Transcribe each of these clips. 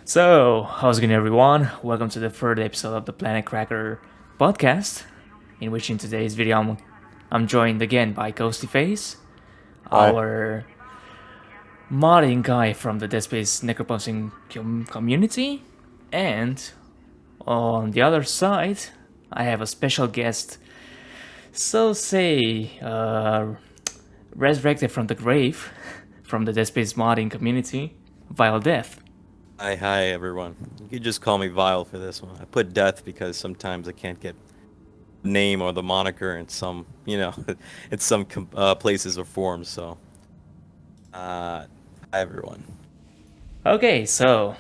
So, how's it going, everyone? Welcome to the third episode of the Planet Cracker podcast, in which in today's video I'm joined again by Ghosteface, Hi. our modding guy from the Dead Space necropusting community, and on the other side, I have a special guest, so say, resurrected from the grave from the Dead Space modding community, ViLeDeth. Hi, everyone. You could just call me Vile for this one. I put Death because sometimes I can't get the name or the moniker in some, in some places or forms. So, hi, everyone. Okay, so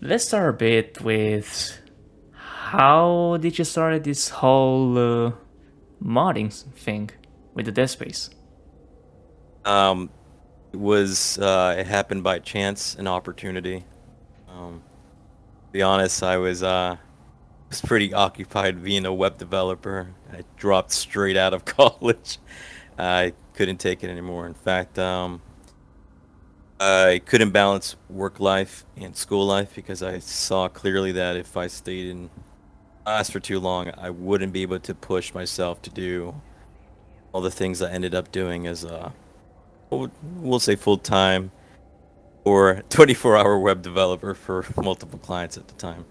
let's start a bit with how did you start this whole modding thing with the Dead Space? Um, it happened by chance, an opportunity. To be honest, I was pretty occupied being a web developer. I dropped straight out of college. I couldn't take it anymore. In fact, I couldn't balance work life and school life because I saw clearly that if I stayed in class for too long, I wouldn't be able to push myself to do all the things I ended up doing as we'll say full time or 24-hour web developer for multiple clients at the time.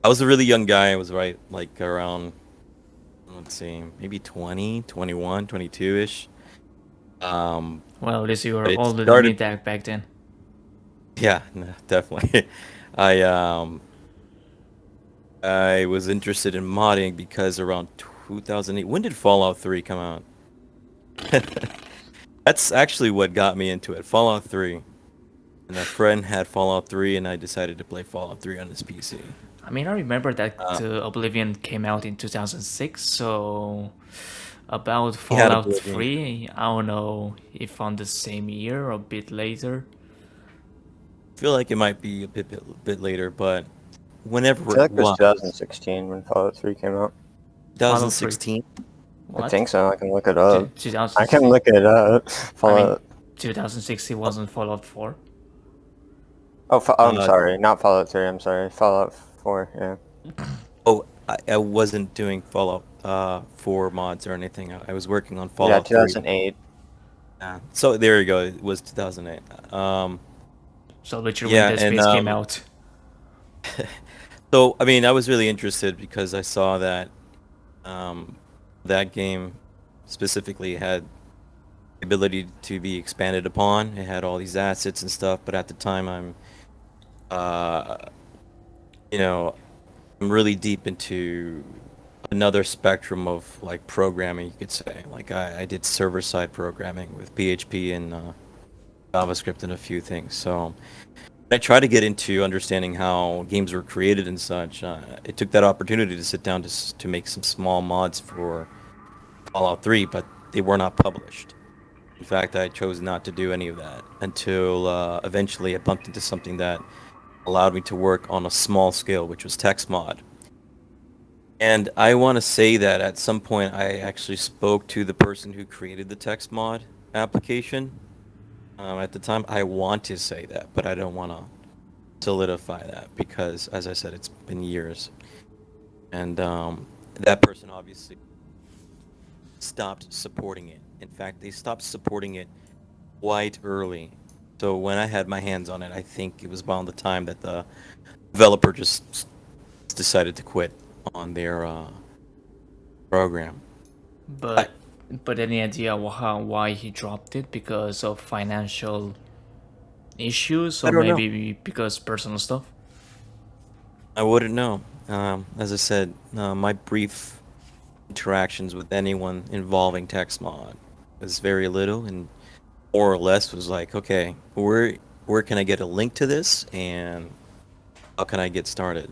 I was a really young guy. I was right like around, let's see, maybe 20, 21, 22-ish. Um, Well, at least you were but it older than me started, back then. yeah, no, definitely. I um I was interested in modding because around 2008, when did Fallout 3 come out? That's actually what got me into it, Fallout 3. And a friend had Fallout 3, and I decided to play Fallout 3 on his PC. I mean, I remember that Uh, Oblivion came out in 2006, so about he had Fallout Oblivion. 3, I don't know if on the same year or a bit later. I feel like it might be a bit later, but I whenever feel it like it was was, 2016 when Fallout 3 came out. Fallout 3. 2016. I What? think so. I can look it up. I can 2006. look it up. I mean, Fallout. 2016 wasn't Fallout 4. Oh, I'm Uh, sorry. Not Fallout 3. I'm sorry. Fallout 4. Yeah. I wasn't doing Fallout 4 mods or anything. I was working on Yeah, Fallout 3. 2008. Yeah. So there you go. It was 2008. So literally when Yeah, Dead and Space came out. so I mean, I was really interested because I saw that um, that game specifically had the ability to be expanded upon. It had all these assets and stuff, but at the time, uh, you know, I'm really deep into another spectrum of like programming, you could say. Like I did server-side programming with PHP and JavaScript and a few things. So I tried to get into understanding how games were created and such. It took that opportunity to sit down to make some small mods for Fallout 3, but they were not published. In fact, I chose not to do any of that until eventually I bumped into something that allowed me to work on a small scale, which was TexMod. And I want to say that at some point I actually spoke to the person who created the TexMod application. At the time, I want to say that, but I don't want to solidify that because, as I said, it's been years. And that person obviously stopped supporting it. In fact, they stopped supporting it quite early. So when I had my hands on it, I think it was around the time that the developer just decided to quit on their program. I, But any idea why he dropped it? Because of financial issues, I or don't know. maybe because personal stuff? I wouldn't know. As I said, my brief interactions with anyone involving TexMod was very little, and more or less was like, okay, where can I get a link to this, and how can I get started?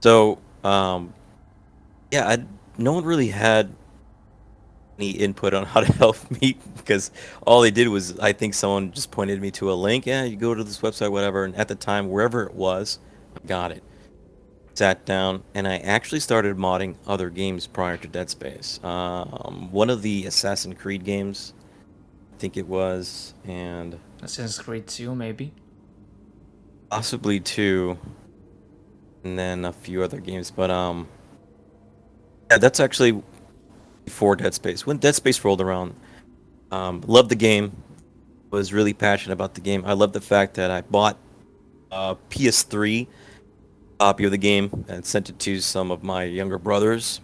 So, yeah, no one really had any input on how to help me because all they did was, I think someone just pointed me to a link. Yeah, you go to this website, whatever. And at the time, wherever it was, I got it. Sat down, and I actually started modding other games prior to Dead Space. One of the Assassin's Creed games, I think it was, and Assassin's Creed 2, maybe? possibly 2, and then a few other games. But yeah, that's actually before Dead Space. When Dead Space rolled around, loved the game. Was really passionate about the game. I love the fact that I bought a PS3 copy of the game and sent it to some of my younger brothers.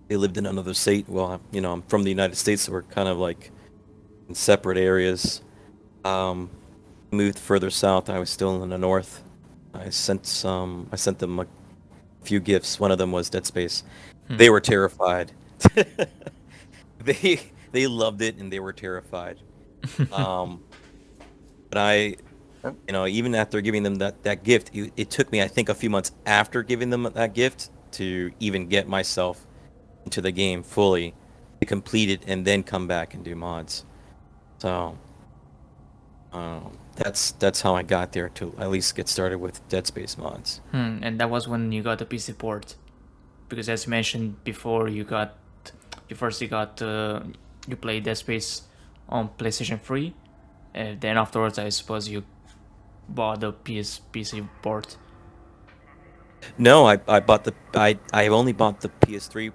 They lived in another state. Well, I'm from the United States, so we're kind of like in separate areas. Moved further south. I was still in the north. I sent them a few gifts. One of them was Dead Space. They were terrified. They loved it and they were terrified. But I, even after giving them that gift, it took me, I think, a few months after giving them that gift to even get myself into the game fully, to complete it and then come back and do mods. So that's how I got there, to at least get started with Dead Space mods. And that was when you got the PC port, because as you mentioned before, you played Dead Space on PlayStation 3, and then afterwards I suppose you bought the PC port. No, I only bought the PS3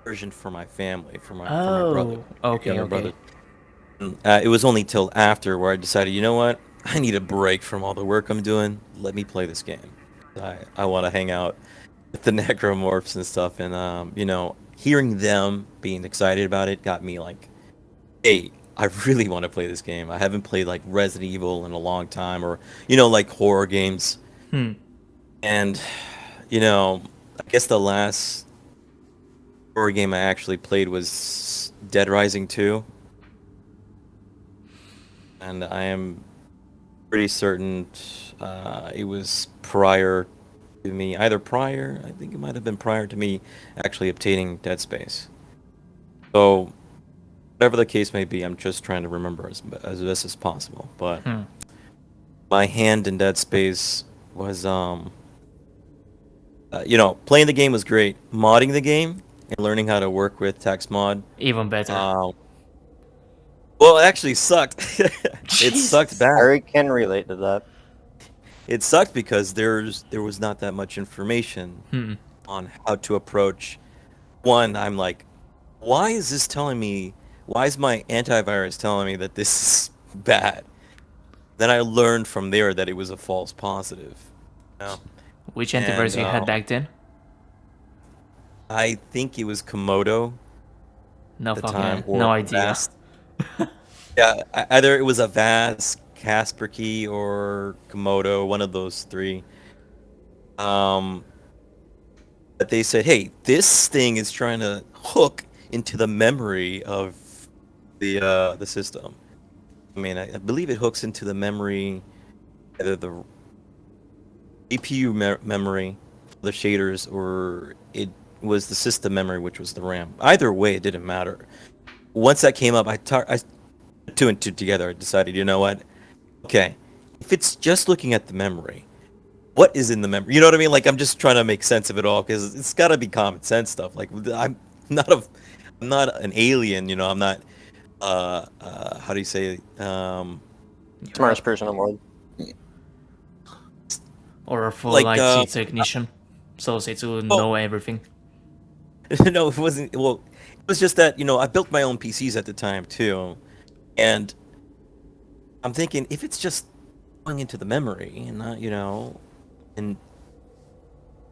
version for my family, for my brother. Okay. Brother. It was only till after where I decided, you know what, I need a break from all the work I'm doing. Let me play this game. I want to hang out with the necromorphs and stuff, and hearing them being excited about it got me like, hey, I really want to play this game. I haven't played like Resident Evil in a long time, or like horror games. And I guess the last horror game I actually played was Dead Rising 2. And I am pretty certain it was prior to me, I think it might have been prior to me actually obtaining Dead Space. So, whatever the case may be, I'm just trying to remember as best as possible. But my hand in Dead Space was, playing the game was great. Modding the game and learning how to work with TexMod, even better. Well, it actually sucked. It sucked bad. I can relate to that. It sucked because there was not that much information on how to approach. One, I'm like, why is my antivirus telling me that this is bad? Then I learned from there that it was a false positive. Which antivirus you had back then? I think it was Komodo. No idea. Yeah, either it was Avast, Kaspersky, or Komodo, one of those three. But they said, hey, this thing is trying to hook into the memory of the system. I mean, I believe it hooks into the memory, either the CPU memory, the shaders, or it was the system memory, which was the RAM. Either way, it didn't matter. Once that came up, I two and two together. I decided, you know what? Okay, if it's just looking at the memory, what is in the memory? You know what I mean? Like, I'm just trying to make sense of it all, because it's got to be common sense stuff. Like, I'm not an alien. I'm not. How do you say? Smartest person in the world. Or a full IT technician, so say to know everything. No, it wasn't. Well, it was just that I built my own PCs at the time too, and I'm thinking, if it's just going into the memory and not, and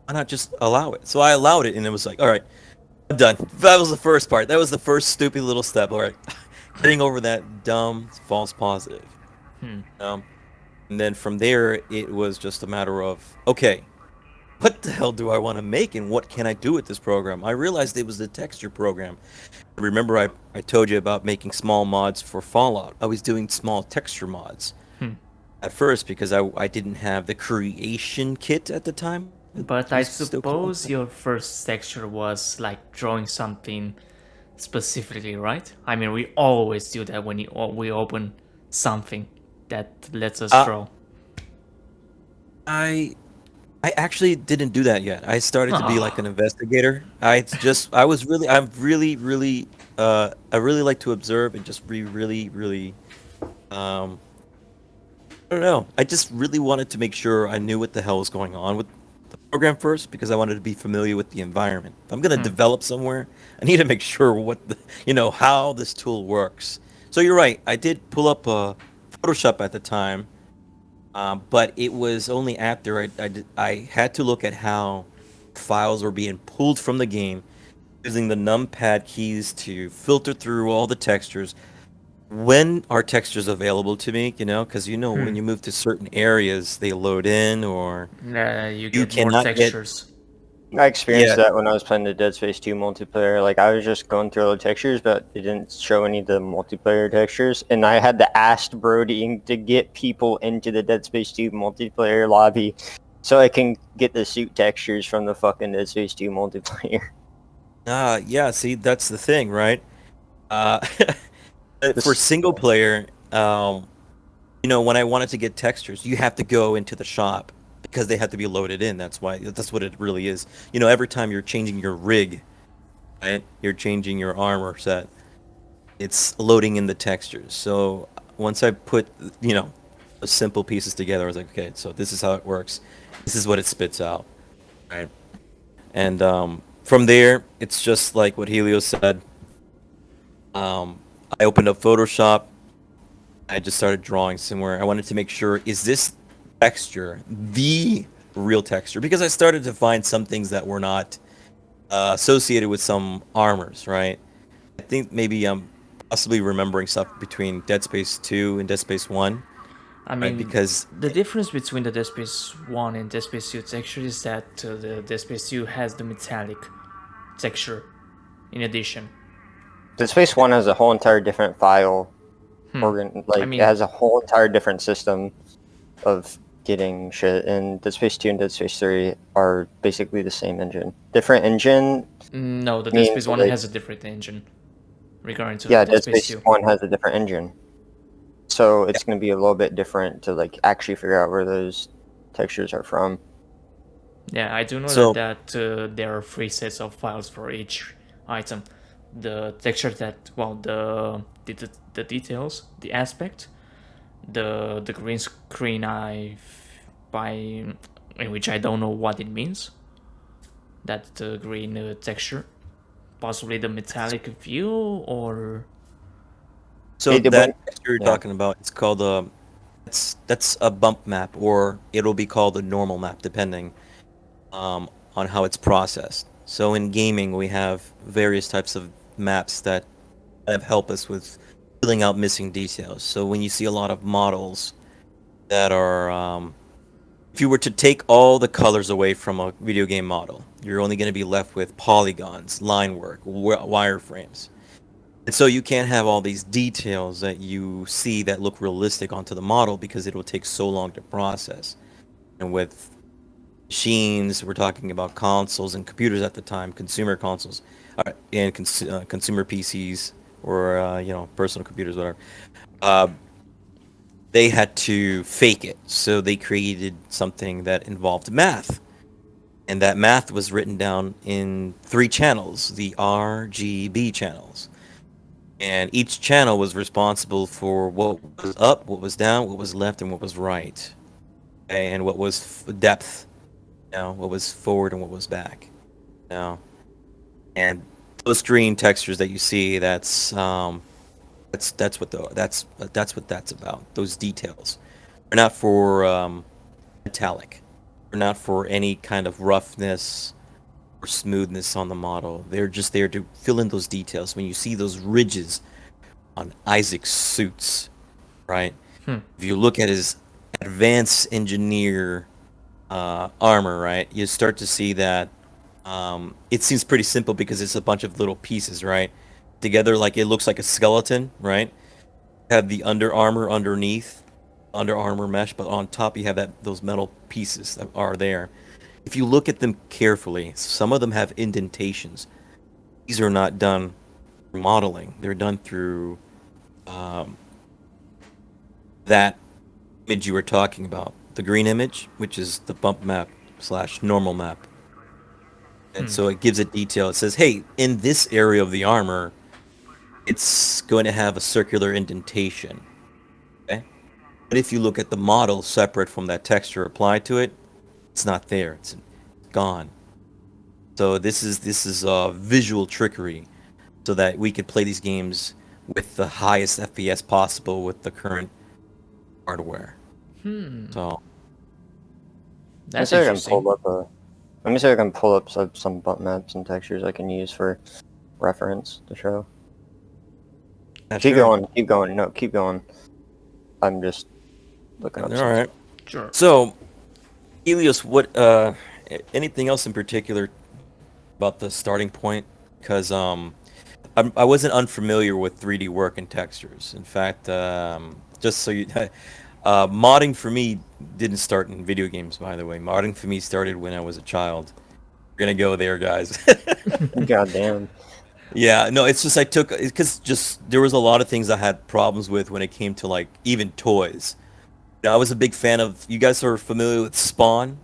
why not just allow it? So I allowed it, and it was like, all right, I'm done. That was the first part. That was the first stupid little step. All right, getting over that dumb false positive. And then from there, it was just a matter of, okay, what the hell do I want to make, and what can I do with this program? I realized it was the texture program. Remember, I told you about making small mods for Fallout. I was doing small texture mods at first because I didn't have the creation kit at the time. But I suppose your first texture was like drawing something specifically, right? I mean, we always do that when we open something that lets us draw. I actually didn't do that yet. I started to be like an investigator. I really like to observe and just be really, really I don't know. I just really wanted to make sure I knew what the hell was going on with the program first because I wanted to be familiar with the environment. If I'm going to develop somewhere, I need to make sure how this tool works. So you're right. I did pull up Photoshop at the time, but it was only after I had to look at how files were being pulled from the game using the numpad keys to filter through all the textures. When are textures available to me? Because when you move to certain areas, they load in, or You you get more cannot get. textures. I experienced Yeah, that when I was playing the Dead Space 2 multiplayer. Like, I was just going through all the textures, but it didn't show any of the multiplayer textures. And I had to ask Brody to get people into the Dead Space 2 multiplayer lobby so I can get the suit textures from the fucking Dead Space 2 multiplayer. yeah. See, that's the thing, right? Uh, for This- single player, when I wanted to get textures, you have to go into the shop because they have to be loaded in. That's what it really is. Every time you're changing your rig, right? You're changing your armor set. It's loading in the textures. So once I put, the simple pieces together, I was like, okay, so this is how it works. This is what it spits out, right? And from there, it's just like what Helio said. I opened up Photoshop. I just started drawing somewhere. I wanted to make sure, is this texture the real texture? Because I started to find some things that were not associated with some armors, right? I think maybe I'm possibly remembering stuff between Dead Space 2 and Dead Space 1, I right? mean, Because, the difference between the Dead Space 1 and Dead Space 2 texture is that the Dead Space 2 has the metallic texture in addition. Dead Space 1 has a whole entire different file organ. Like, mean- it has a whole entire different system of getting shit. And Dead Space 2 and Dead Space 3 are basically the same engine. Different engine. No, the Dead means, Space 1 like- has a different engine regarding to Yeah, the Dead Space 2. 1 has a different engine. So it's going to be a little bit different to like actually figure out where those textures are from. Yeah, I do know So- that there are 3 sets of files for each item. The texture that, well, the details, the aspect, the green screen in which I don't know what it means. That green texture, possibly the metallic view, or so Hey, that texture you're yeah. talking about, it's called that's a bump map, or it'll be called a normal map, depending on how it's processed. So in gaming, we have various types of maps that help us with filling out missing details. So when you see a lot of models that are, if you were to take all the colors away from a video game model, you're only going to be left with polygons, line work, wireframes. And so you can't have all these details that you see that look realistic onto the model because it will take so long to process. And with machines, we're talking about consoles and computers at the time, consumer consoles, and consumer PCs, or personal computers, whatever. They had to fake it, so they created something that involved math, and that math was written down in 3 channels, the RGB channels, and each channel was responsible for what was up, what was down, what was left, and what was right, okay? And what was depth, what was forward and what was back, and those green textures that you see, that's what that's about. Those details are not for metallic. They're not for any kind of roughness or smoothness on the model. They're just there to fill in those details. When you see those ridges on Isaac's suits, right? If you look at his advanced engineer armor, right, you start to see that it seems pretty simple because it's a bunch of little pieces, right? Together, like it looks like a skeleton, right? Have the under armor underneath, under armor mesh, but on top you have those metal pieces that are there. If you look at them carefully, some of them have indentations. These are not done through modeling. They're done through that image you were talking about, the green image, which is the bump map / normal map. And so it gives a detail. It says, hey, in this area of the armor, it's going to have a circular indentation. Okay? But if you look at the model separate from that texture applied to it, it's not there. It's gone. So this is visual trickery, so that we could play these games with the highest FPS possible with the current hardware. So Let me That's see if I can interesting. pull up Let me see if I can pull up some bump maps and textures I can use for reference to show. Keep going. Keep going. No, keep going. I'm just looking up All something. right. Sure. So, Elios, what anything else in particular about the starting point? Because I wasn't unfamiliar with 3D work and textures. In fact, just so you, modding for me didn't start in video games. By the way, modding for me started when I was a child. We're gonna go there, guys. God damn. Yeah, no, it's just I took because just there was a lot of things I had problems with when it came to like even toys. I was a big fan of. You guys are familiar with Spawn?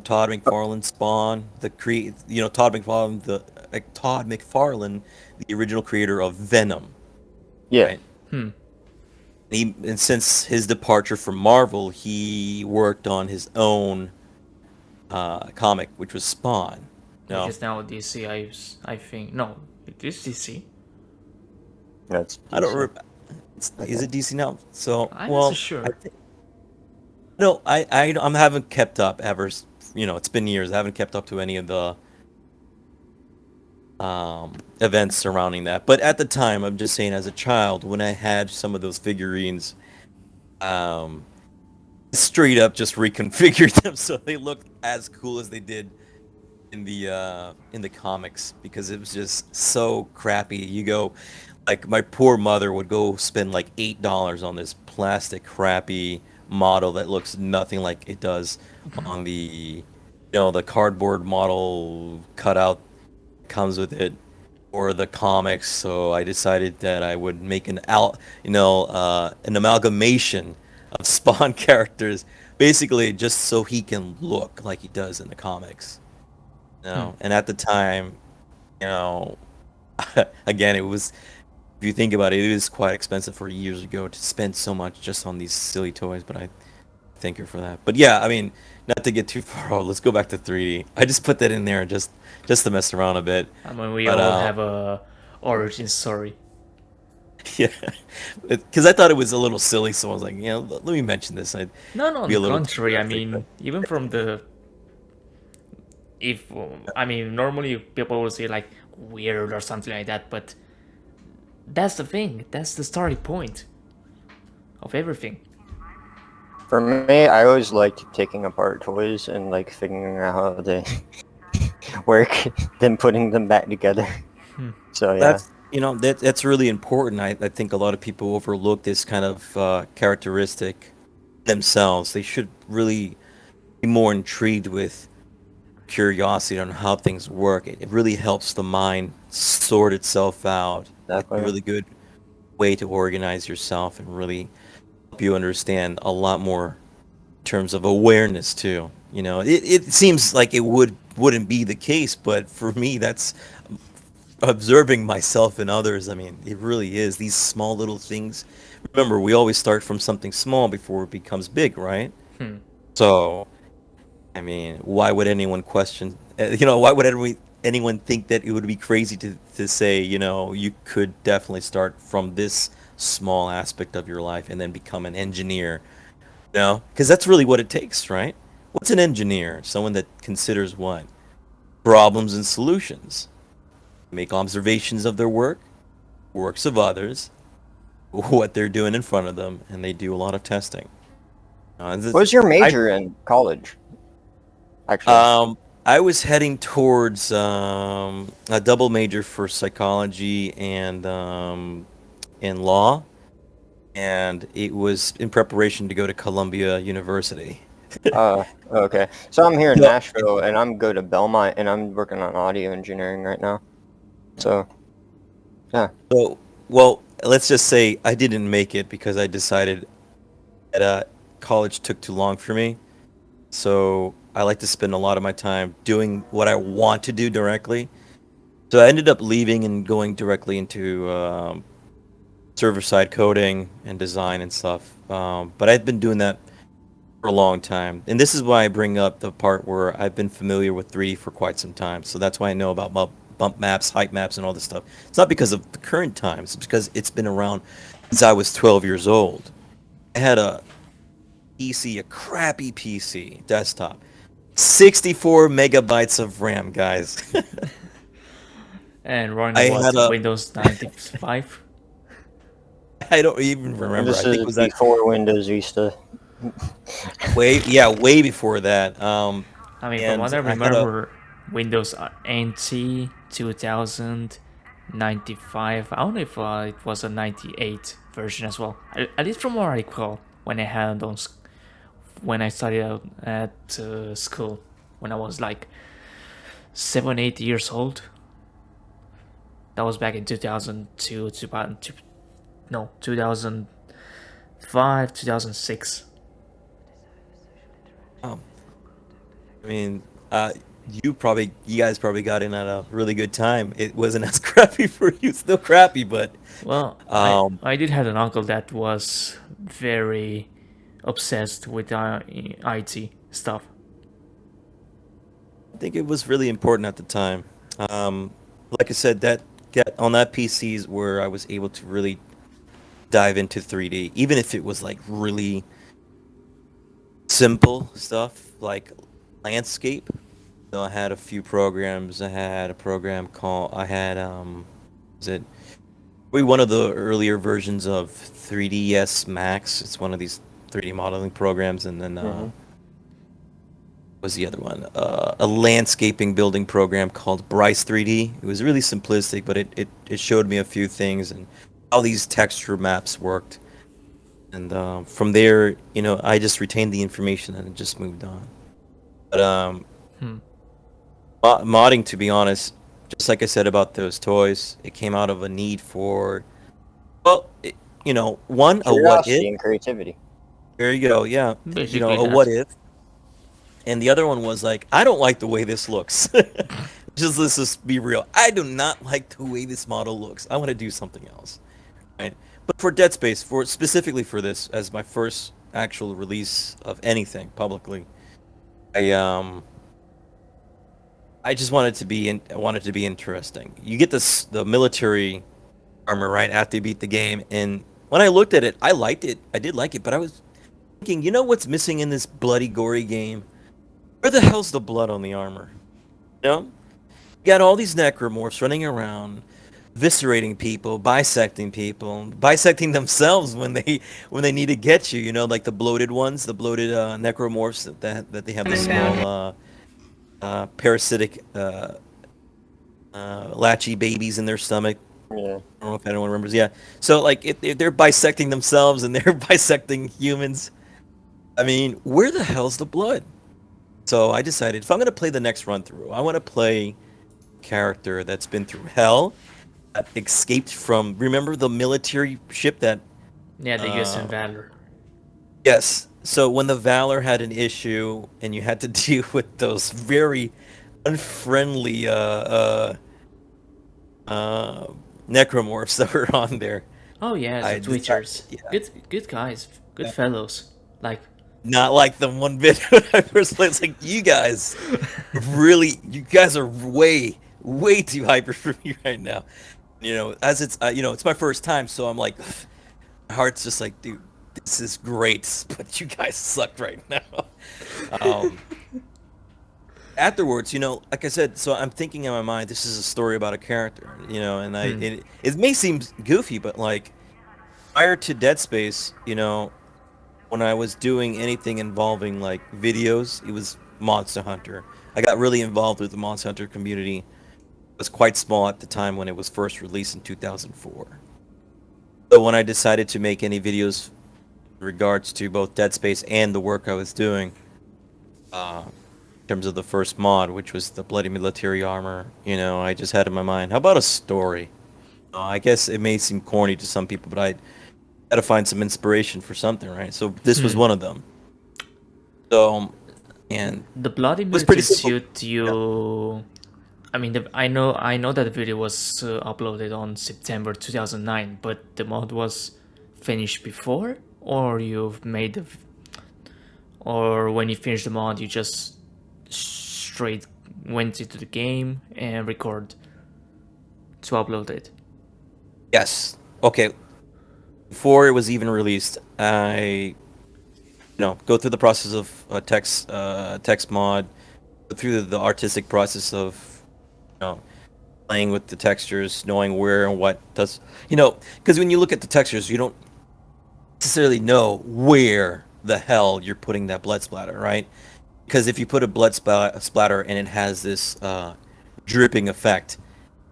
Todd McFarlane Spawn, Todd McFarlane, the original creator of Venom, Yeah. right? And since his departure from Marvel, he worked on his own comic, which was Spawn. Which No, is now DC, I think. No, it is DC. That's I don't. decent. Is it DC now? So, I'm not so well, sure. no, I haven't kept up ever. It's been years. I haven't kept up to any of the events surrounding that. But at the time, I'm just saying, as a child, when I had some of those figurines, um, straight up just reconfigured them so they looked as cool as they did in the comics, because it was just so crappy. You go, like, my poor mother would go spend like $8 on this plastic crappy model that looks nothing like it does on the cardboard model cutout comes with it, or the comics. So I decided that I would make an amalgamation of Spawn characters, basically just so he can look like he does in the comics. And at the time, you know, again, it was, if you think about it, it was quite expensive for years ago to spend so much just on these silly toys, but I thank her for that. But yeah, I mean, not to get too far out, let's go back to 3D. I just put that in there just to mess around a bit. I mean, we But all have a origin story. yeah, because I thought it was a little silly, so I was like, let me mention this. I'd No, on be a the little too contrary. I graphic, mean, even from the if I mean normally people will say like weird or something like that, but that's the thing. That's the starting point of everything. For me, I always liked taking apart toys and like figuring out how they work, then putting them back together. So yeah. that's really important. I think a lot of people overlook this kind of characteristic themselves. They should really be more intrigued with curiosity on how things work. It really helps the mind sort itself out. It's a Exactly. really good way to organize yourself and really help you understand a lot more in terms of awareness too. It seems like it wouldn't be the case, but for me, that's observing myself and others. I mean, it really is these small little things. Remember, we always start from something small before it becomes big, right? So, I mean, why would anyone question? Why would anyone think that it would be crazy to say, you could definitely start from this small aspect of your life and then become an engineer? Because that's really what it takes, right? What's an engineer? Someone that considers what? Problems and solutions. Make observations of their works of others, what they're doing in front of them, and they do a lot of testing. What was your major in college? Actually. I was heading towards a double major for psychology and law, and it was in preparation to go to Columbia University. Okay. So I'm here in No. Nashville, and I'm go to Belmont, and I'm working on audio engineering right now. So, yeah. So, well, let's just say I didn't make it because I decided that college took too long for me. So I like to spend a lot of my time doing what I want to do directly. So I ended up leaving and going directly into server-side coding and design and stuff. But I've been doing that for a long time, and this is why I bring up the part where I've been familiar with 3D for quite some time. So that's why I know about bump maps, height maps, and all this stuff. It's not because of the current times; it's because it's been around since I was 12 years old. I had a PC, a crappy PC desktop, 64 megabytes of RAM, guys. And I running what, had a, Windows 95? I don't even remember. I This think it is was that before Windows Vista. way before that. I mean, from what And I I had a, remember, Windows NT 2095. I don't know if it was a 98 version as well. At least from what I recall, when I had on when I studied out at school, when I was like 7, 8 years old. That was back in 2002, 2002 no, 2005, 2006. um, I mean, you guys probably got in at a really good time. It wasn't as crappy for you, still crappy, but Well, um, I did have an uncle that was very obsessed with IT stuff. I think it was really important at the time. Like I said, that get on that PCs where I was able to really dive into 3D, even if it was like really simple stuff like landscape. So I had a few programs. I had a program called I had is it probably one of the earlier versions of 3ds Max. It's one of these 3D modeling programs, and then Hmm. was the other one? A landscaping building program called Bryce 3D. It was really simplistic, but it showed me a few things and how these texture maps worked. And from there, I just retained the information and it just moved on. But Hmm. modding, to be honest, just like I said about those toys, it came out of a need for, well, one, a what if. Curiosity and creativity. There you go, yeah. Basically A what that. if. And the other one was like, I don't like the way this looks. Let's just be real. I do not like the way this model looks. I want to do something else. Right? But for Dead Space, for specifically for this, as my first actual release of anything publicly, I just wanted to be I wanted to be interesting. You get the military armor right after you beat the game, and when I looked at it, I liked it. I did like it, but I was thinking, what's missing in this bloody, gory game? Where the hell's the blood on the armor? You know, you got all these necromorphs running around, viscerating people, bisecting themselves when they need to get you. Like the bloated ones, the bloated necromorphs that they have the small parasitic latchy babies in their stomach. Yeah. I don't know if anyone remembers. Yeah. So like they're bisecting themselves and they're bisecting humans. I mean, where the hell's the blood? So I decided if I'm going to play the next run through, I want to play a character that's been through hell, that escaped from, remember the military ship that, Yeah, the USN Valor. yes. So when the Valor had an issue and you had to deal with those very unfriendly necromorphs that were on there, Oh yeah, the I decided, Twitchers. yeah, Good guys, good fellows. Like, not like them one bit when I first played. It's like you guys are way too hyper for me right now. As it's it's my first time, so I'm like, my heart's just like, dude, this is great, but you guys suck right now. Um, Afterwards, like I said, so I'm thinking in my mind, this is a story about a character, and it may seem goofy, but like prior to Dead Space, when I was doing anything involving like videos, it was Monster Hunter. I got really involved with the Monster Hunter community. It was quite small at the time when it was first released in 2004. So when I decided to make any videos in regards to both Dead Space and the work I was doing, in terms of the first mod, which was the bloody military armor, I just had in my mind, how about a story? I guess it may seem corny to some people, but I had to find some inspiration for something, right? So this was one of them. So, and the bloody it was pretty military simple. suit you I mean, I know that the video was uploaded on September 2009, but the mod was finished before, or you've made the, or when you finished the mod, you just straight went into the game and record to upload it. Yes. Okay. Before it was even released, I go through the process of TexMod, go through the artistic process of playing with the textures, knowing where and what does because when you look at the textures, you don't necessarily know where the hell you're putting that blood splatter, right? Because if you put a blood splatter and it has this dripping effect,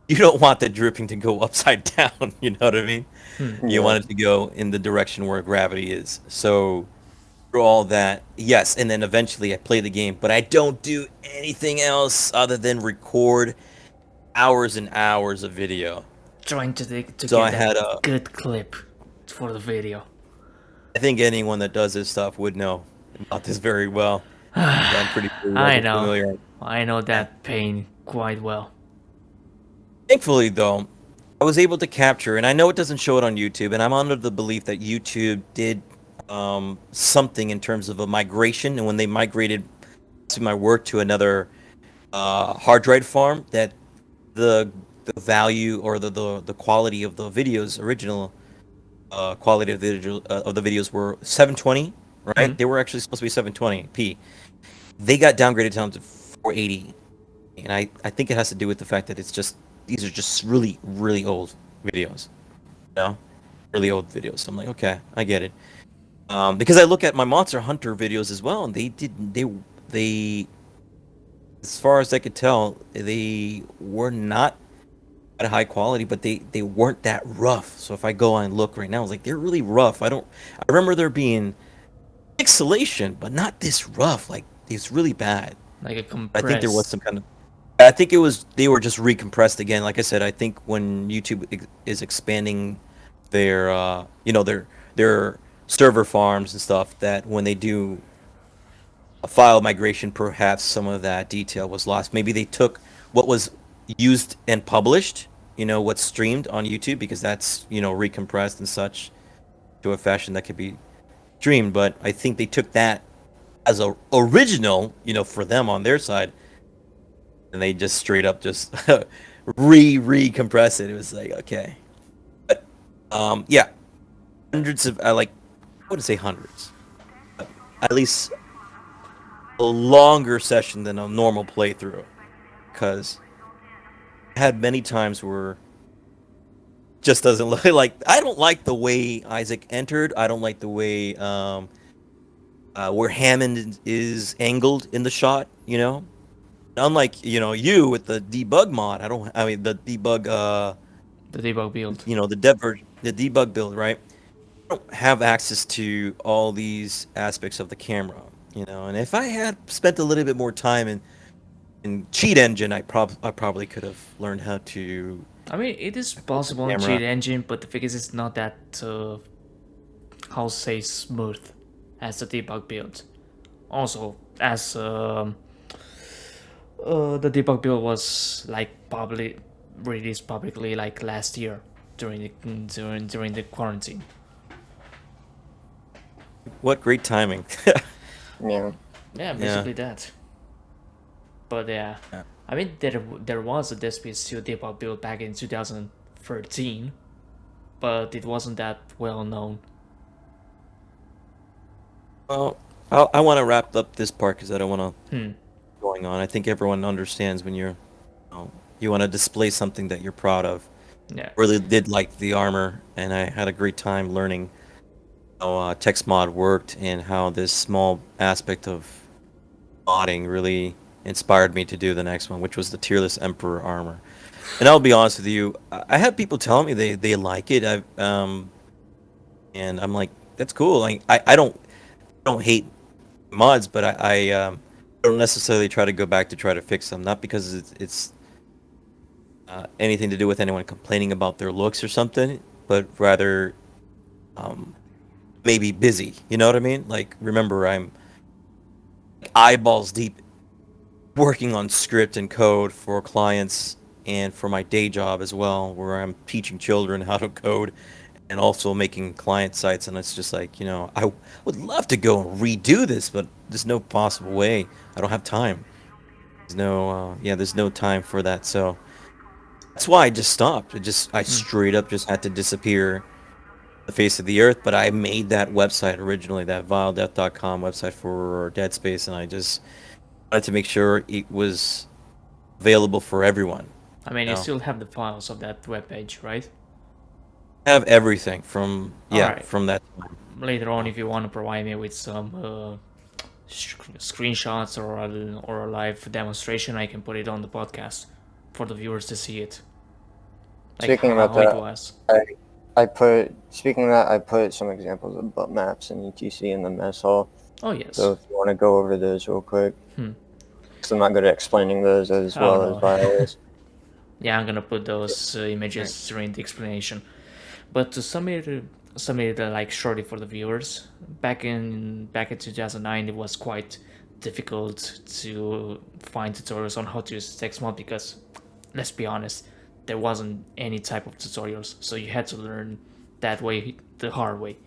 you don't want the dripping to go upside down. You know what I mean? You want it to go in the direction where gravity is. So through all that, yes, and then eventually I play the game, but I don't do anything else other than record hours and hours of video. Trying to So get I had that good clip for the video. I think anyone that does this stuff would know about this very well. I'm pretty familiar. I know that pain quite well. Thankfully, though, I was able to capture, and I know it doesn't show it on YouTube, and I'm under the belief that YouTube did something in terms of a migration, and when they migrated to my work to another hard drive farm, that the value or the quality of the videos, original quality of the videos were 720, right? Mm-hmm. They were actually supposed to be 720p. They got downgraded down to 480, and I think it has to do with the fact that these are just really, really old videos, really old videos. So I'm like, okay, I get it. Because I look at my Monster Hunter videos as well, and they, as far as I could tell, they were not at a high quality, but they weren't that rough. So if I go and look right now, I was like, they're really rough. I remember there being pixelation, but not this rough. Like, it's really bad. Like a compressed. I think there was some kind of. I think they were just recompressed again. Like I said, I think when YouTube is expanding their their server farms and stuff, that when they do a file migration, perhaps some of that detail was lost. Maybe they took what was used and published, what's streamed on YouTube, because that's recompressed and such to a fashion that could be streamed. But I think they took that as a original, for them on their side, and they just straight up just recompress it. It was like, okay, but yeah, hundreds of I wouldn't say hundreds, but at least a longer session than a normal playthrough, because I had many times where just doesn't look like. I don't like the way Isaac entered. I don't like the way where Hammond is angled in the shot. Unlike you with the debug mod. The debug. The debug build. The dev version, the debug build, right? I don't have access to all these aspects of the camera. And if I had spent a little bit more time in Cheat Engine, I probably could have learned how to. I mean, it is possible in Cheat Engine, but the thing is, it's not that how to say smooth as the debug build. Also, as the debug build was released publicly like last year during the quarantine. What great timing! Yeah. Yeah, basically that. But yeah, I mean there was a Dead Space 2 debug build back in 2013, but it wasn't that well known. Well, I want to wrap up this part because I don't want to going on. I think everyone understands when you want to display something that you're proud of. Yeah. Really did like the armor, and I had a great time learning how TexMod worked and how this small aspect of modding really inspired me to do the next one, which was the Tearless Emperor armor. And I'll be honest with you, I have people telling me they like it. And I'm like, that's cool. Like I don't hate mods, but I don't necessarily try to go back to try to fix them. Not because it's anything to do with anyone complaining about their looks or something, but rather maybe busy. You know what I mean? Like, remember, I'm eyeballs deep working on script and code for clients and for my day job as well, where I'm teaching children how to code and also making client sites. And it's just like, I would love to go and redo this, but there's no possible way. I don't have time. There's no time for that. So that's why I just stopped. I straight up just had to disappear the face of the earth. But I made that website originally, that ViLeDeth.com website for Dead Space, and I just wanted to make sure it was available for everyone. I mean, you No. still have the files of that webpage, right? I have everything from Alright. from that time. Later on, if you want to provide me with some screenshots or a live demonstration, I can put it on the podcast for the viewers to see it. Like Speaking how about it that, was. I put some examples of butt maps and etc in the mess hall. Oh, yes. So if you want to go over those real quick, because I'm not good at explaining those as Oh, well no. as ViLeDeth. Yeah, I'm gonna put those images during the explanation. But to sum it like shortly for the viewers, back in 2009, it was quite difficult to find tutorials on how to use TexMod because, let's be honest, there wasn't any type of tutorials, so you had to learn that way the hard way.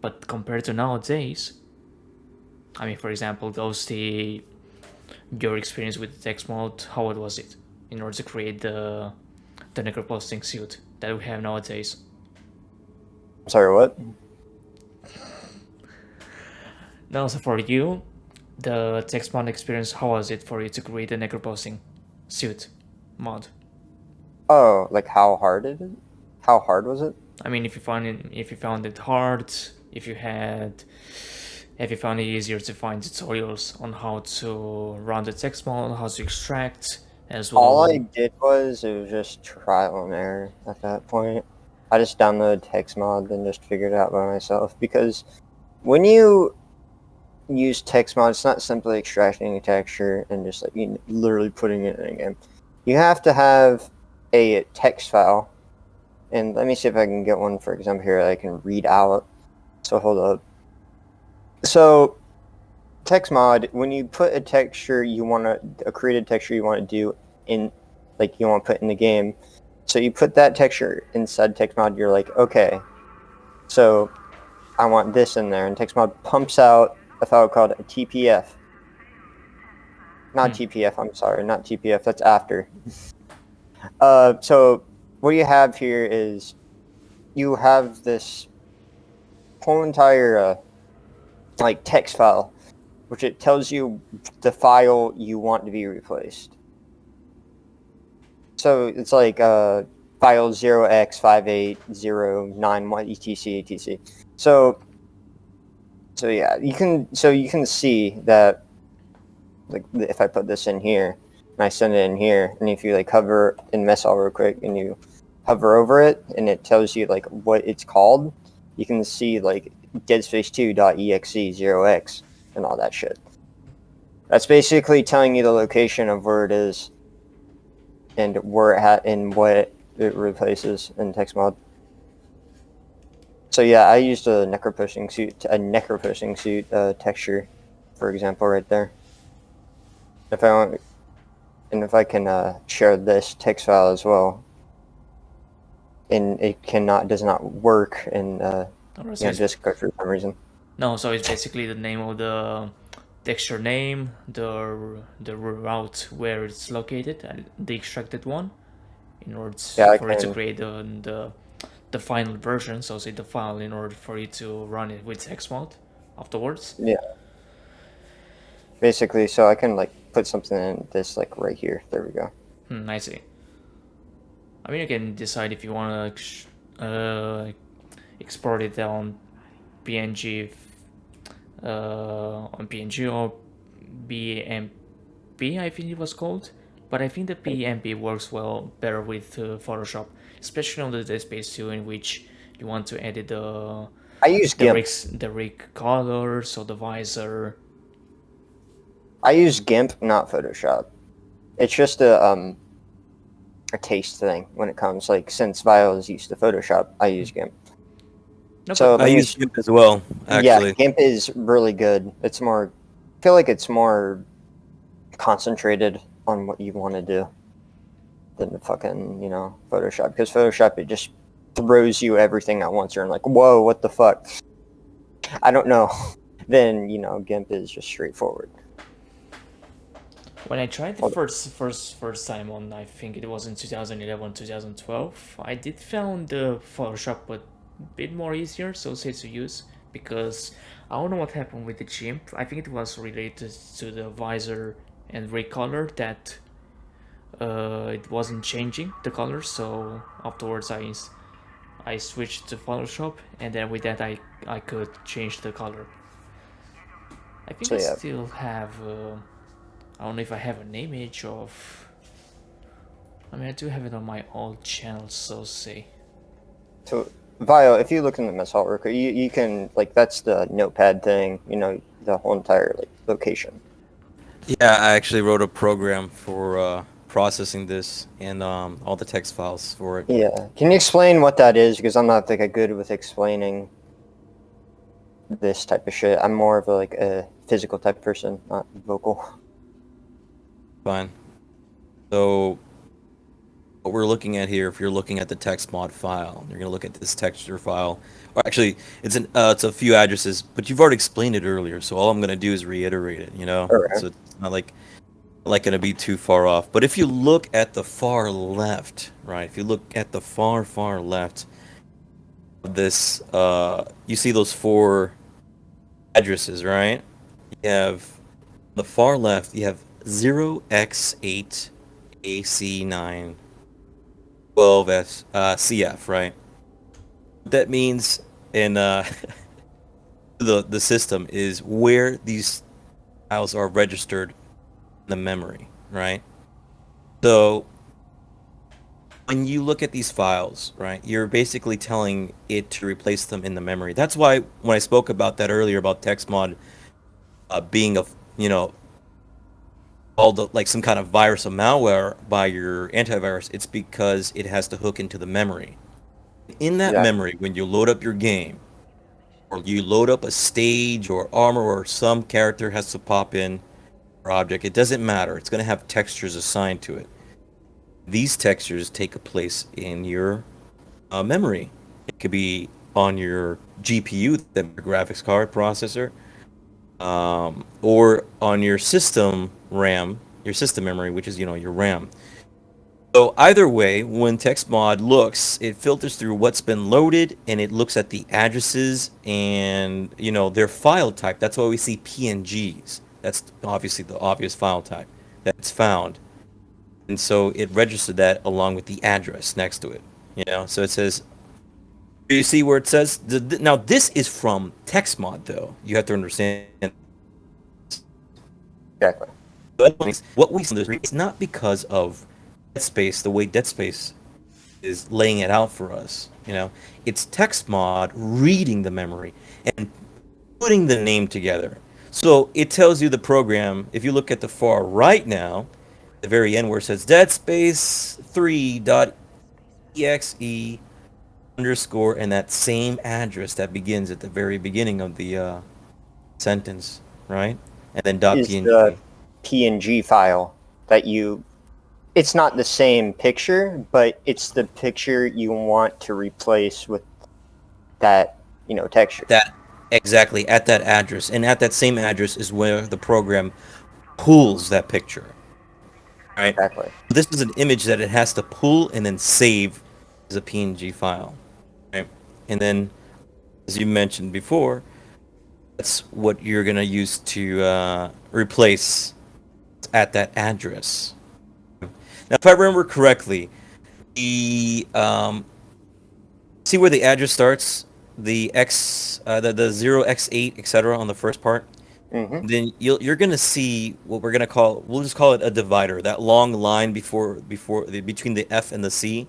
But compared to nowadays, I mean, for example, Ghosty, your experience with the TexMod, how was it in order to create the necroposting suit that we have nowadays? Sorry, what? Now, so for you, the TexMod experience, how was it for you to create the necroposting suit mod? Oh, like how hard it is? How hard was it? I mean, if you found it hard, if you found it easier to find tutorials on how to run the TexMod, how to extract, as well. All I did was it was just trial and error at that point. I just downloaded TexMod and just figured it out by myself, because when you use TexMod, it's not simply extracting a texture and just like literally putting it in a game. You have to have a text file, and let me see if I can get one, for example, here that I can read out. So hold up. So TexMod, when you put a texture a created texture you want to do in, like you want to put in the game, so you put that texture inside TexMod. You're like, okay, so I want this in there, and TexMod pumps out a file called a TPF. Not TPF, I'm sorry, not TPF, that's after. So what you have here is you have this whole entire like text file, which it tells you the file you want to be replaced. So it's like file 0x5809 etc. So yeah, you can see that, like, if I put this in here and I send it in here, and if you like hover in mess-hall real quick and you hover over it and it tells you like what it's called, you can see like deadspace2.exe 0x and all that shit. That's basically telling you the location of where it is and where and what it replaces in TexMod. So yeah, I used a necroposting suit texture, for example, right there. If I can share this text file as well, and it does not work in Discord for some reason. No, so it's basically the name of the texture name, the route where it's located, the extracted one, in order for it to create the final version. So say the file in order for you to run it with TexMod afterwards. Yeah. Basically, so I can like put something in this like right here. There we go. I see. I mean, you can decide if you want to export it on PNG, or BMP, I think it was called. But I think the PMP works better with Photoshop, especially on the Dead Space 2, in which you want to edit the rig colors or the visor. I use GIMP, not Photoshop. It's just a taste thing when it comes, like, since Vile is used to Photoshop, I use GIMP. Okay. So I use GIMP as well, actually. Yeah, GIMP is really good. It's more, I feel like it's more concentrated on what you want to do than fucking, you know, Photoshop. Because Photoshop, it just throws you everything at once. You're like, whoa, what the fuck? I don't know. Then, you know, GIMP is just straightforward. When I tried the first time on, I think it was in 2011, 2012, I did found the Photoshop a bit more easier, so say to use, because I don't know what happened with the GIMP. I think it was related to the visor and ray color that it wasn't changing the color, so afterwards I switched to Photoshop, and then with that I could change the color. I think So, I yeah. still have I don't know if I have an image of. I mean, I do have it on my old channel, so say. So, Vile, if you look in the mess hall record, you can, like, that's the notepad thing, you know, the whole entire, like, location. Yeah, I actually wrote a program for processing this and all the text files for it. Yeah. Can you explain what that is? Because I'm not, like, good with explaining this type of shit. I'm more of like a physical type person, not vocal. Fine. So what we're looking at here, if you're looking at the TexMod file, you're gonna look at this texture file. Or actually, it's a few addresses, but you've already explained it earlier. So all I'm gonna do is reiterate it. You know, Alright. so it's not like gonna be too far off. But if you look at the far left, right? If you look at the far left of this, you see those 4 addresses, right? You have the far left. You have 0x8 AC9 12S CF, right? What that means in the system is where these files are registered in the memory, right? So when you look at these files, right, you're basically telling it to replace them in the memory. That's why when I spoke about that earlier about TexMod being called like some kind of virus or malware by your antivirus, it's because it has to hook into the memory. In that memory, when you load up your game, or you load up a stage or armor or some character has to pop in or object, it doesn't matter. It's going to have textures assigned to it. These textures take a place in your memory. It could be on your GPU, the graphics card processor, or on your system RAM, your system memory, which is, your RAM. So either way, when TexMod looks, it filters through what's been loaded, and it looks at the addresses and, their file type. That's why we see PNGs. That's obviously the obvious file type that's found. And so it registered that along with the address next to it. So it says, you see where it says, now this is from TexMod, though. You have to understand. Exactly. What we see is not because of Dead Space, the way Dead Space is laying it out for us. It's TexMod reading the memory and putting the name together. So it tells you the program. If you look at the far right now, the very end where it says Dead Space 3.exe underscore and that same address that begins at the very beginning of the sentence, right? And then Is .png. the PNG file that it's not the same picture, but it's the picture you want to replace with that, texture. That exactly at that address, and at that same address is where the program pulls that picture. Right. Exactly. This is an image that it has to pull and then save as a PNG file. Right. And then, as you mentioned before, that's what you're gonna use to replace at that address. Now, if I remember correctly, the see where the address starts, the X, the 0x8, etc. on the first part. Mm-hmm. Then you're gonna see what we'll just call it a divider. That long line between the F and the C.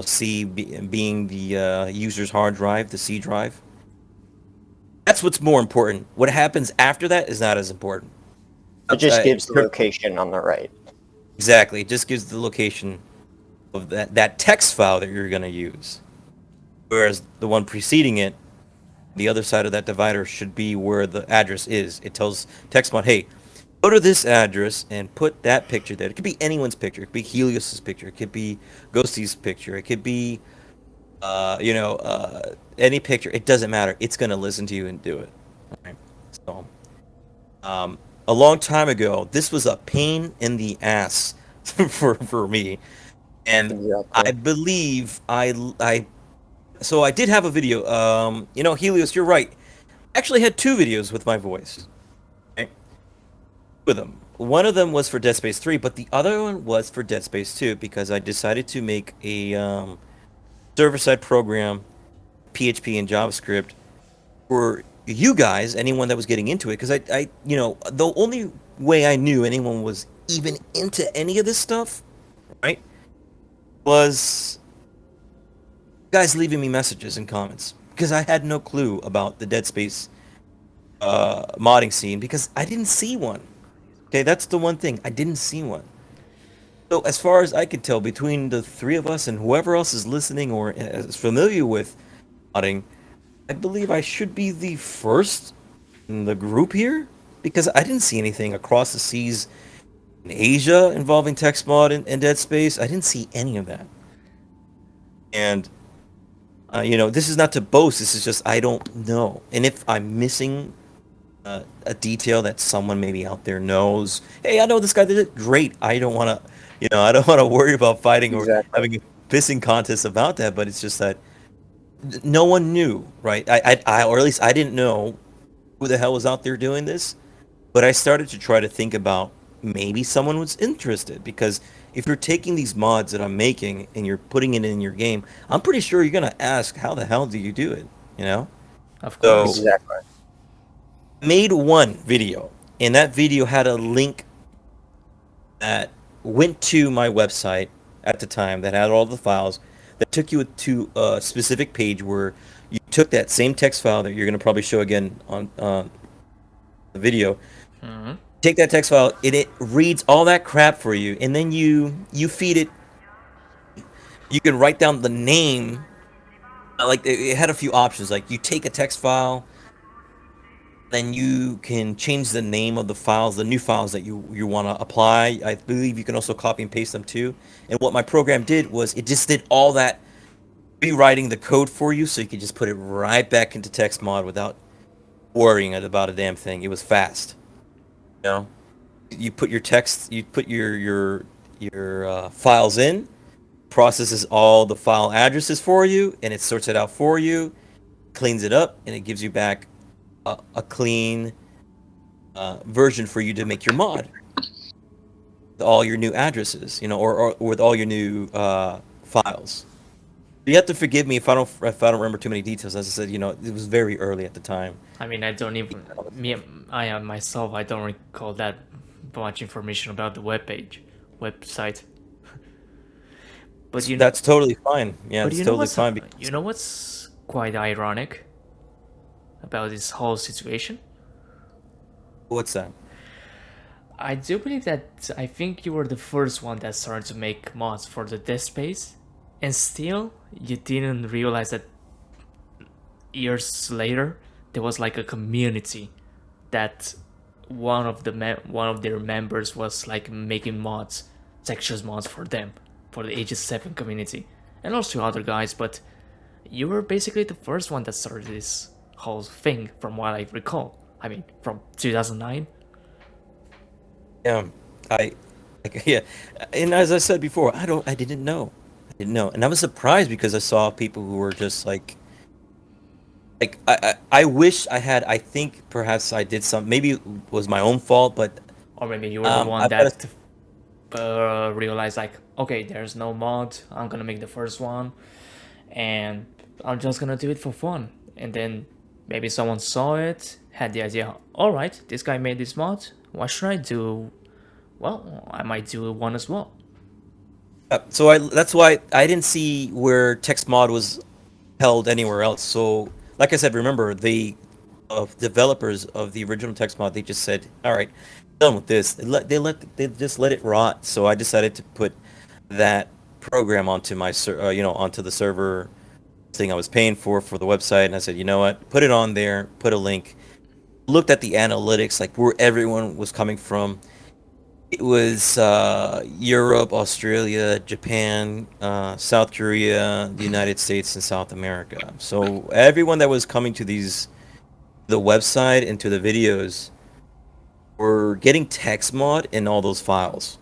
C being the user's hard drive, the C drive. That's what's more important. What happens after that is not as important. It just gives the location on the right. Exactly. It just gives the location of that text file that you're going to use. Whereas the one preceding it, the other side of that divider should be where the address is. It tells TexMod, hey, go to this address and put that picture there. It could be anyone's picture. It could be Helios's picture. It could be Ghosty's picture. It could be, any picture. It doesn't matter. It's gonna listen to you and do it. Right? So, a long time ago, this was a pain in the ass for me, and Exactly. I believe so I did have a video. Helios, you're right. I actually had 2 videos with my voice. Okay? With them. One of them was for Dead Space 3, but the other one was for Dead Space 2 because I decided to make a server-side program, PHP and JavaScript, for you guys, anyone that was getting into it, because the only way I knew anyone was even into any of this stuff, right, was guys leaving me messages and comments, because I had no clue about the Dead Space modding scene, because I didn't see one. Okay, that's the one thing. I didn't see one. So as far as I could tell, between the 3 of us and whoever else is listening or is familiar with modding, I believe I should be the first in the group here, because I didn't see anything across the seas in Asia involving TexMod and Dead Space. I didn't see any of that. And this is not to boast. This is just I don't know. And if I'm missing a detail that someone maybe out there knows, hey, I know this guy did it. Great. I don't want to, I don't want to worry about fighting or Exactly. having a pissing contest about that. But it's just that no one knew, right? Or at least I didn't know who the hell was out there doing this. But I started to try to think about maybe someone was interested, because if you're taking these mods that I'm making and you're putting it in your game, I'm pretty sure you're gonna ask, how the hell do you do it? You know? Of So course. Exactly. I made one video, and that video had a link that went to my website at the time that had all the files that took you to a specific page where you took that same text file that you're gonna probably show again on the video. Mhm. Take that text file, and it reads all that crap for you, and then you feed it. You can write down the name. Like it had a few options. Like you take a text file, then you can change the name of the files, the new files that you want to apply. I believe you can also copy and paste them too. And what my program did was it just did all that, rewriting the code for you, so you could just put it right back into TexMod without worrying about a damn thing. It was fast. You know, you put your text, you put your files in, processes all the file addresses for you, and it sorts it out for you, cleans it up, and it gives you back a clean version for you to make your mod with all your new addresses, or with all your new files. You have to forgive me if I don't remember too many details. As I said, it was very early at the time. I mean, I don't even I myself, I don't recall that much information about the website. But That's totally fine. Yeah, but it's totally fine. you know what's quite ironic about this whole situation? What's that? I do believe that I think you were the first one that started to make mods for the Dead Space, and still you didn't realize that years later there was like a community that one of their members was like making mods, textures mods for them, for the Ages 7 community, and also other guys. But you were basically the first one that started this whole thing, from what I recall. I mean, from 2009. Yeah, yeah, and as I said before, I didn't know, and I was surprised because I saw people who were just like I wish I had. I think perhaps I did some. Maybe it was my own fault, but Or maybe you were the one I've got that realized, like, okay, there's no mod, I'm gonna make the first one, and I'm just gonna do it for fun. And then maybe someone saw it, had the idea, alright, this guy made this mod, what should I do? Well, I might do one as well. so that's why I didn't see where TextMod was held anywhere else. So, like I said, remember the developers of the original TextMod, they just said, "All right, done with this." They just let it rot. So I decided to put that program onto my onto the server thing I was paying for the website, and I said, you know what, put it on there, put a link. looked at the analytics, like where everyone was coming from. It was Europe, Australia, Japan, South Korea, the United States, and South America. So everyone that was coming to the website and to the videos were getting TexMod in all those files.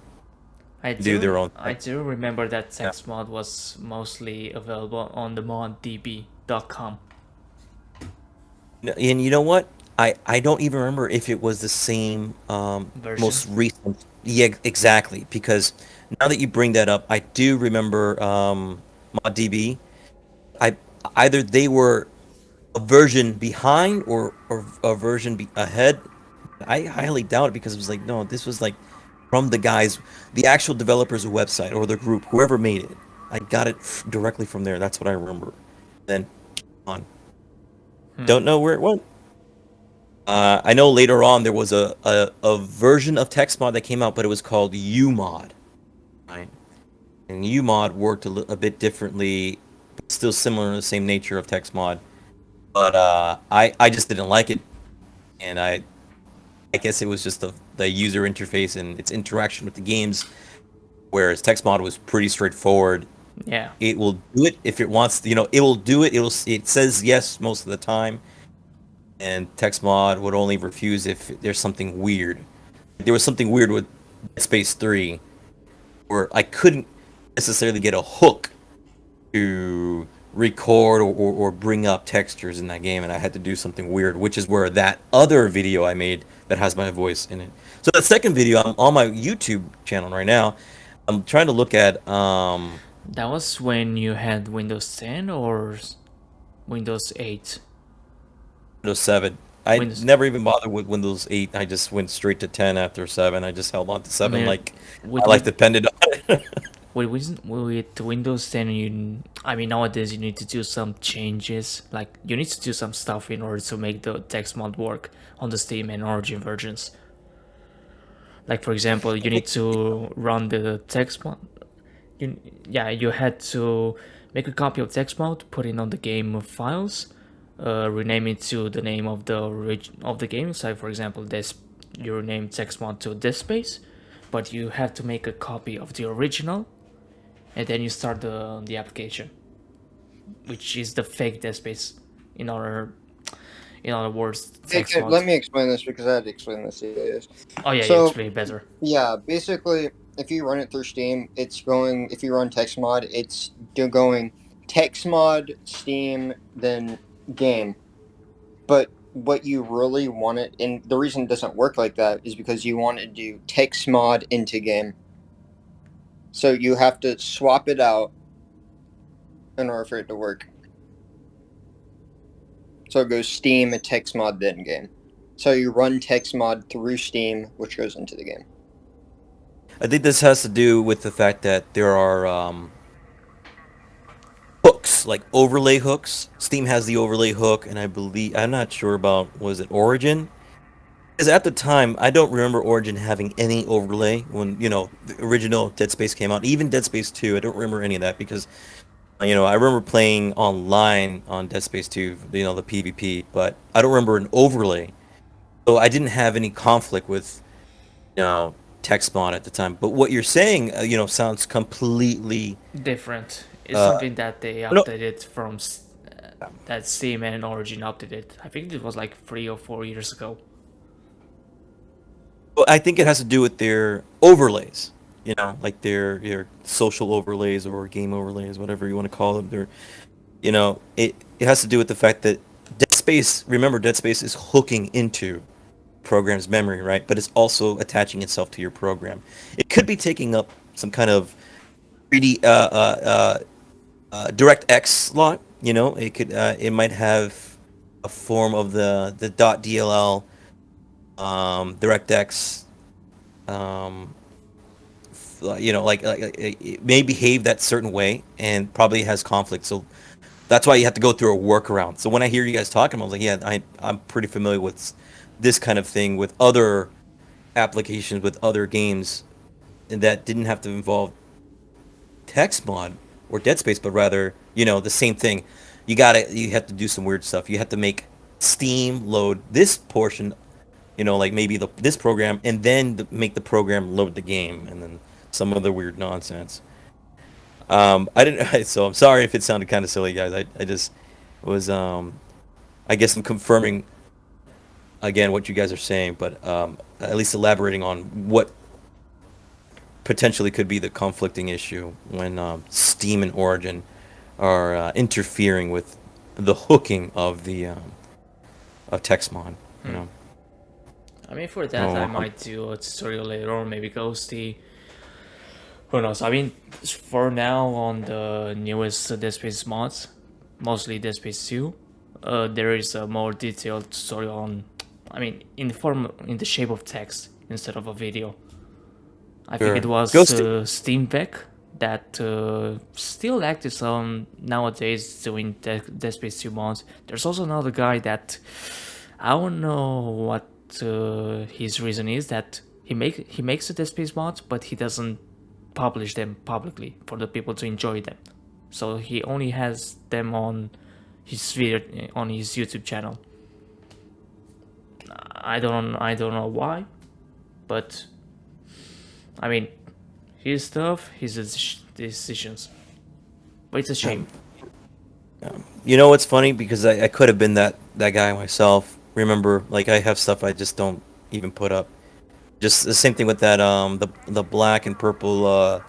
Do their own I thing. do remember that Yeah. TexMod was mostly available on the moddb.com. And you know what? I don't even remember if it was the same Version. most recent. Yeah, exactly. Because now that you bring that up, I do remember ModDB. I either they were a version behind or a version ahead. I highly doubt it because it was like no, this was like from the guys, the actual developers' website or the group, whoever made it. I got it directly from there. That's what I remember. Then on. Don't know where it went. I know later on there was a version of TextMod that came out, but it was called UMod, right? And UMod worked a bit differently, but still similar in the same nature of TextMod. But I just didn't like it, and I guess it was just the user interface and its interaction with the games, whereas TextMod was pretty straightforward. Yeah. It will do it if it wants. It will do it. It says yes most of the time, and TextMod would only refuse if there's something weird. There was something weird with Dead Space 3 where I couldn't necessarily get a hook to record or bring up textures in that game, and I had to do something weird, which is where that other video I made that has my voice in it. So that second video, I'm on my YouTube channel right now. I'm trying to look at That was when you had Windows 10 or Windows 8? Windows 7. I Windows. never even bothered with Windows 8. I just went straight to 10 after 7. I just held on to I 7 mean, like with my life with depended on it. with Windows 10, I mean nowadays you need to do some changes. Like you need to do some stuff in order to make the text mod work on the Steam and Origin versions. Like for example, you need to run the text mod. You had to make a copy of text mod, put it on the game files, rename it to the name of the game. So for example, this you rename text mod to Dead Space, but you have to make a copy of the original, and then you start the application, which is the fake Dead Space. In other words, text mod. Let me explain this because I had to explain this to you guys. Oh yeah, you So explain it better. yeah, basically, if you run it through Steam, it's going. If you run TextMod, it's going TextMod, Steam, then game. But what you really want it, and the reason it doesn't work like that is because you want to do TextMod into game. So you have to swap it out in order for it to work. So it goes Steam, TextMod, then game. So you run TextMod through Steam, which goes into the game. I think this has to do with the fact that there are hooks, like overlay hooks. Steam has the overlay hook, and I'm not sure about, was it Origin? Because at the time, I don't remember Origin having any overlay when, the original Dead Space came out. Even Dead Space 2, I don't remember any of that because, I remember playing online on Dead Space 2, the PvP, but I don't remember an overlay. So I didn't have any conflict with, TextMod at the time. But what you're saying, sounds completely Different. It's uh, something that they no, updated from that Steam and Origin updated. I think it was like 3 or 4 years ago. well, I think it has to do with their overlays. Like their social overlays or game overlays, whatever you want to call them. It has to do with the fact that Dead Space. Remember, Dead Space is hooking into program's memory, right? But it's also attaching itself to your program. It could be taking up some kind of 3D DirectX slot. It might have a form of the .dll DirectX. Um, like it may behave that certain way and probably has conflict. So that's why you have to go through a workaround. So when I hear you guys talking, I was like, yeah, I'm pretty familiar with this kind of thing with other applications with other games, and that didn't have to involve TextMod or Dead Space, but rather, the same thing. You have to do some weird stuff. You have to make Steam load this portion, like maybe this program, and then make the program load the game, and then some other weird nonsense. I didn't. So I'm sorry if it sounded kind of silly, guys. I just was. I guess I'm confirming again what you guys are saying, but at least elaborating on what potentially could be the conflicting issue when Steam and Origin are interfering with the hooking of the of TexMod. I mean, for that, I might do a tutorial later on, maybe Ghosty. Who knows? I mean, for now, on the newest Dead Space mods, mostly Dead Space 2, there is a more detailed tutorial on, I mean, in the shape of text instead of a video. I think it was Steam Vec that still active on nowadays doing Dead Space 2 mods. There's also another guy that I don't know what his reason is, that he makes the Dead Space mods, but he doesn't publish them publicly for the people to enjoy them. So he only has them on his video, on his YouTube channel. I don't know why, but I mean, his stuff, his decisions. But it's a shame. You know what's funny? Because I could have been that guy myself. Remember, like, I have stuff I just don't even put up. Just the same thing with that the black and purple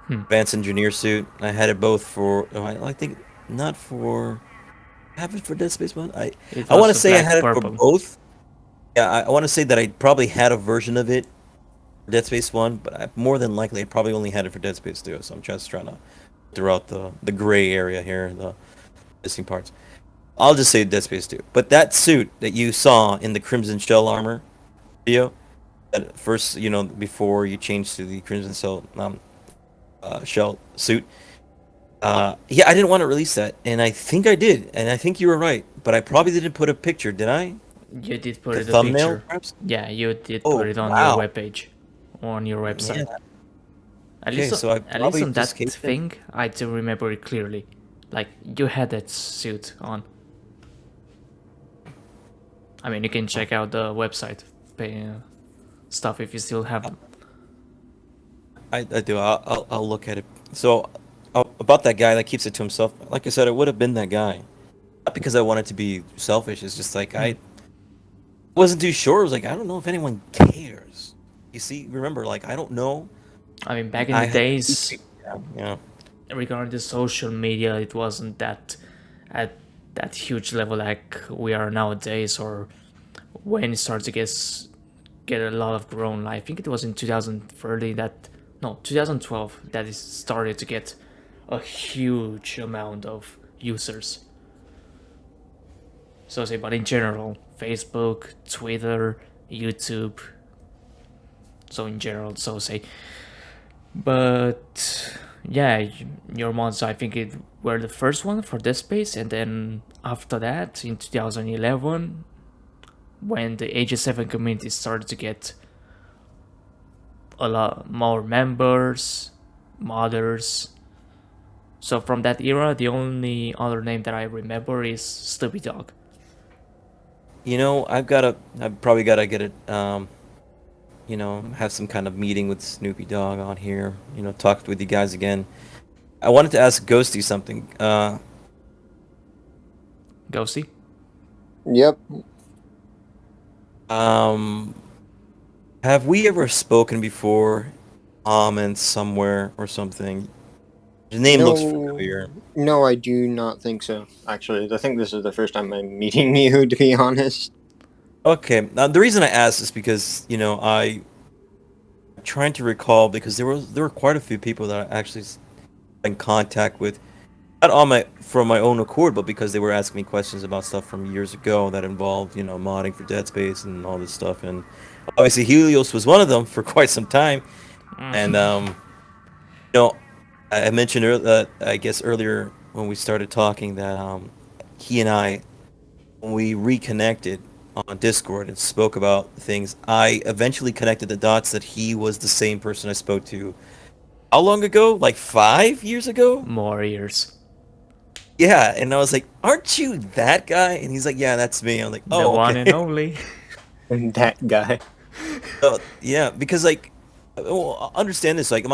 advanced engineer suit. I had it both for I think not for I have it for Dead Space 1. I want to say I had it for both. Yeah, I want to say that I probably had a version of it for Dead Space 1, but more than likely I probably only had it for Dead Space 2. So I'm just trying to throughout the gray area here, the missing parts. I'll just say Dead Space 2. But that suit that you saw in the Crimson Shell armor video, at first, before you change to the Crimson Shell suit, yeah, I didn't want to release that, and I think I did, and I think you were right, but I probably didn't put a picture, did I? You did put it a thumbnail, picture. Perhaps? Yeah, you did put it on your webpage, on your website. Yeah. At least on that thing, I do remember it clearly. Like, you had that suit on. I mean, you can check out the website stuff if you still have them. I do. I'll look at it. So about that guy that keeps it to himself. Like I said, it would have been that guy. Not because I wanted to be selfish. It's just like I wasn't too sure. I was like, I don't know if anyone cares. You see, remember, like, I don't know. I mean, back in the days, yeah. Regarding the social media, it wasn't that at that huge level like we are nowadays, or when it started to get a lot of grown. I think it was in 2012 that it started to get a huge amount of users. So say, but in general, Facebook, Twitter, YouTube. So in general, so say. But yeah, your mods, I think it were the first one for Dead Space, and then after that, in 2011, when the Age 7 community started to get a lot more members, modders. So from that era, the only other name that I remember is Stupid Dog. I've probably gotta get it. Have some kind of meeting with Snoopy Dogg on here. Talk with you guys again. I wanted to ask Ghosty something. Ghosty? Yep. Have we ever spoken before? Comments somewhere or something? Your name looks familiar. No, I do not think so. Actually, I think this is the first time I'm meeting you, to be honest. Okay. Now, the reason I asked is because I'm trying to recall, because there were quite a few people that I actually in contact with, not from my own accord, but because they were asking me questions about stuff from years ago that involved modding for Dead Space and all this stuff, and obviously Helios was one of them for quite some time, and I mentioned earlier when we started talking that he and I, when we reconnected on Discord and spoke about things, I eventually connected the dots that he was the same person I spoke to. How long ago? Like 5 years ago? More years. Yeah, and I was like, "Aren't you that guy?" And he's like, "Yeah, that's me." I'm like, The "Oh, one and okay." only. And that guy. So, yeah, because like, well, understand this. Like,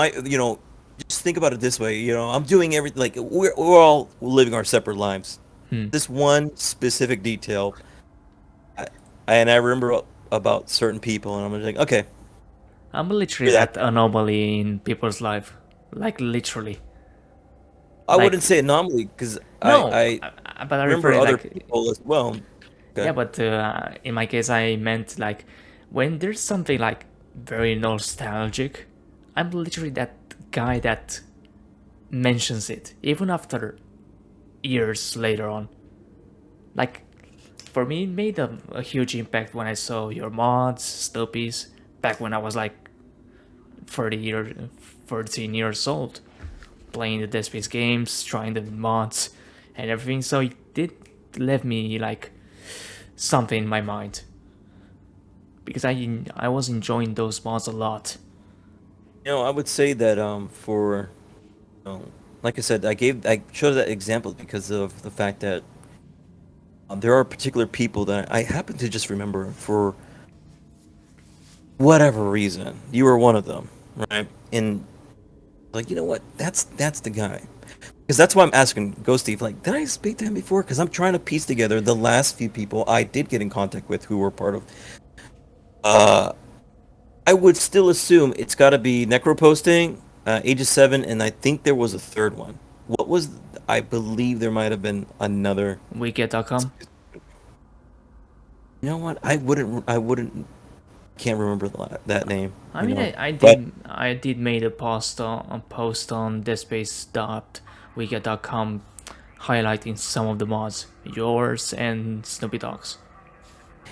just think about it this way. I'm doing everything. Like, we're all living our separate lives. Hmm. This one specific detail, I, and I remember about certain people, and I'm just like, okay, I'm literally you're that. that anomaly in people's life. Like, literally. I wouldn't Like, say anomaly because no, I but I'm remember referring, other like, people as well. yeah, Okay. but in my case, I meant, like, when there's something, like, very nostalgic, I'm literally that guy that mentions it, even after years later on. Like, for me, it made a huge impact when I saw your mods, Stoppies, back when I was like 13 years old, playing the Dead Space games, trying the mods, and everything. So it did leave me like something in my mind because I was enjoying those mods a lot. I would say that for like I said, I showed that example because of the fact that there are particular people that I happen to just remember for whatever reason. You were one of them, right? And like, you know what? That's the guy. Because that's why I'm asking Ghosty, like, did I speak to him before? Because I'm trying to piece together the last few people I did get in contact with who were part of. Uh, I would still assume it's got to be Necroposting, Aegis 7, and I think there was a third one. What was? I believe there might have been another. Wicked.com. You know what? I wouldn't. Can't remember that name. I mean, I But did made a post on deadspace.wicked.com highlighting some of the mods, yours and Snoopy Dogs.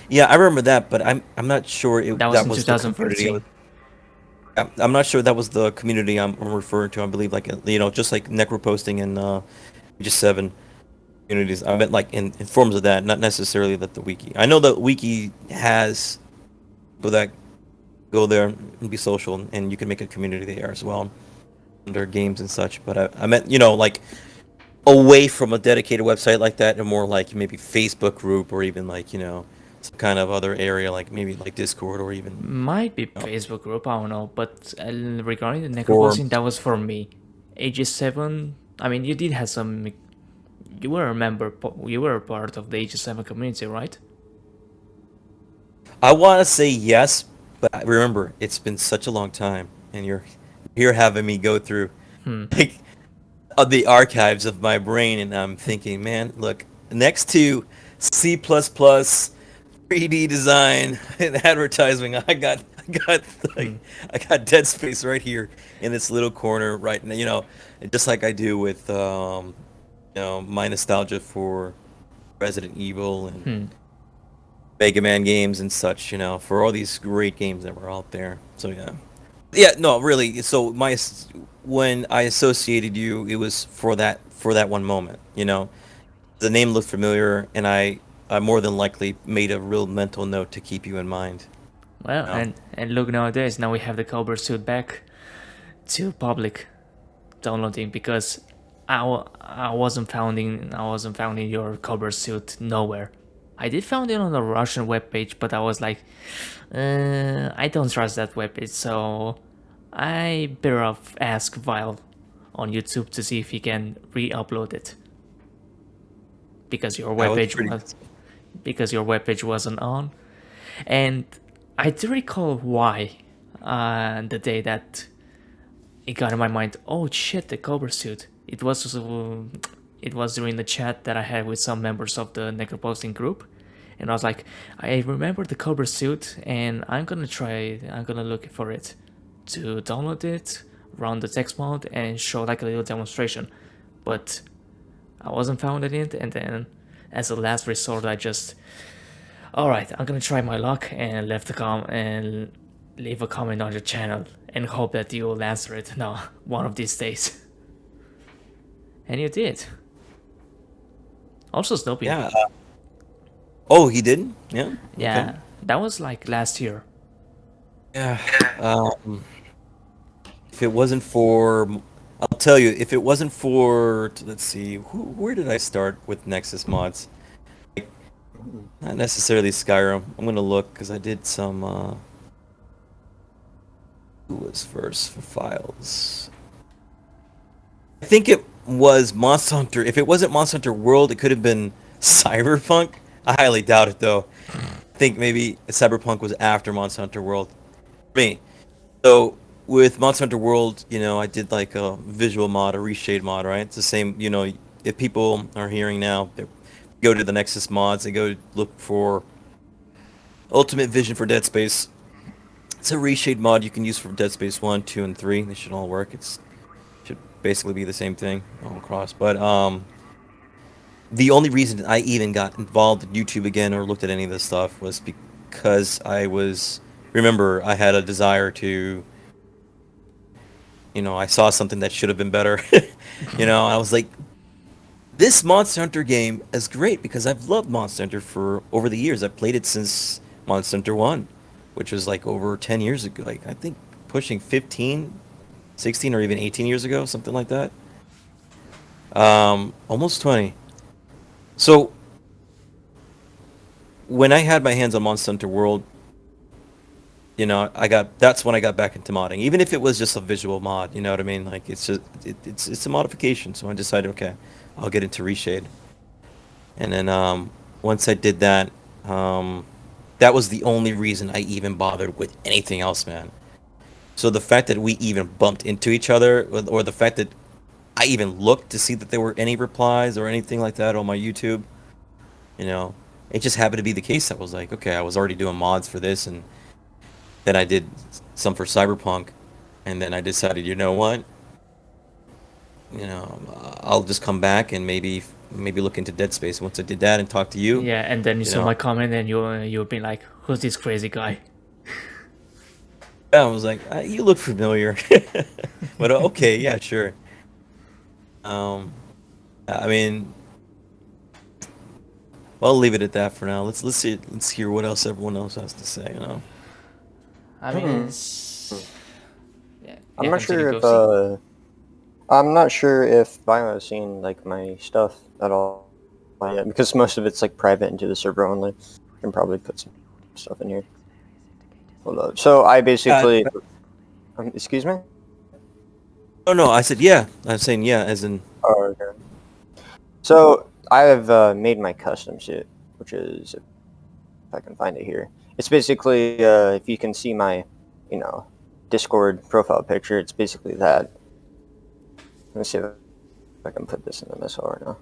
yeah, I remember that. But I'm not sure That was that in was the community. 2013. I'm not sure that was the community I'm referring to. I believe like just like Necroposting and Aegis 7 communities. I meant like in forms of that, not necessarily that the wiki. I know the wiki has people that go there and be social, and you can make a community there as well under games and such. But I meant like away from a dedicated website like that, and more like maybe Facebook group or even like some kind of other area like maybe like Discord or even Might be you know, Facebook group, I don't know. But regarding the necroposting, forums. that was for me. Aegis 7, I mean, you did have some. You were a member, you were a part of the Aegis 7 community, right? I want to say yes, but remember, it's been such a long time, and you're having me go through Hmm. like the archives of my brain, and I'm thinking, man, look, next to C++, 3D design, and advertising, I got like Hmm. I got Dead Space right here in this little corner, right now, just like I do with my nostalgia for Resident Evil and Hmm. Mega Man games and such, for all these great games that were out there. So yeah, yeah, no, really. So when I associated you, it was for that one moment. The name looked familiar, and I more than likely made a real mental note to keep you in mind. Well, You know? and look nowadays, now we have the Cobra suit back to public downloading because I wasn't finding your Cobra suit nowhere. I did found it on a Russian webpage, but I was like, I don't trust that webpage, so I better off ask Vile on YouTube to see if he can re-upload it because your I was webpage pretty. wasn't on, and I do recall why. The day that it got in my mind, oh shit, the Cobra suit. It was during the chat that I had with some members of the Necroposting group, and I was like, I remember the Cobra suit, and I'm gonna look for it to download it, run the TexMod, and show like a little demonstration. But I wasn't finding it, and then as a last resort, I just, all right, I'm gonna try my luck and leave a comment on your channel and hope that you'll answer it. No, one of these days, and you did. Also, Snoopy. Yeah. Oh, he didn't. Yeah. Okay. Yeah, that was like last year. Yeah. If it wasn't for, I'll tell you, if it wasn't for, let's see, where did I start with Nexus mods? Like, not necessarily Skyrim. I'm gonna look because I did some. Who was first for files? I think it was Monster Hunter. If it wasn't Monster Hunter World, it could have been Cyberpunk. I highly doubt it, though. I think maybe Cyberpunk was after Monster Hunter World. Me. So with Monster Hunter World, I did like a visual mod, a reshade mod, right? It's the same, if people are hearing now, they go to the Nexus mods, they go look for Ultimate Vision for Dead Space. It's a reshade mod you can use for Dead Space 1, 2, and 3. They should all work. It should basically be the same thing all across. But the only reason I even got involved in YouTube again or looked at any of this stuff was because remember, I had a desire to, I saw something that should have been better. I was like, this Monster Hunter game is great because I've loved Monster Hunter for over the years. I've played it since Monster Hunter 1, which was like over 10 years ago. Like, I think pushing 15, 16, or even 18 years ago, something like that. Almost 20. So, when I had my hands on Monster Hunter World, that's when I got back into modding. Even if it was just a visual mod, you know what I mean? Like, it's just, it's a modification. So I decided, okay, I'll get into Reshade. And then, once I did that, that was the only reason I even bothered with anything else, man. So the fact that we even bumped into each other, or the fact that I even looked to see that there were any replies or anything like that on my YouTube, it just happened to be the case. I was like, okay, I was already doing mods for this, and then I did some for Cyberpunk, and then I decided, you know what? I'll just come back and maybe look into Dead Space. Once I did that and talked to you, Yeah, and then you saw my comment and you've been like, who's this crazy guy? I was like, you look familiar. But okay, yeah, sure. I mean, well, I'll leave it at that for now. Let's hear what else everyone else has to say. I mean, it's... Yeah, I'm not continue, sure if Ghosty. I'm not sure if Vio has seen like my stuff at all yet, because most of it's like private into the server only. I can probably put some stuff in here. Hold up. So I basically, excuse me. Oh no, I said yeah. I'm saying yeah, as in. Oh, okay. So I have made my custom suit, which is, if I can find it here. It's basically, if you can see my, Discord profile picture, it's basically that. Let me see if I can put this in the missile right now.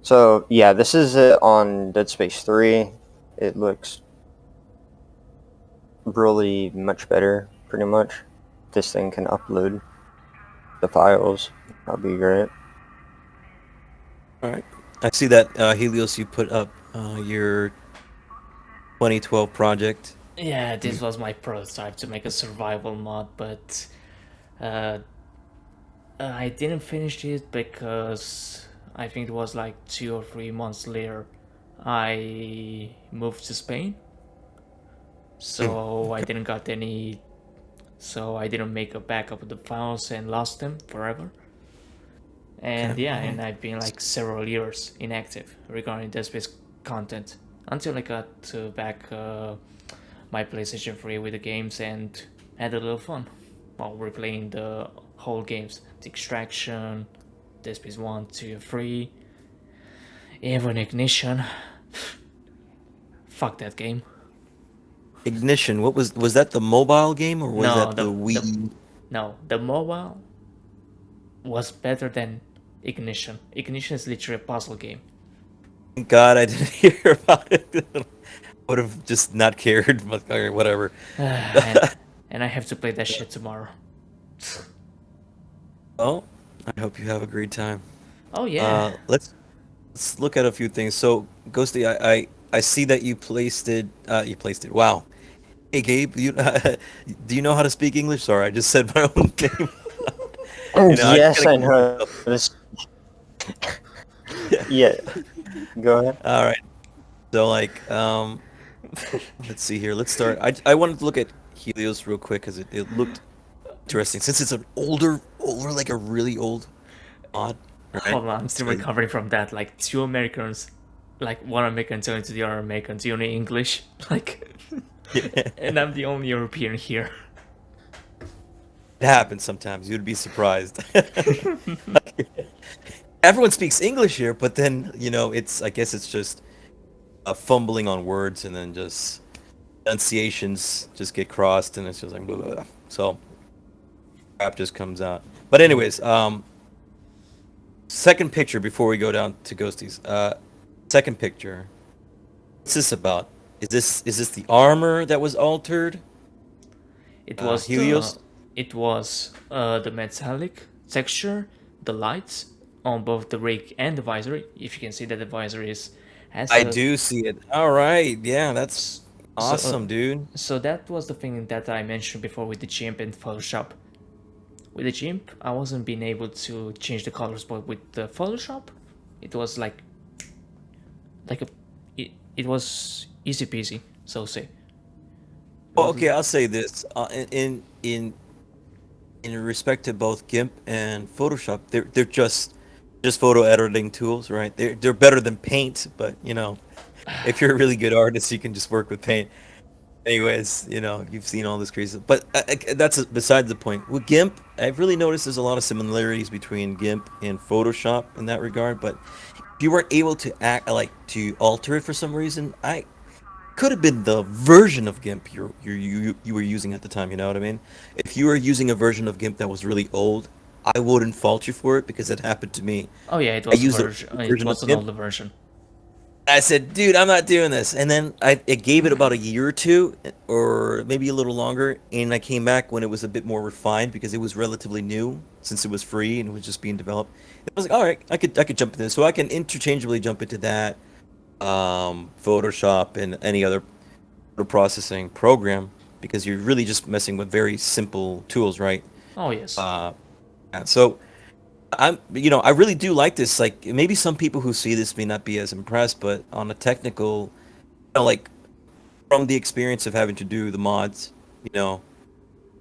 So yeah, this is it on Dead Space 3. It looks really much better, pretty much. This thing can upload the files. That'll be great. All right. I see that Helios, you put up your 2012 project. Yeah, this was my prototype to make a survival mod, but I didn't finish it because I think it was like 2 or 3 months later I moved to Spain. So I didn't got any, so I didn't make a backup of the files and lost them forever. And Okay. yeah, and I've been like several years inactive regarding Dead Space content until I got back my PlayStation 3 with the games and had a little fun while replaying the whole games. The Extraction, Dead Space 1, 2, 3, even Ignition. Fuck that game. Ignition. What was that the mobile game or was No, that the Wii? No, the mobile was better than Ignition. Ignition is literally a puzzle game. Thank God I didn't hear about it. Would have just not cared, but or whatever. and I have to play that shit tomorrow. Well, I hope you have a great time. Oh yeah. Let's look at a few things. So, Ghosty, I see that you placed it. You placed it. Wow. Hey, Gabe, do you know how to speak English? Sorry, I just said my own name. Yes, I know. Yeah. Go ahead. All right. So, like, let's see here. Let's start. I wanted to look at Helios real quick because it looked interesting. Since it's an older over like a really old mod, right? Hold on, I'm still So- recovering from that. Like two Americans, like one American telling to the other American, "Do you know English?" Like, and I'm the only European here. It happens sometimes. You'd be surprised. Everyone speaks English here, but then I guess it's just fumbling on words, and then just enunciations just get crossed, and it's just like blah, blah, blah. So crap just comes out. But anyways, second picture before we go down to Ghosties. Second picture. What's this about? Is this the armor that was altered? It was Helios? the metallic texture, the lights on both the rig and the visor. If you can see that the visor has I a, do see it. All right, yeah, that's so, awesome, dude. So that was the thing that I mentioned before with the GIMP and Photoshop. With the GIMP, I wasn't being able to change the colors, but with the Photoshop, it was like it was easy peasy, so to say. Well, okay, I'll say this. In respect to both GIMP and Photoshop, they're just photo editing tools, right? They're better than Paint, but if you're a really good artist, you can just work with Paint. Anyways, you've seen all this crazy, but that's besides the point. With GIMP, I've really noticed there's a lot of similarities between GIMP and Photoshop in that regard. But if you weren't able to to alter it for some reason, I could have been the version of GIMP you were using at the time. You know what I mean? If you were using a version of GIMP that was really old, I wouldn't fault you for it because it happened to me. Oh yeah, it I was used it was an older version. I said, dude, I'm not doing this. And then it gave it about a year or two, or maybe a little longer, and I came back when it was a bit more refined because it was relatively new since it was free and it was just being developed. I was like, all right, I could jump into this, so I can interchangeably jump into that, Photoshop and any other photo processing program because you're really just messing with very simple tools, right? Oh yes. Yeah, so I really do like this. Like maybe some people who see this may not be as impressed, but on a technical, like from the experience of having to do the mods,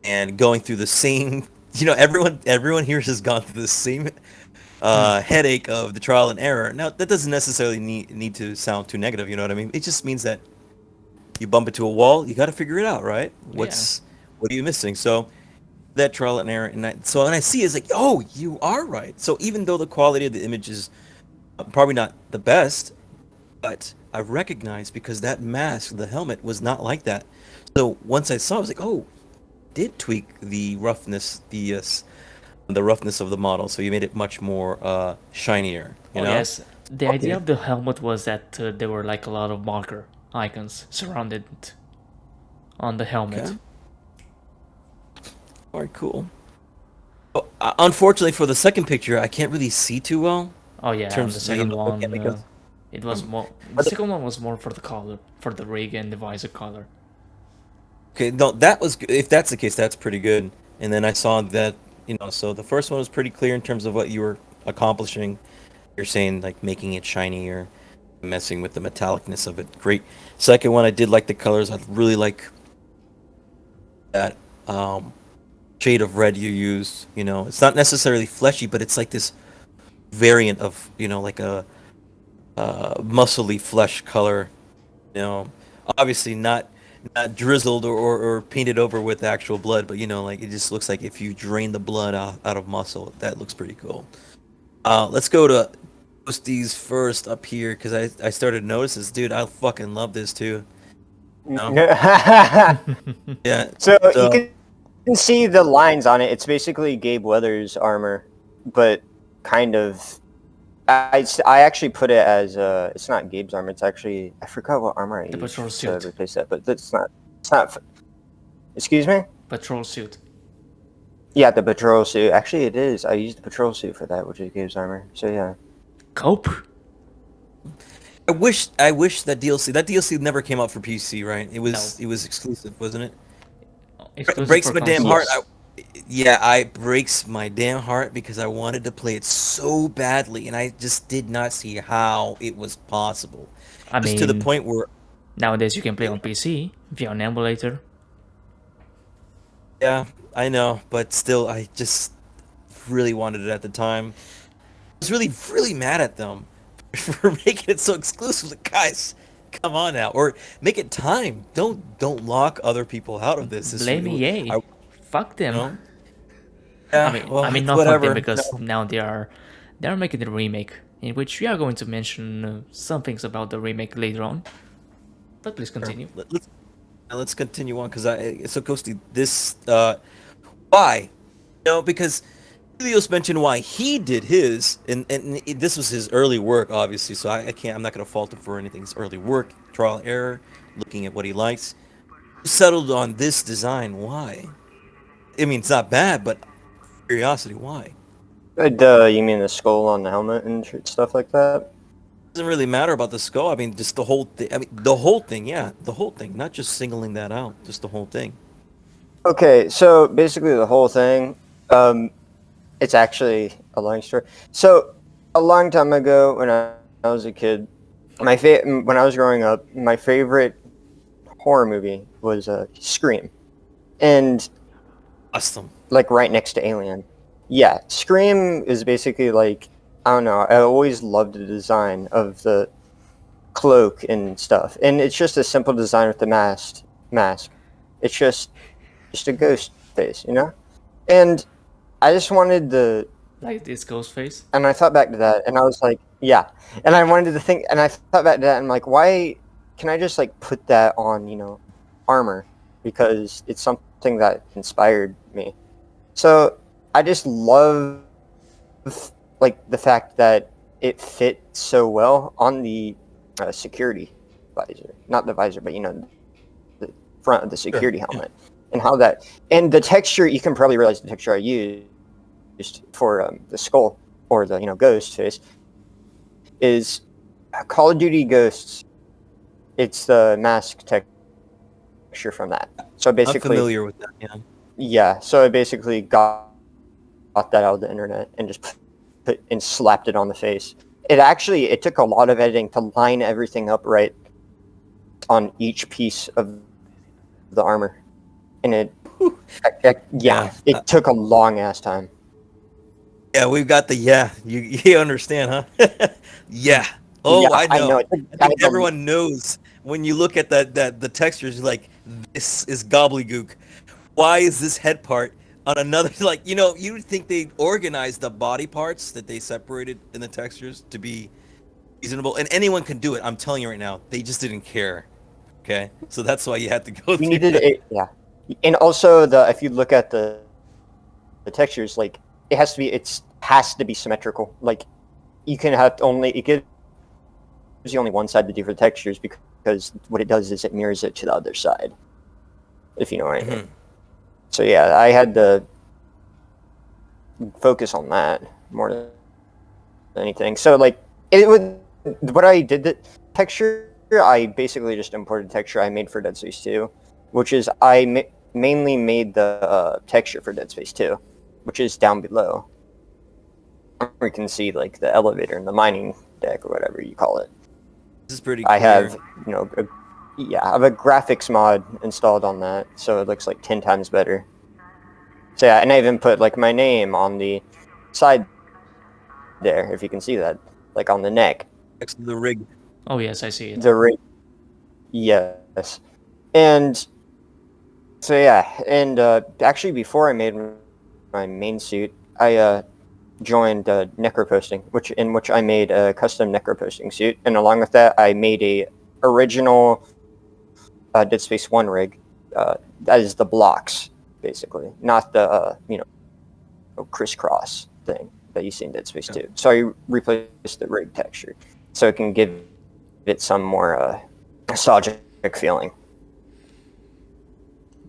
and going through the same, everyone here has gone through the same headache of the trial and error. Now that doesn't necessarily need to sound too negative. You know what I mean? It just means that you bump into a wall, you got to figure it out, right? What are you missing? So that trial and error, and so when I see it, it's like, oh, you are right. So even though the quality of the image is probably not the best, but I recognize because that mask, the helmet, was not like that. So once I saw it, I was like, oh, did tweak the roughness, the roughness of the model, so you made it much more shinier. You know? Yes, the idea of the helmet was that there were like a lot of marker icons surrounded on the helmet. Okay. All right, cool. Oh, unfortunately, for the second picture, I can't really see too well. Oh yeah, and the second one, because it was more. The second one was more for the color, for the rig and the visor color. Okay, no, that was if that's the case, that's pretty good. And then I saw that, so the first one was pretty clear in terms of what you were accomplishing. You're saying like making it shinier, messing with the metallicness of it. Great. Second one, I did like the colors. I really like that shade of red you used. It's not necessarily fleshy, but it's like this variant of like a muscly flesh color. Obviously not drizzled or painted over with actual blood, but like it just looks like if you drain the blood out of muscle. That looks pretty cool. Let's go to Ghosties first up here because I started to notice this. Dude, I fucking love this too. Yeah. So you can see the lines on it. It's basically Gabe Weathers' armor, but kind of. I actually put it as it's not Gabe's armor. It's actually I forgot what armor I used patrol suit to replace that, but that's not. It's not. Excuse me. Patrol suit. Yeah, the patrol suit. Actually, it is. I used the patrol suit for that, which is Gabe's armor. So yeah. Cope. I wish that DLC never came out for PC, right? It was exclusive, wasn't it? Exclusive breaks for my damn consoles. heart. It breaks my damn heart because I wanted to play it so badly, and I just did not see how it was possible. I Just mean, to the point where nowadays you can play on PC via an emulator. yeah, I know, but still, really wanted it at the time. I was really, really mad at them for making it so exclusive. Like, guys, come on now, or make it time. Don't lock other people out of this. Blame EA. Fuck You them. know? Yeah, well, I mean, it's not fuck them whatever. because No. now they are making the remake, in which we are going to mention some things about the remake later on. But please continue. Let's continue on because so Ghosty, this why? Because Helios mentioned why he did his, and this was his early work, obviously. So I'm not gonna fault him for anything. His early work, trial and error, looking at what he likes. He settled on this design. Why? I mean, it's not bad, but curiosity, why? You mean the skull on the helmet and stuff like that? Doesn't really matter about the skull. I mean, just the whole thing. I mean, the whole thing. Yeah, the whole thing. Not just singling that out. Just the whole thing. Okay, so basically the whole thing, it's actually a long story. So a long time ago, when I was a kid, when I was growing up, my favorite horror movie was Scream, and Awesome. like right next to Alien. Yeah, Scream is basically like, I don't know. I always loved the design of the cloak and stuff, and it's just a simple design with the mask. It's just a ghost face, And I just wanted the, Like this Ghostface. and I thought back to that, and I was like, yeah. And I wanted to think, and I thought back to that, and I'm like, why can I just like put that on, armor? Because it's something that inspired me. So I just love like the fact that it fit so well on the security visor, not the visor, but the front of the security helmet, and how that, and the texture, you can probably realize the texture I used for the skull, or the ghost face, is Call of Duty Ghosts. It's the mask texture from that. So basically, I'm familiar with that. yeah. So I basically got that out of the internet and just put and slapped it on the face. It took a lot of editing to line everything up right on each piece of the armor, and it took a long ass time. Yeah, we've got the You understand, huh? Yeah. Oh, Yeah, I know. I think I everyone knows when you look at the textures, you're like, this is gobbledygook. Why is this head part on another? Like, you would think they'd organize the body parts that they separated in the textures to be reasonable, and anyone can do it. I'm telling you right now, they just didn't care. Okay, so that's why you had to go we through needed that. it, yeah. And also if you look at the textures, like it has to be symmetrical. Like you can have it gives you only one side to do for the textures, because what it does is it mirrors it to the other side, if you know what I mean. So yeah, I had to focus on that more than anything. So like what I did, the texture, I basically just imported texture I made for Dead Space 2, which is I mainly made the texture for Dead Space 2, which is down below. We can see like the elevator and the mining deck, or whatever you call it. This is pretty. I have I have a graphics mod installed on that, so it looks like 10 times better. So yeah, and I even put like my name on the side there, if you can see that, like on the neck. Next to the rig. Oh yes, I see it. The rig. Yes. And so yeah, and actually before I made my main suit, I joined Necroposting, in which I made a custom Necroposting suit, and along with that, I made a original Dead Space 1 rig. That is the blocks, basically, not the crisscross thing that you see in Dead Space 2. So I replaced the rig texture, so it can give it some more nostalgic feeling.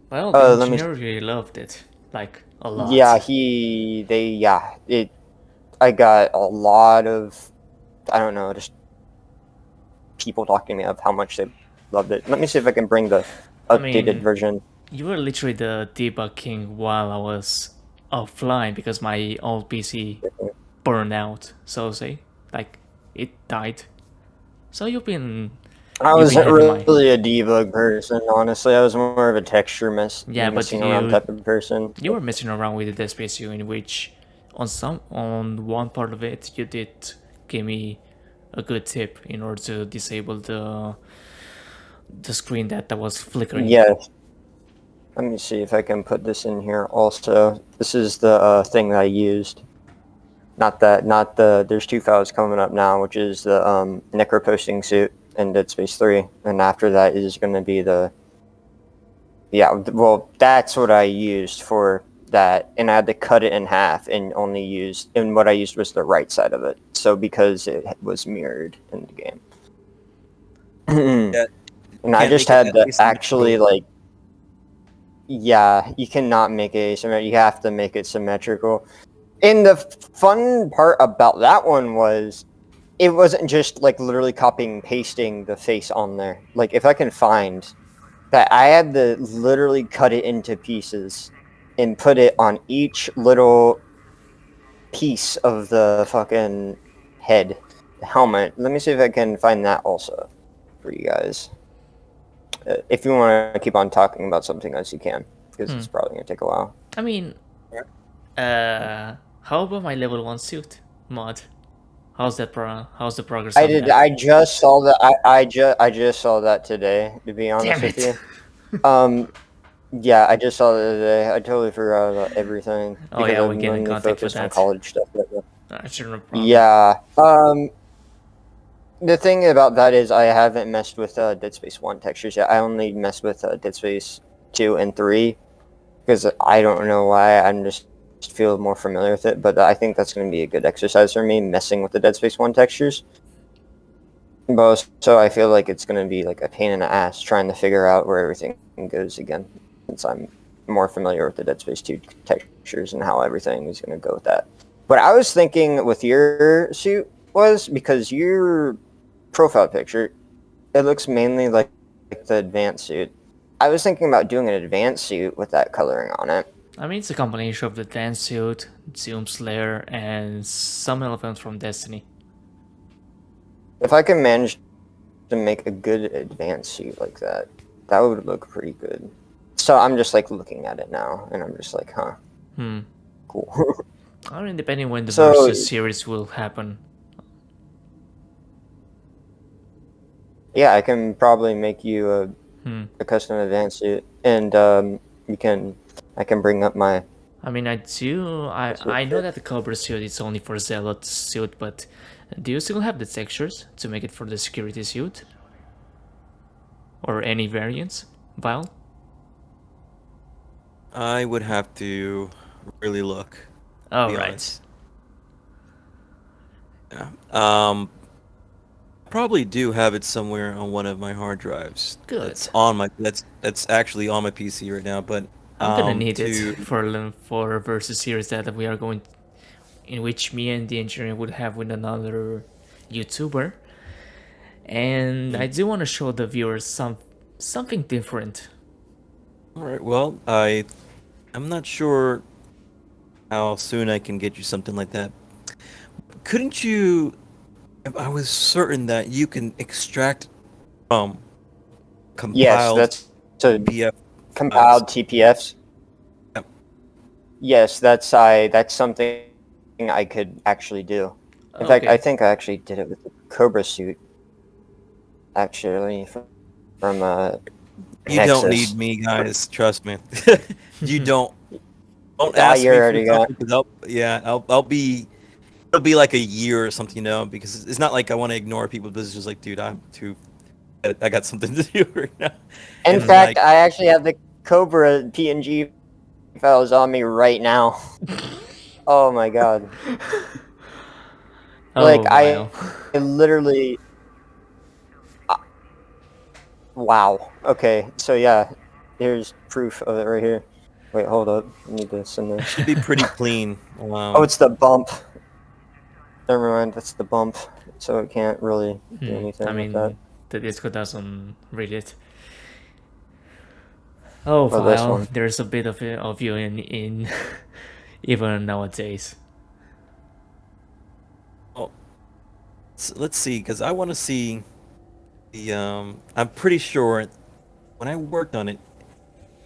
Well, the engineer really loved it, like a lot. Yeah, I got a lot of, I don't know, just people talking to me of how much they loved it. Let me see if I can bring the updated version. You were literally the debug king while I was offline, because my old PC burned out, so to say. Like, it died. So you've been... I wasn't really a debug person, honestly. I was more of a texture messing around type of person. You were messing around with the Dead Space 2, in which on one part of it, you did give me a good tip in order to disable the screen that was flickering. Yes. Let me see if I can put this in here also. This is the thing that I used. Not the, there's two files coming up now, which is the Necro posting suit in Dead Space 3. And after that is going to be the, yeah, well, that's what I used for that. And I had to cut it in half and what I used was the right side of it. So because it was mirrored in the game. Yeah, And I just had to actually, like, yeah, you cannot make it asymmetrical. You have to make it symmetrical. And the fun part about that one was it wasn't just like literally copying and pasting the face on there. Like if I can find that, I had to literally cut it into pieces and put it on each little piece of the fucking head, the helmet. Let me see if I can find that also for you guys. If you want to keep on talking about something else, you can, because it's probably going to take a while. I mean, how about my level 1 suit mod? How's the progress on that? I just saw that. I just saw that today. To be honest Damn with it. you, yeah, I just saw that today. I totally forgot about everything Oh, because yeah, I've we get in mainly contact with focused on that. college stuff. Lately. Sure, no problem. Yeah. The thing about that is I haven't messed with Dead Space 1 textures yet. I only messed with Dead Space 2 and 3 because I don't know why. I'm just feel more familiar with it, but I think that's going to be a good exercise for me, messing with the Dead Space 1 textures. But so I feel like it's going to be like a pain in the ass trying to figure out where everything goes again, since I'm more familiar with the Dead Space 2 textures and how everything is going to go with that. But I was thinking with your suit was because your profile picture, it looks mainly like the advanced suit. I was thinking about doing an advanced suit with that coloring on it. I mean, it's a combination of the dance suit, Zoom Slayer, and some elements from Destiny. If I can manage to make a good advanced suit like that, that would look pretty good. So I'm just like looking at it now, and I'm just like, huh, cool. I mean, depending when the So- Versus series will happen. Yeah, I can probably make you a custom advanced suit, and I can bring up my. I mean, I know that the Cobra suit is only for Zealot suit, but do you still have the textures to make it for the security suit? Or any variants, Vile? I would have to really look. Oh, be right. honest. Yeah. Probably do have it somewhere on one of my hard drives. Good. That's actually on my PC right now, but I'm gonna need it for a Versus series that we are going, in which me and the engineer would have with another YouTuber, and I do want to show the viewers something different. All right. Well, I'm not sure how soon I can get you something like that. Couldn't you? I was certain that you can extract compiled Yes, that's so PDF compiled TPFs. Yep. Yes, that's something I could actually do. In fact, I think I actually did it with the Cobra suit. Actually, from You Nexus. don't need me, guys. Trust me. You don't. Don't Ah, ask you me already for got something, 'cause I'll be. It'll be like a year or something, because it's not like I want to ignore people, but it's just like, dude, I got something to do right now. In And, fact, like, I actually have the Cobra PNG files on me right now. Oh my god. Like, wow. I literally... Wow. Okay, so yeah, here's proof of it right here. Wait, hold up. I need to send this. should be pretty clean. Oh, it's the bump. Never mind, that's the bump. So it can't really do anything I with that. mean, the Disco doesn't read it. Oh, Oh, this Vile, one. there's a bit of you in even nowadays. Well, let's see, because I want to see the. I'm pretty sure when I worked on it,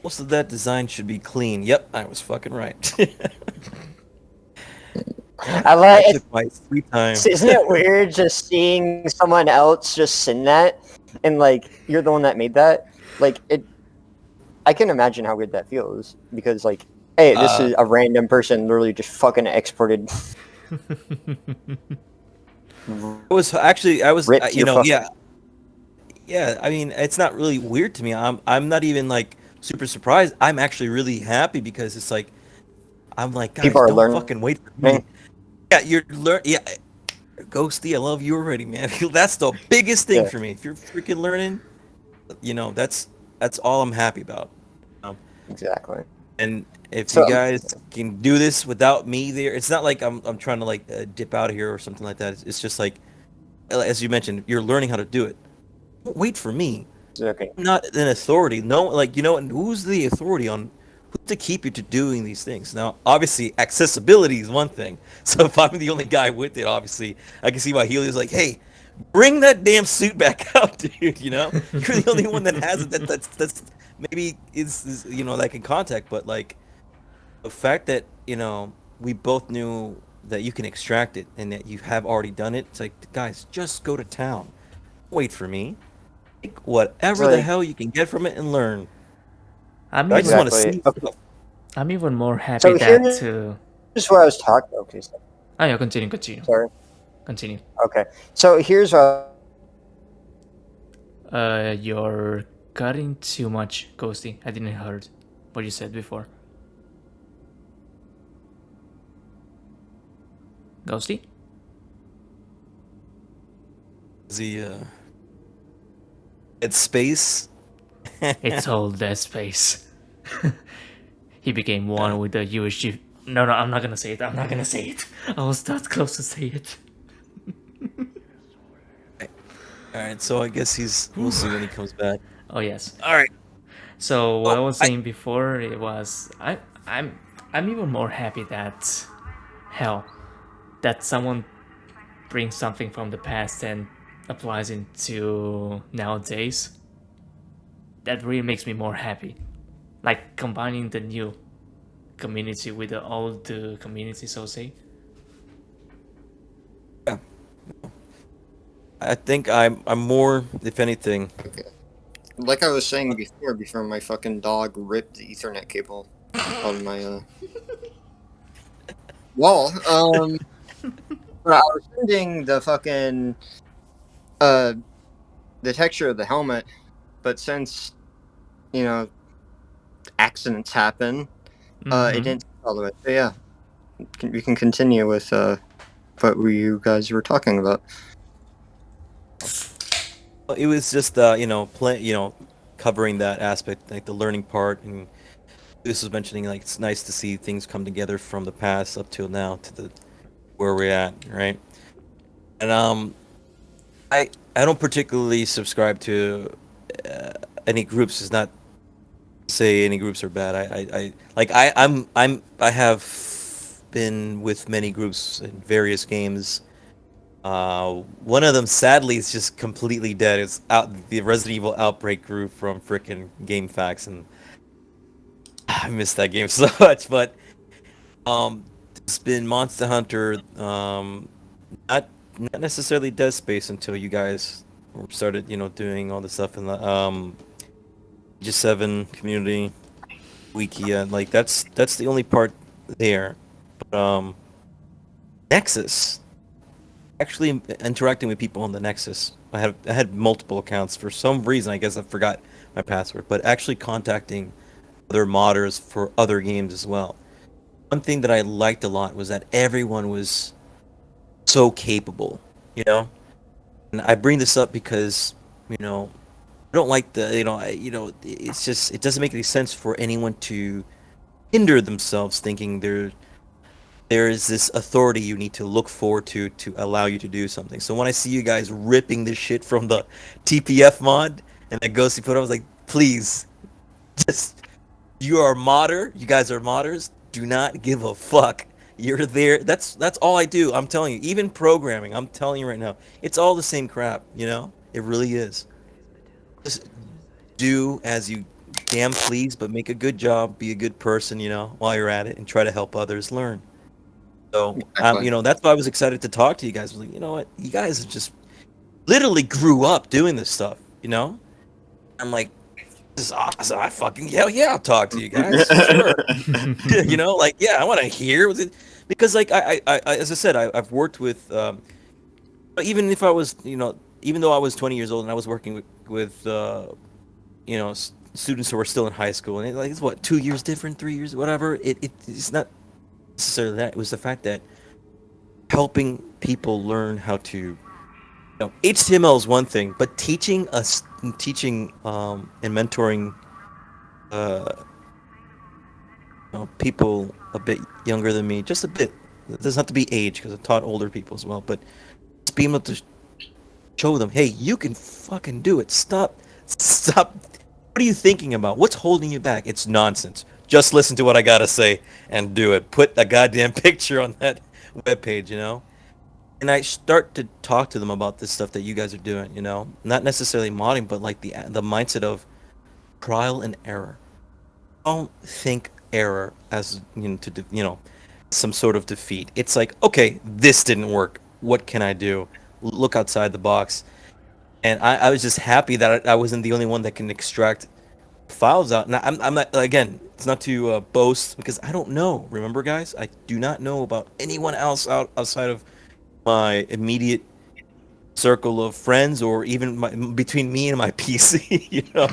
most of that design should be clean. Yep, I was fucking right. I like. I took my sweet time. Isn't it weird just seeing someone else just send that, and like you're the one that made that? Like it, I can imagine how good that feels because like, hey, this is a random person literally just fucking exported. I was, Rip to you your know, fucking. yeah, yeah. I mean, it's not really weird to me. I'm not even like super surprised. I'm actually really happy because it's like, I'm like, People guys, are don't learning. fucking wait for me. Yeah, yeah, Ghosty, I love you already, man. That's the biggest thing Yeah, for me. If you're freaking learning, that's all I'm happy about. Um, exactly. and if you So guys can do this without me there, it's not like I'm trying to like dip out of here or something like that. It's just like, as you mentioned, you're learning how to do it. Don't wait for me. okay. I'm not an authority. No, like and who's the authority on who to keep you to doing these things? Now, obviously, accessibility is one thing. So if I'm the only guy with it, obviously, I can see why Helios like, hey, bring that damn suit back out, dude. You're the only one that has it. That's maybe is that can contact, but like the fact that we both knew that you can extract it and that you have already done it. It's like, guys, just go to town. Wait for me. Take It's whatever the like hell you can get from it and learn. I'm I just even want to exactly. see Okay. stuff. I'm even more happy So that here's what I was talking. Okay, oh yeah, continue. sorry. Continue. Okay, so here's what. You're cutting too much, Ghosty. I didn't heard what you said before. Ghosty? The Dead Space. It's all Dead Space. He became one Yeah. with the USG. No, I'm not gonna say it. I'm not gonna say it. I was that close to say it. All right, so I guess we'll see when he comes back. Oh yes. All right. So what Oh, I was saying before it was I'm I'm even more happy that hell that someone brings something from the past and applies into nowadays. That really makes me more happy. Like combining the new community with the old community, so say. yeah. I think I'm more, if anything. Okay. Like I was saying before my fucking dog ripped the Ethernet cable on my wall. But I was sending the fucking uh the texture of the helmet, but since you know accidents happen, it Mm-hmm. didn't all the way. So yeah, we can continue with what you guys were talking about. It was just covering that aspect, like the learning part, and this was mentioning like it's nice to see things come together from the past up till now to the where we're at, right? And I don't particularly subscribe to any groups. It's not to say any groups are bad. I have been with many groups in various games. One of them sadly is just completely dead. It's the Resident Evil Outbreak group from frickin' GameFAQs, and I miss that game so much. But it's been Monster Hunter, not necessarily Dead Space until you guys started, doing all the stuff in the G7 community, Wikia. Like that's the only part there. But Nexus, actually interacting with people on the Nexus. I had multiple accounts for some reason. I guess I forgot my password, but actually contacting other modders for other games as well. One thing that I liked a lot was that everyone was so capable, And I bring this up because, I don't like it's just it doesn't make any sense for anyone to hinder themselves thinking there is this authority you need to look forward to allow you to do something. So when I see you guys ripping this shit from the TPF mod and that Ghosty put, I was like, please, just you are a modder. You guys are modders. Do not give a fuck. You're there. That's all I do. I'm telling you. Even programming, I'm telling you right now, it's all the same crap. It really is. Just do as you damn please, but make a good job. Be a good person. While you're at it, and try to help others learn. So, Exactly. that's why I was excited to talk to you guys. I was like, you know what, you guys just literally grew up doing this stuff. I'm like, this is awesome. I fucking hell yeah, I'll talk to you guys for sure. Yeah, I want to hear because like I as I said, I've worked with even if I was even though I was 20 years old and I was working with students who were still in high school, and it's what 2 years different, 3 years, whatever. It's not necessarily that. It was the fact that helping people learn how to HTML is one thing, but teaching and mentoring uh, people a bit younger than me, just a bit. It doesn't have to be age because I've taught older people as well, but just being able to show them, hey, you can fucking do it. Stop. What are you thinking about? What's holding you back? It's nonsense. Just listen to what I gotta say and do it. Put a goddamn picture on that webpage, And I start to talk to them about this stuff that you guys are doing, Not necessarily modding, but like the mindset of trial and error. Don't think error as some sort of defeat. It's like, okay, this didn't work. What can I do? Look outside the box. And I was just happy that I wasn't the only one that can extract files out. Now I'm not, again, it's not to boast because I don't know. Remember, guys, I do not know about anyone else outside of my immediate circle of friends, or even between me and my PC. So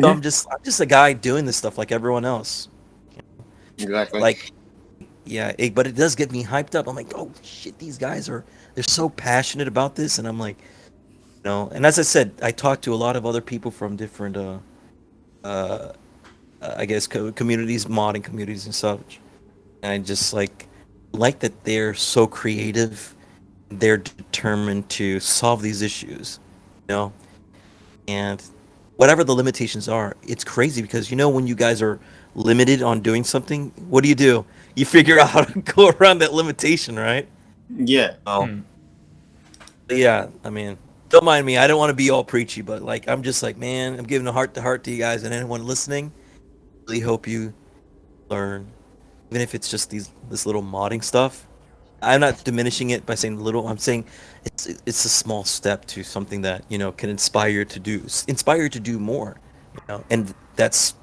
I'm just a guy doing this stuff like everyone else. Exactly. Like, yeah, but it does get me hyped up. I'm like, oh shit, these guys they're so passionate about this, and I'm like, and as I said, I talked to a lot of other people from different I guess communities, modding communities and such, and I just like that they're so creative, they're determined to solve these issues, and whatever the limitations are, it's crazy because when you guys are limited on doing something, what do? You figure out how to go around that limitation, right? Yeah. Oh, yeah. I mean, don't mind me. I don't want to be all preachy, but like, I'm just like, man, I'm giving a heart to heart to you guys and anyone listening. Really hope you learn, even if it's just this little modding stuff. I'm not diminishing it by saying little. I'm saying it's a small step to something that can inspire you to do more. And that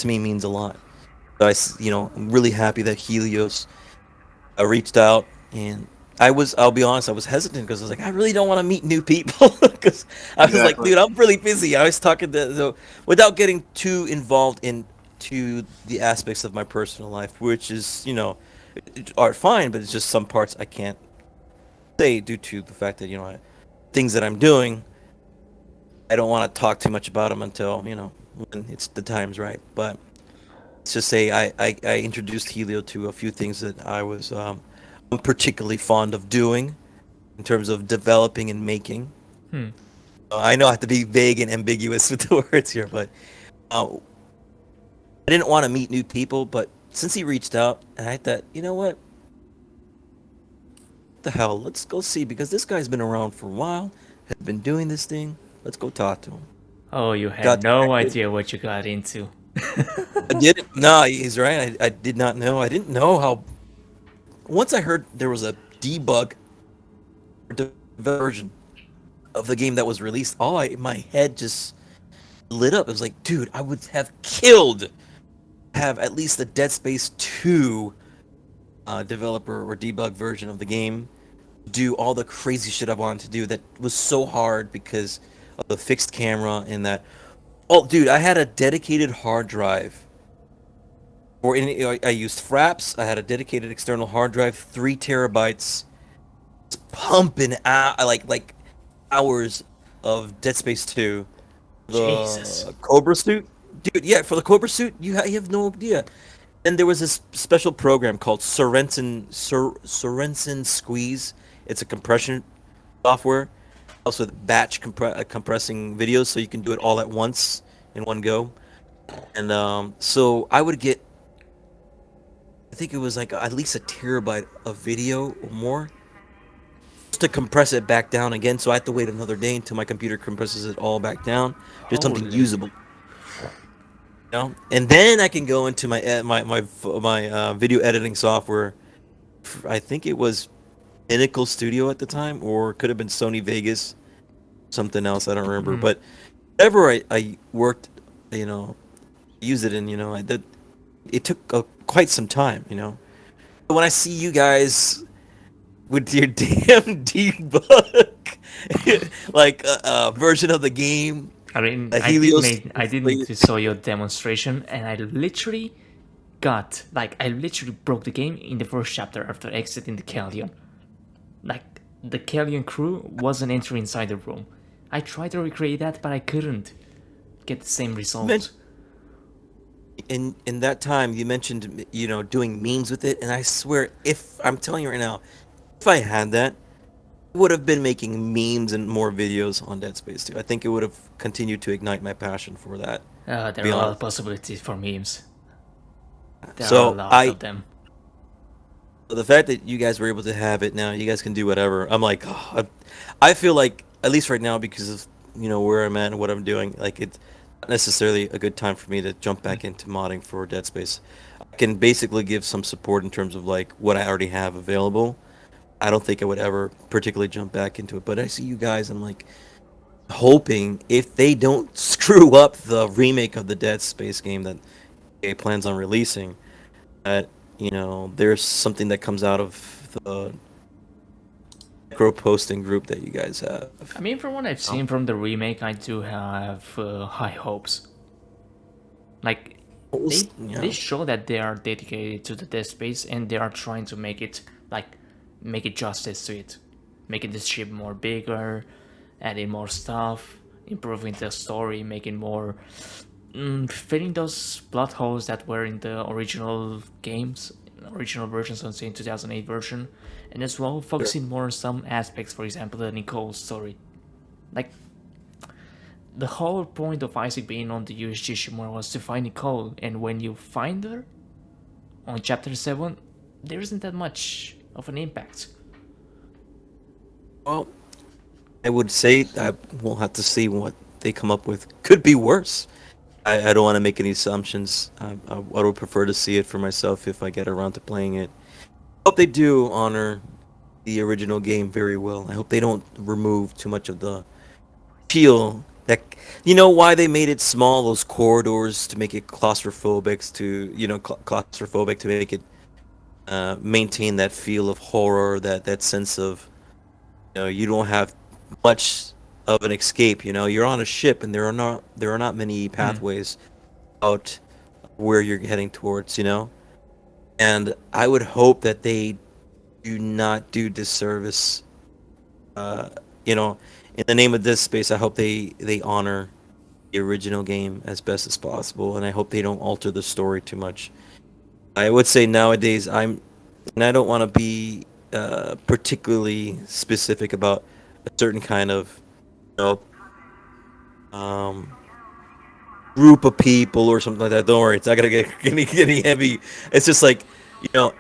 to me means a lot. So I'm really happy that Helios reached out, and I'll be honest, I was hesitant because I was like, I really don't want to meet new people because I was like, dude, I'm really busy. I was talking without getting too involved into the aspects of my personal life, which is, are fine, but it's just some parts I can't say due to the fact that, things that I'm doing, I don't want to talk too much about them until, when the time's right. But let's just say I introduced Helio to a few things that I'm particularly fond of doing in terms of developing and making. I know I have to be vague and ambiguous with the words here, but I didn't want to meet new people, but since he reached out, and I thought, you know what? What the hell? Let's go see, because this guy's been around for a while, has been doing this thing. Let's go talk to him. Oh, you had no idea what you got into. I didn't. No, he's right. I did not know. I didn't know how. Once I heard there was a debug version of the game that was released, my head just lit up. It was like, dude, I would have killed have at least the Dead Space 2 developer or debug version of the game do all the crazy shit I wanted to do that was so hard because of the fixed camera and that. Oh, dude, I had a dedicated hard drive. I used Fraps. I had a dedicated external hard drive, 3 terabytes, pumping out like hours of Dead Space 2. Jesus. Cobra suit, dude. Yeah, for the Cobra suit, you have no idea. And there was this special program called Sorensen Squeeze. It's a compression software, also batch compressing videos, so you can do it all at once in one go. And so I would get, I think it was like at least a terabyte of video or more, just to compress it back down again. So I have to wait another day until my computer compresses it all back down, just something Holy. usable. And then I can go into my video editing software, I think it was Pinnacle Studio at the time, or it could have been Sony Vegas, something else. I don't remember. Mm. But whenever I worked, used it, and I did. It took quite some time, But when I see you guys with your damn debug, like version of the game, I mean, a Helios. I did need to show you a demonstration, and I literally broke the game in the first chapter after exiting the Callion. Like, the Callion crew wasn't entering inside the room. I tried to recreate that, but I couldn't get the same result. In that time, you mentioned doing memes with it, and I swear, if I'm telling you right now, if I had that, I would have been making memes and more videos on Dead Space 2. I think it would have continued to ignite my passion for that. There are a lot of possibilities for memes. There are a lot of them. The fact that you guys were able to have it now, you guys can do whatever. I'm like, I feel like, at least right now, because of where I'm at and what I'm doing, like it's not necessarily a good time for me to jump back into modding for Dead Space. I can basically give some support in terms of like what I already have available. I don't think I would ever particularly jump back into it, but I see you guys, I'm like hoping if they don't screw up the remake of the Dead Space game that EA plans on releasing, that there's something that comes out of the micro posting group that you guys have. I mean, from what I've seen from the remake, I do have high hopes. Like, they show that they are dedicated to the Dead Space, and they are trying to make it justice to it, making the ship more bigger, adding more stuff, improving the story, making more, filling those plot holes that were in the original games, original versions, on say 2008 version, and as well focusing more on some aspects, for example the Nicole story. Like, the whole point of Isaac being on the USG Shimura was to find Nicole, and when you find her on chapter 7, there isn't that much of an impact. Well, I would say that we'll have to see what they come up with. Could be worse. I don't want to make any assumptions. I would prefer to see it for myself if I get around to playing it. I hope they do honor the original game very well. I hope they don't remove too much of the feel. That, why they made it small, those corridors, to make it claustrophobic, to make it maintain that feel of horror, that sense of, you don't have much of an escape. You're on a ship, and there are not many pathways out where you're heading towards. And I would hope that they do not do disservice. In the name of Dead Space, I hope they honor the original game as best as possible, and I hope they don't alter the story too much. I would say nowadays and I don't want to be particularly specific about a certain kind of group of people or something like that. Don't worry, it's not gonna get any heavy. It's just like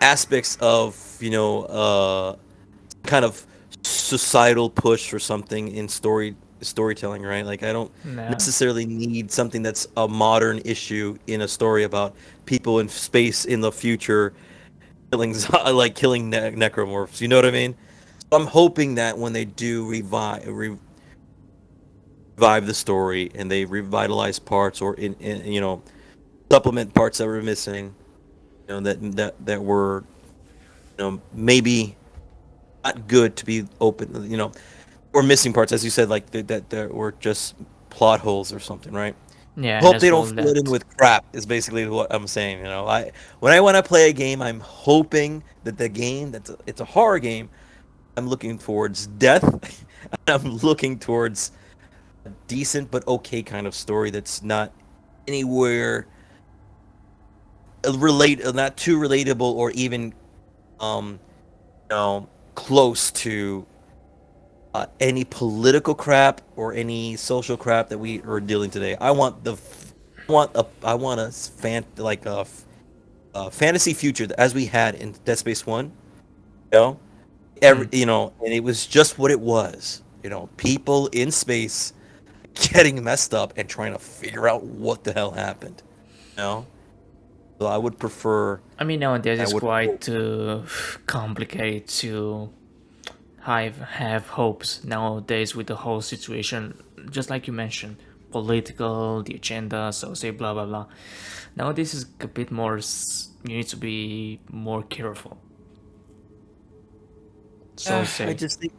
aspects of kind of societal push for something in storytelling, right? Like, I don't necessarily need something that's a modern issue in a story about people in space in the future killing necromorphs. You know what I mean? So I'm hoping that when they do revive the story and they revitalize parts or supplement parts that were missing, that were maybe not good to be open, or missing parts, as you said, like that were just plot holes or something, right? Yeah. Hope they don't fill it in with crap is basically what I'm saying. When I want to play a game, I'm hoping that the game it's a horror game. I'm looking towards death. I'm looking towards a decent but okay kind of story that's not anywhere not too relatable or even close to any political crap or any social crap that we are dealing today. I want a fantasy future as we had in Dead Space 1. And it was just what it was. People in space getting messed up and trying to figure out what the hell happened. So I would prefer. I mean, nowadays I it's would quite complicated to have hopes nowadays with the whole situation. Just like you mentioned, political, the agenda, so say blah blah blah. Nowadays is a bit more. You need to be more careful. So I say, just think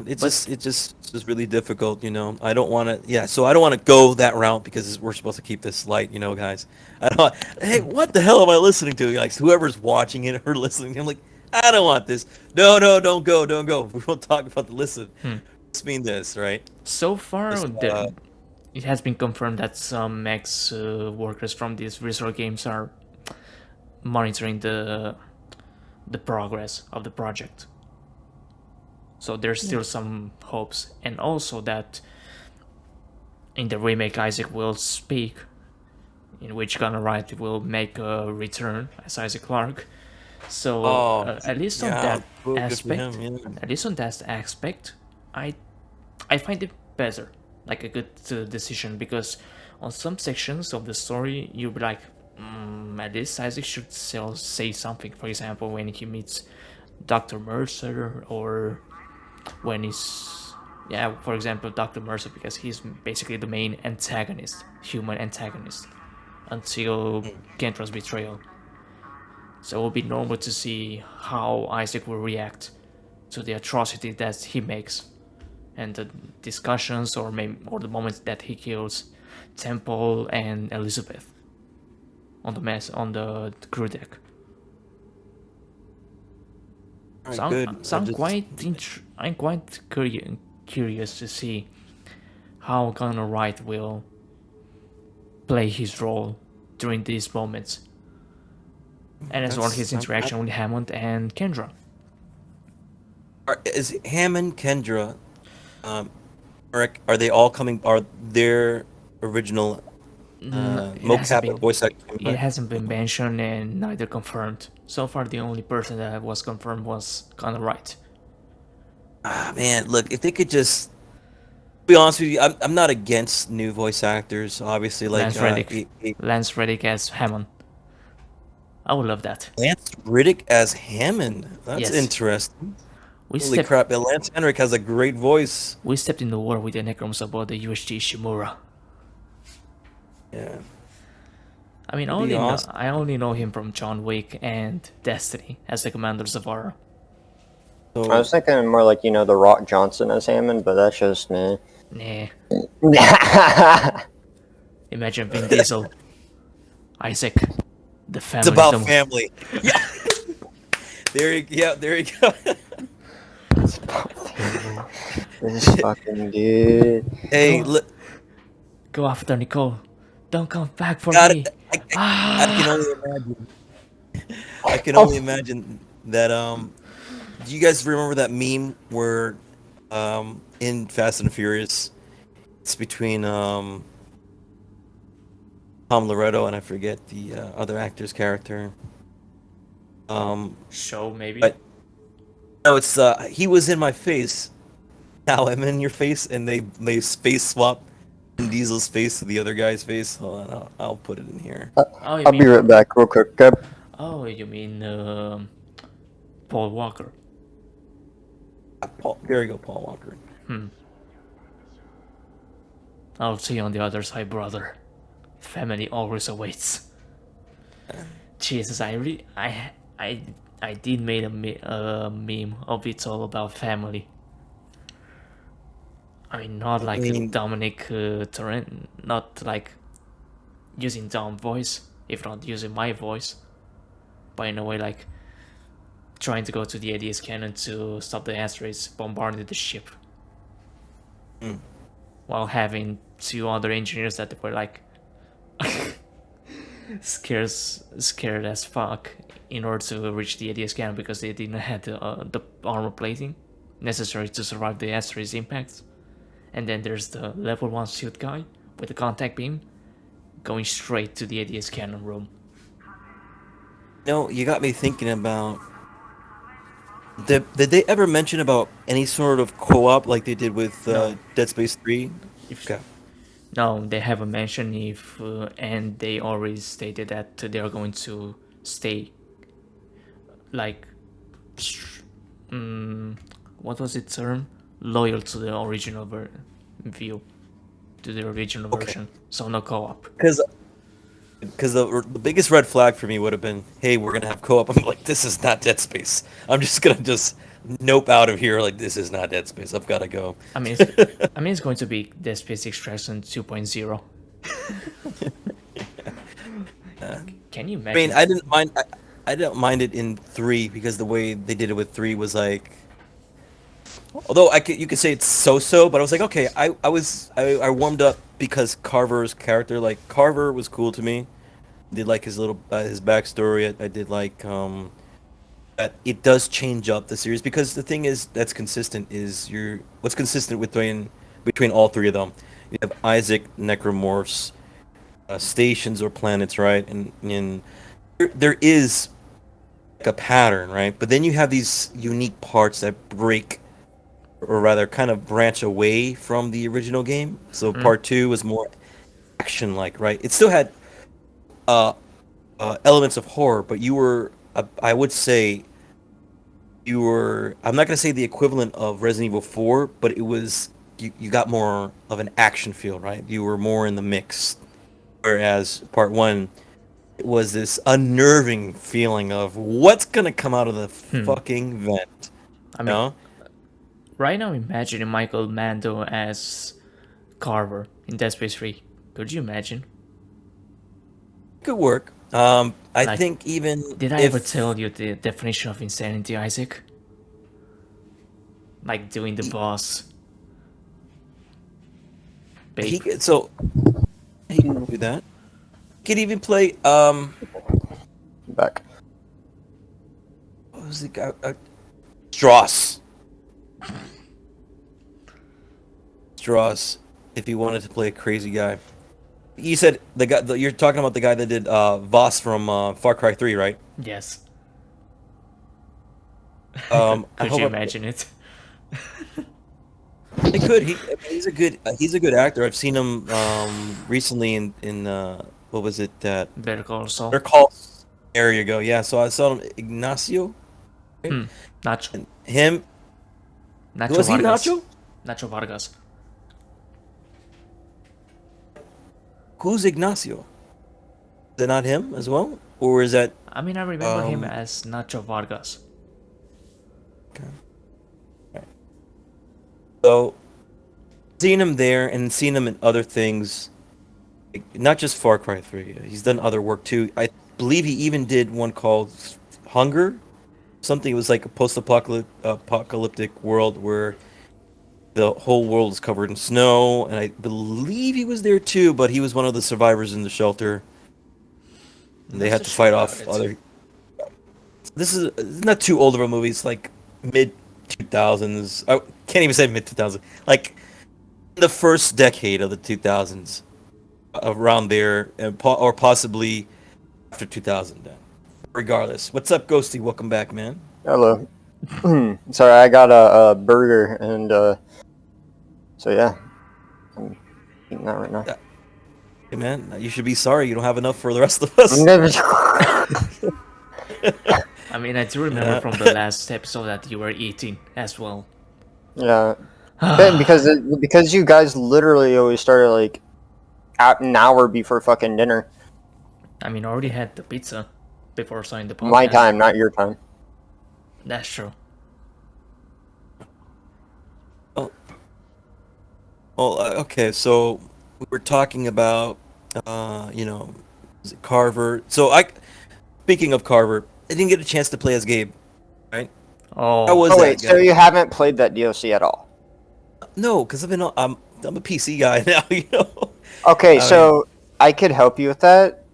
it's but just really difficult, you know. I don't want to, yeah. So I don't want to go that route because we're supposed to keep this light, you know, guys. I don't. Hey, what the hell am I listening to? Like whoever's watching it or listening, I'm like, I don't want this. No, don't go, don't go. We won't talk about the listen. Just mean this, right? so far Just, it has been confirmed that some ex workers from these Visual Games are monitoring the progress of the project. So there's still some hopes, and also that in the remake Isaac will speak, in which Gunnar Wright will make a return as Isaac Clarke. So at least on that good for aspect, him, yeah. at least on that aspect, I find it better, like a good decision, because on some sections of the story you'll be like, at least Isaac should still say something. For example, when he meets Dr. Mercer, or when he's, yeah, for example, Dr. Mercer, because he's basically the main antagonist, human antagonist, until Kentra's betrayal. So it would be normal to see how Isaac will react to the atrocity that he makes, and the discussions, or the moments that he kills Temple and Elizabeth on the crew deck. So I'm quite curious to see how Gunnar Wright will play his role during these moments, and as well his interaction with Hammond and Kendra. Is Hammond, Kendra, are they all coming? Are their original mocap or voice actors coming It back? hasn't been mentioned and neither confirmed. So far, the only person that was confirmed was Gunnar Wright. Ah, man, look, if they could just be honest with you, I'm not against new voice actors. Obviously, like Lance Reddick as Hammond. I would love that. Lance Riddick as Hammond. That's Yes. interesting. Holy crap! Lance Henrik has a great voice. We stepped in the war with the Necrons about the UHG Shimura. Yeah. I mean, I only know him from John Wick and Destiny as the Commander Zavala. I was thinking more like, The Rock Johnson as Hammond, but that's just me. Nah. Imagine Vin Diesel. Isaac. The family. It's about family. Yeah. There you go. This fucking dude. Hey, look. Go after Nicole. Don't come back for me. I can only imagine. I can only imagine that. Do you guys remember that meme where, in Fast and Furious, it's between Tom Loretto and I forget the other actor's character. Show maybe. No, it's he was in my face. Now I'm in your face, and they space swap Vin Diesel's face to the other guy's face. Hold on, I'll put it in here. I'll be right back real quick, okay? Oh, you mean Paul Walker? There you go, Paul Walker. I'll see you on the other side, brother. Family always awaits. Jesus, I did made a meme of It's All About Family. I mean, not like Dominic Torrent, not like using Dom's voice, if not using my voice, but in a way like trying to go to the ADS cannon to stop the asteroids bombarding the ship, while having two other engineers that were like scared as fuck in order to reach the ADS cannon because they didn't have the armor plating necessary to survive the asteroid's impacts. And then there's the level 1 suit guy with the contact beam going straight to the ADS cannon room. No, you got me thinking about. Did they ever mention about any sort of co-op like they did with No. Dead Space 3? No, they haven't mentioned if, and they already stated that they are going to stay, like, what was the term? Loyal to the original view, to the original Okay. version. So no co-op. Because the biggest red flag for me would have been, hey, we're gonna have co-op. I'm like, this is not Dead Space. I'm just gonna just nope out of here. Like, this is not Dead Space. I've gotta go. I mean, it's going to be Dead Space Extraction 2.0. Can you I imagine? mean, I didn't mind. I didn't mind it in 3 because the way they did it with 3 was like, although you could say it's so-so, but I was like, okay, I warmed up because Carver's character, like Carver was cool to me. Did like his little his backstory. I did like that it does change up the series because the thing is that's consistent is what's consistent between all 3 of them. You have Isaac, necromorphs, stations or planets, right? And there is like a pattern, right? But then you have these unique parts that break, or rather, kind of branch away from the original game. So part 2 was more action-like, right? It still had uh, elements of horror, but you were, I would say, you were. I'm not gonna say the equivalent of Resident Evil 4, but it was. You got more of an action feel, right? You were more in the mix, whereas part 1 it was this unnerving feeling of what's gonna come out of the fucking vent. I You mean, know? right now imagining Michael Mando as Carver in Dead Space 3. Could you imagine? Could work. I Like, think even Did I if ever tell you the definition of insanity, Isaac? Like doing the boss. he Babe. could, so he can do that. He could even play Back. what was the guy? Strauss. Strauss, if he wanted to play a crazy guy. You said the guy. You're talking about the guy that did Voss from Far Cry 3, right? Yes. I Could hope you imagine it? it could. He's a good actor. I've seen him recently in what was it that Better Call Saul. they're called. There you go. Yeah. So I saw him Ignacio. Nacho. And him. Nacho Was he Vargas. Nacho? Nacho Vargas. Who's Ignacio? Is it not him as well, or is that? I mean, I remember him as Nacho Vargas. Okay. Right. So, seeing him there and seeing him in other things, like, not just Far Cry 3. He's done other work too. I believe he even did one called Hunger. Something. It was like a post-apocalyptic world where the whole world is covered in snow, and I believe he was there too, but he was one of the survivors in the shelter. And they Not had so to sure fight about off it. other. This is it's not too old of a movie. It's like mid 2000s. I can't even say mid 2000s. Like the first decade of the 2000s, around there, and or possibly after 2000. Then, regardless. What's up, Ghosty? Welcome back, man. Hello. Sorry, I got a burger, and so yeah, I'm eating that right now. Hey, man, you should be sorry you don't have enough for the rest of us. I mean, I do remember from the last episode that you were eating as well. Yeah, because you guys literally always started like an hour before fucking dinner. I mean, I already had the pizza before starting the podcast. My time, not your time. That's true. Well, okay, so we were talking about, is it Carver? Speaking of Carver, I didn't get a chance to play as Gabe, right? Oh, How was Oh that, wait, so guy? you haven't played that DLC at all? No, because I'm a PC guy now, you know. Okay, I so I could help you with that.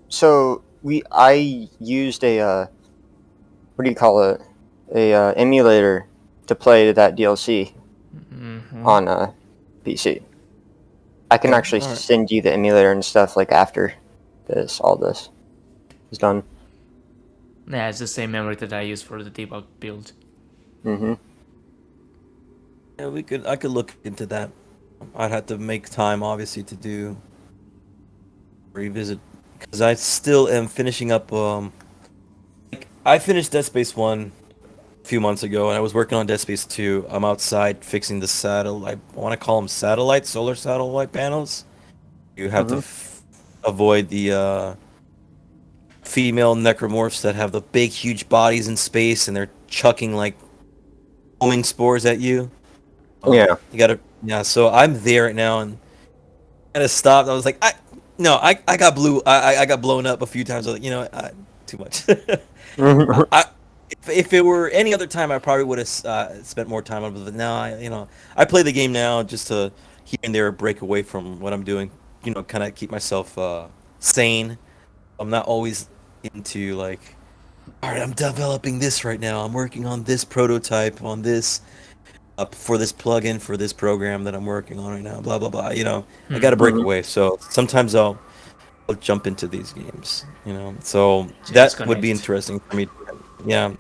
So I used a what do you call it? A emulator to play that DLC on PC. I can Okay, actually alright. send you the emulator and stuff like after all this is done. yeah, it's the same memory that I use for the debug build. Mm-hmm. Yeah, I could look into that. I'd have to make time, obviously, to revisit, because I still am finishing up. I finished Dead Space 1 a few months ago, and I was working on Dead Space 2. I'm outside fixing the satellite. I want to call them satellites, solar satellite panels. You have to avoid the female necromorphs that have the big, huge bodies in space, and they're chucking like homing spores at you. Yeah. You gotta, yeah. So I'm there right now, and I kind of stopped. I was like, I got I got blown up a few times. I was like, too much. If it were any other time, I probably would have spent more time on it. But now, I play the game now just to here and there break away from what I'm doing. Kind of keep myself sane. I'm not always into like, all right, I'm developing this right now. I'm working on this prototype on this for this plugin for this program that I'm working on right now. Blah blah blah. I got to break away. So sometimes I'll jump into these games. So that would be Disconnect. interesting for me. Yeah.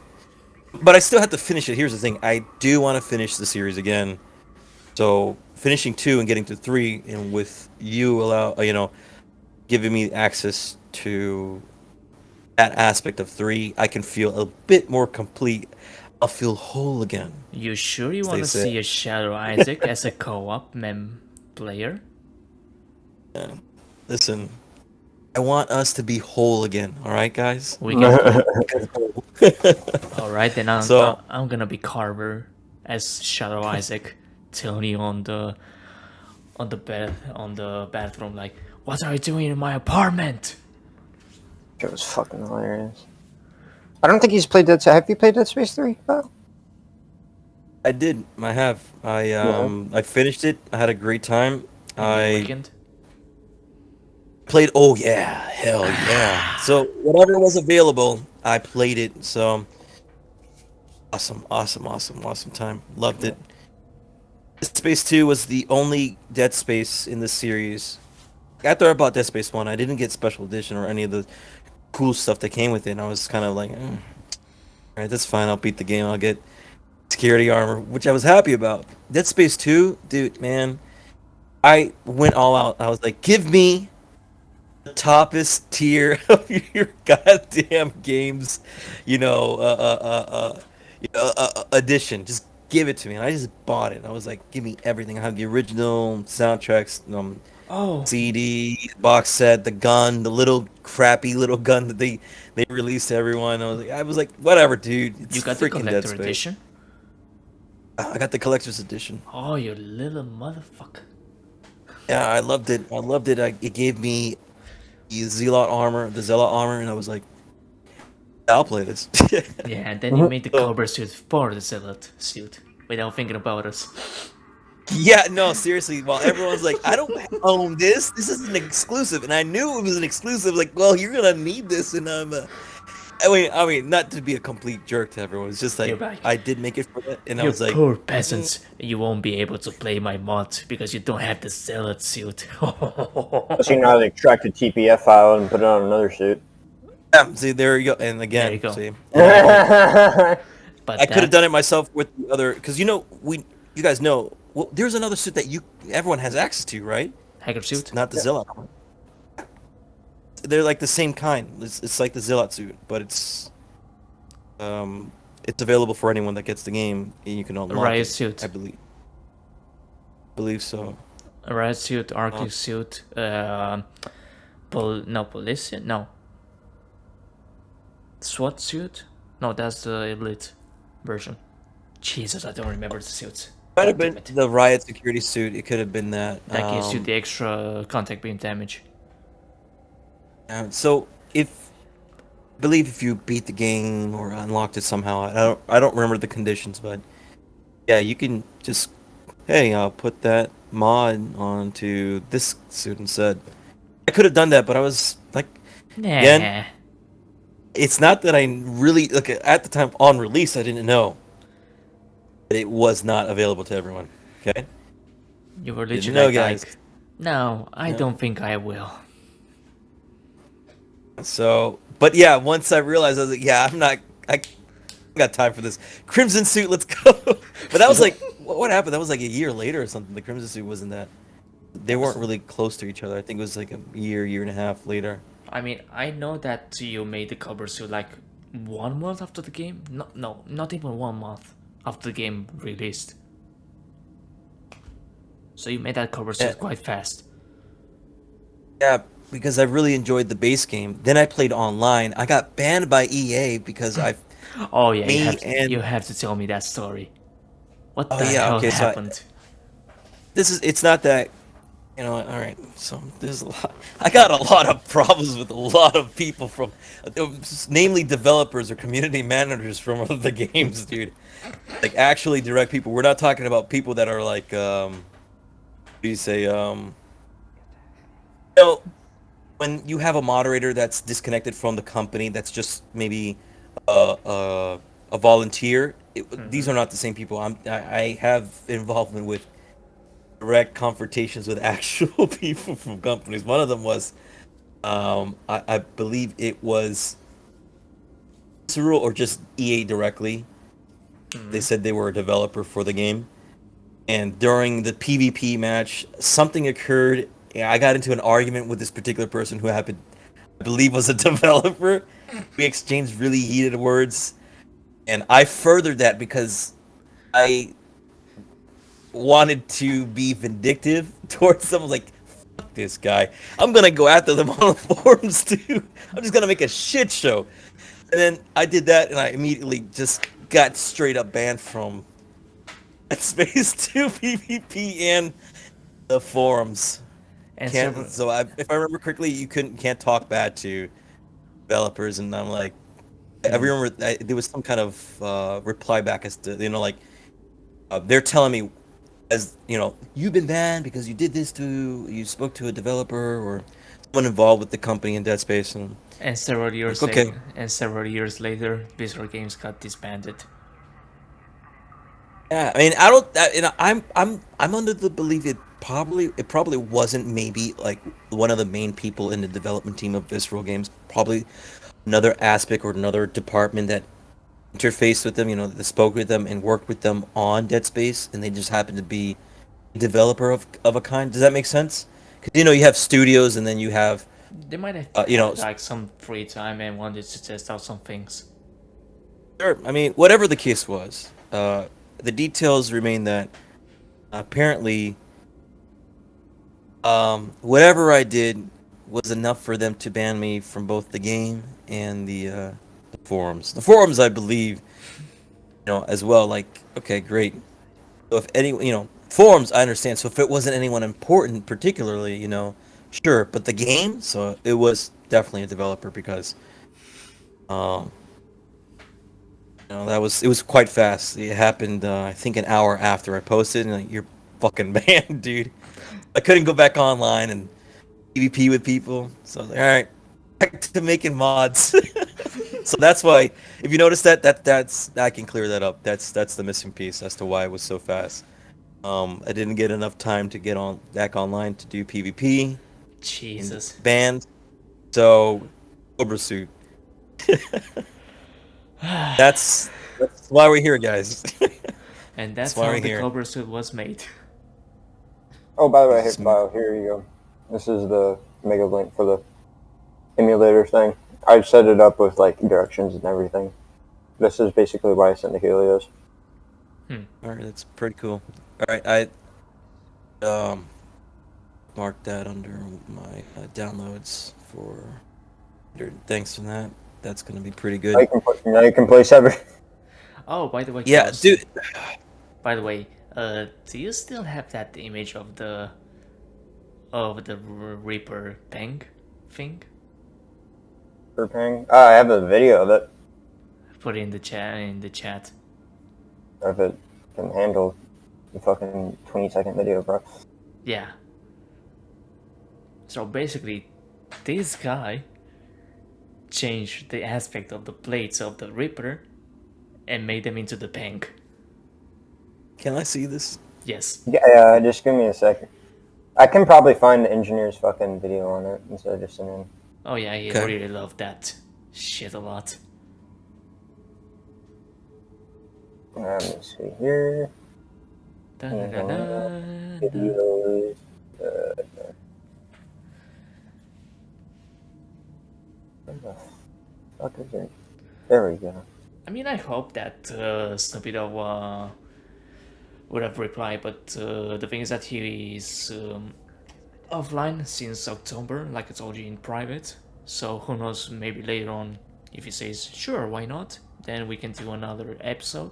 But I still have to finish it. Here's the thing: I do want to finish the series again. So finishing 2 and getting to 3, and with you giving me access to that aspect of 3, I can feel a bit more complete. I'll feel whole again. You sure you as want they to say. see a Shadow Isaac as a co-op player? Yeah. Listen, I want us to be whole again. All right, guys. We can play. All All right, then So- I'm gonna be Carver as Shadow Isaac, Tony on the bathroom, like, what are you doing in my apartment? It was fucking hilarious. I don't think he's played Dead Space. Have you played Dead Space 3? Oh. I did. I have. I finished it. I had a great time. I Weekend? played. Oh yeah, hell yeah! So whatever was available, I played it. So awesome time. Loved it. Dead Space 2 was the only Dead Space in the series. After I bought Dead Space 1, I didn't get Special Edition or any of the cool stuff that came with it. And I was kind of like, alright, that's fine. I'll beat the game. I'll get security armor, which I was happy about. Dead Space 2, dude, man, I went all out. I was like, give me the toppest tier of your goddamn games, edition. Just give it to me. And I just bought it. I was like, give me everything. I have the original soundtracks, Oh, CD, box set, the gun, the little crappy little gun that they released to everyone. I was like, whatever, dude. It's you got the freaking Dead collector Space. edition? I got the collector's edition. Oh, you little motherfucker. Yeah, I loved it. It gave me the Zealot armor, and I was like, I'll play this. Yeah, and then you made the Cobra suit for the Zealot suit without thinking about us. Yeah, no, seriously. While everyone's like, I don't own this. This is an exclusive, and I knew it was an exclusive. Like, well, you're gonna need this, and I mean, not to be a complete jerk to everyone. It's just like You're back. I did make it for that, and I You was like, poor peasants, you won't be able to play my mod because you don't have the Zealot suit. So you know how they extract the TPF file and put it on another suit. yeah, see, there you go. And again, There you go. see, But I could have that- done it myself with the other, because you guys know, well, there's another suit that everyone has access to, right? hacker suit. Not the Zealot one. They're like the same kind. It's like the Zealot suit, but it's available for anyone that gets the game, and you can unlock Riot it, suit. I believe so. A riot suit, Arctic suit, police, no. SWAT suit? No, that's the elite version. Jesus, I don't remember the suits. Might have God damn been it. the Riot security suit. It could have been that. That gives you the extra contact beam damage. So I believe if you beat the game or unlocked it somehow, I don't remember the conditions, but yeah, you can just, hey, I'll put that mod onto this suit instead. I could have done that, but I was like, Nah. Again? it's not that I really look at the time on release. I didn't know that it was not available to everyone. Okay. You were Didn't literally know, guys. like, no, I don't think I will. So, but yeah, once I realized, I was like, yeah, I got time for this Crimson suit. Let's go. But that was like what happened? That was like a year later or something. The Crimson Suit wasn't that. They weren't really close to each other. I think it was like a year and a half later. I mean, I know that you made the cover suit like 1 month after the game. No, not even 1 month after the game released. So you made that cover suit quite fast. Yeah, because I really enjoyed the base game. Then I played online. I got banned by EA because Oh yeah, me you and have to tell me that story. What oh the yeah, hell okay. So happened? it's not that, all right. So there's a lot. I got a lot of problems with a lot of people from, namely developers or community managers from the games, dude. Like actually direct people. We're not talking about people that are like, what do you say, you know, when you have a moderator that's disconnected from the company, that's just maybe a volunteer. These are not the same people. I have involvement with direct confrontations with actual people from companies. One of them was, I believe it was Cyril or just EA directly. They said they were a developer for the game, and during the PvP match, something occurred. I got into an argument with this particular person who happened, I believe, was a developer. We exchanged really heated words, and I furthered that because I wanted to be vindictive towards someone. Like, fuck this guy. I'm gonna go after them on the forums too. I'm just gonna make a shit show. And then I did that, and I immediately just got straight up banned from Dead Space 2 PvP and the forums. And Can't. several So if I remember correctly, you can't talk bad to developers, and I'm like, I remember there was some kind of reply back as to, like, they're telling me, as you've been banned because you spoke to a developer or someone involved with the company in Dead Space, and and several years like, okay. later, Visual Games got disbanded. Yeah, I mean, I don't. I'm under the belief it probably wasn't maybe like one of the main people in the development team of Visceral Games. Probably another aspect or another department that interfaced with them, that spoke with them and worked with them on Dead Space, and they just happened to be a developer of a kind. Does that make sense? Because you have studios, and then you have They might have you know had like some free time and wanted to test out some things. sure. I mean, whatever the case was, the details remain that apparently, whatever I did was enough for them to ban me from both the game and the forums. The forums, I believe, as well. Like, okay, great. So if any, forums, I understand. So if it wasn't anyone important, particularly, sure. But the game, so it was definitely a developer because, um, it was quite fast. It happened, I think, an hour after I posted, and like, you're fucking banned, dude. I couldn't go back online and PvP with people. So I was like, all right, back to making mods. So that's why, if you notice that's I can clear that up. That's the missing piece as to why it was so fast. I didn't get enough time to get on back online to do PvP and Jesus. banned. So Cobra Suit. That's why we're here, guys. And That's that's why how we're the here. Cobra suit was made. Oh, by the way, This is- Bio, here you go. This is the mega link for the emulator thing. I've set it up with like directions and everything. This is basically why I sent the Helios. All right, that's pretty cool. All right, I marked that under my downloads for. Thanks for that. That's gonna be pretty good. Now you can play Sever. Oh, by the way, Yeah, Klaus, dude. by the way, do you still have that image of the Reaper tank thing? For ping. I have a video of it. Put it in the chat. If it can handle the fucking 20-second video, bro. Yeah. So basically, this guy changed the aspect of the plates of the Reaper and made them into the tank. Can I see this? Yes. Yeah, just give me a second. I can probably find the engineer's fucking video on it instead of just sending. Oh yeah, he Okay. really loved that shit a lot. Let me see here. Da-da-da-da-da. Videos. Where the fuck is it? There we go. I mean, I hope that Snoopy would have replied, but the thing is that he is offline since October, like I told you in private. So who knows, maybe later on, if he says, sure, why not, then we can do another episode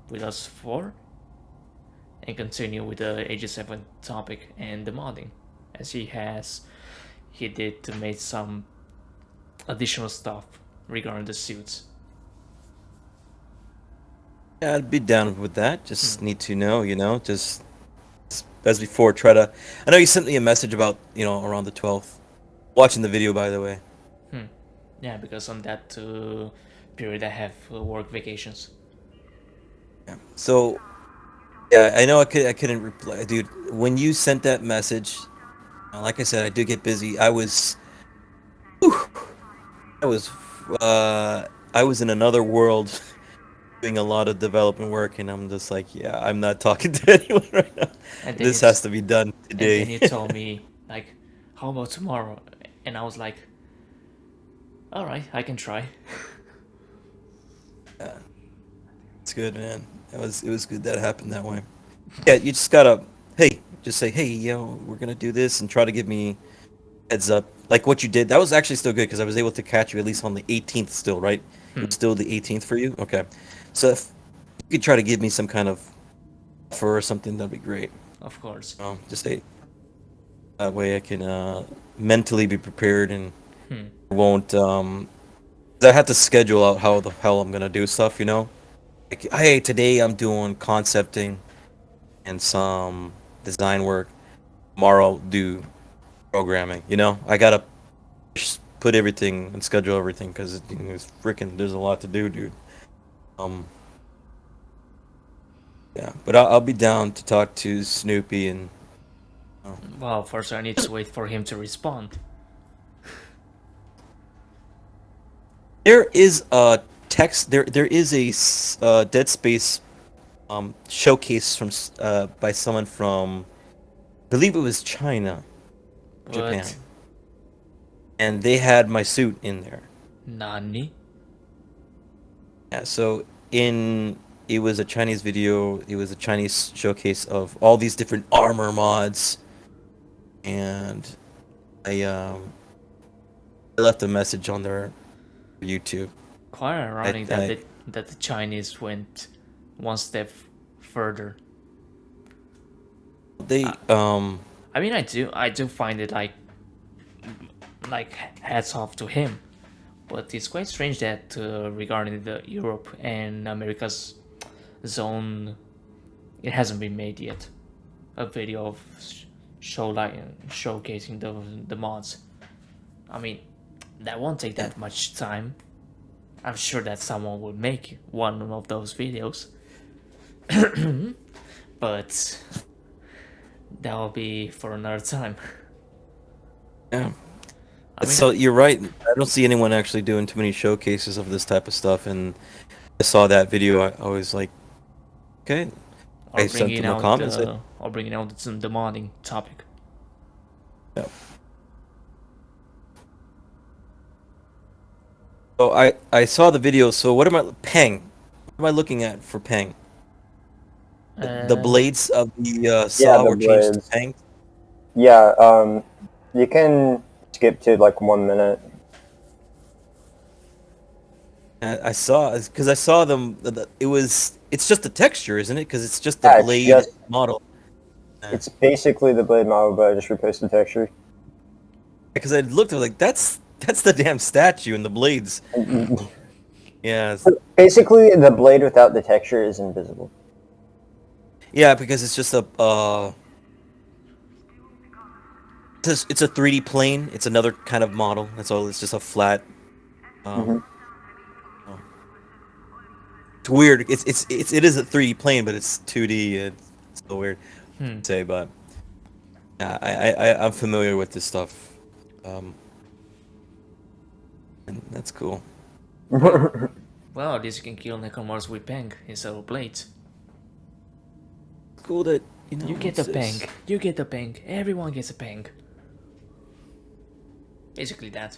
with us four and continue with the AG7 topic and the modding, as he did to make some additional stuff regarding the suits. Yeah, I'd be down with that. Just need to know, just as before, try to. I know you sent me a message about, around the 12th. Watching the video, by the way. Yeah, because on that period I have work vacations. Yeah. So, yeah, I know I couldn't reply, dude. When you sent that message, like I said, I did get busy. Whew, I was, uh, I was in another world, doing a lot of development work, and I'm just like, yeah, I'm not talking to anyone right now. And then This has to be done and then today. you told me like, how about tomorrow? And I was like, all right, I can try. Yeah, it's good, man. It was good that it happened that way. Yeah, you just gotta, just say, hey, we're gonna do this, and try to give me heads up, like what you did. That was actually still good because I was able to catch you at least on the 18th still, right? It was still the 18th for you. Okay, so if you could try to give me some kind of offer or something, that'd be great. Of course. Just say that way I can mentally be prepared and won't. I have to schedule out how the hell I'm gonna do stuff. Like, hey, today I'm doing concepting and some design work. Tomorrow I'll do programming. I gotta put everything and schedule everything because it's freaking. There's a lot to do, dude. Yeah, but I'll be down to talk to Snoopy and. Well, first I need to wait for him to respond. There is a text. There is a Dead Space showcase from by someone from, I believe it was China, Japan, But and they had my suit in there. Nani? Yeah, so it was a Chinese video. It was a Chinese showcase of all these different armor mods, and I left a message on their YouTube. Quite ironic that I- the Chinese went one step further. They I mean, I do find it like hats off to him, but it's quite strange that regarding the Europe and America's zone, it hasn't been made yet. A video of showcasing the mods. I mean, that won't take that much time. I'm sure that someone will make one of those videos. But that will be for another time. yeah. I mean, So you're right. I don't see anyone actually doing too many showcases of this type of stuff, and I saw that video. I was like, okay. I sent them a comment. or bringing out the modding topic. Yeah. So I saw the video. So what am I Peng? What am I looking at for Peng? The blades of the saw the were changed to blades. Peng. Yeah, you can skip to like 1 minute. I saw because I saw them. It's just the texture, isn't it? Because it's just the Yeah, it's blade just- model. It's basically the blade model, but I just replaced the texture. Because I looked, I was like, that's the damn statue and the blades. Yeah, Basically, the blade without the texture is invisible. yeah, because it's just it's a 3D plane. It's another kind of model. That's all. It's just a flat. It's weird. It is a 3D plane, but it's 2D. It's so weird to say, but yeah, I'm familiar with this stuff. And that's cool. Well, at least you can kill Necromorphs with Peng instead of blades. cool that You get the it's this. ping. You get the ping. Everyone gets a ping. Basically that.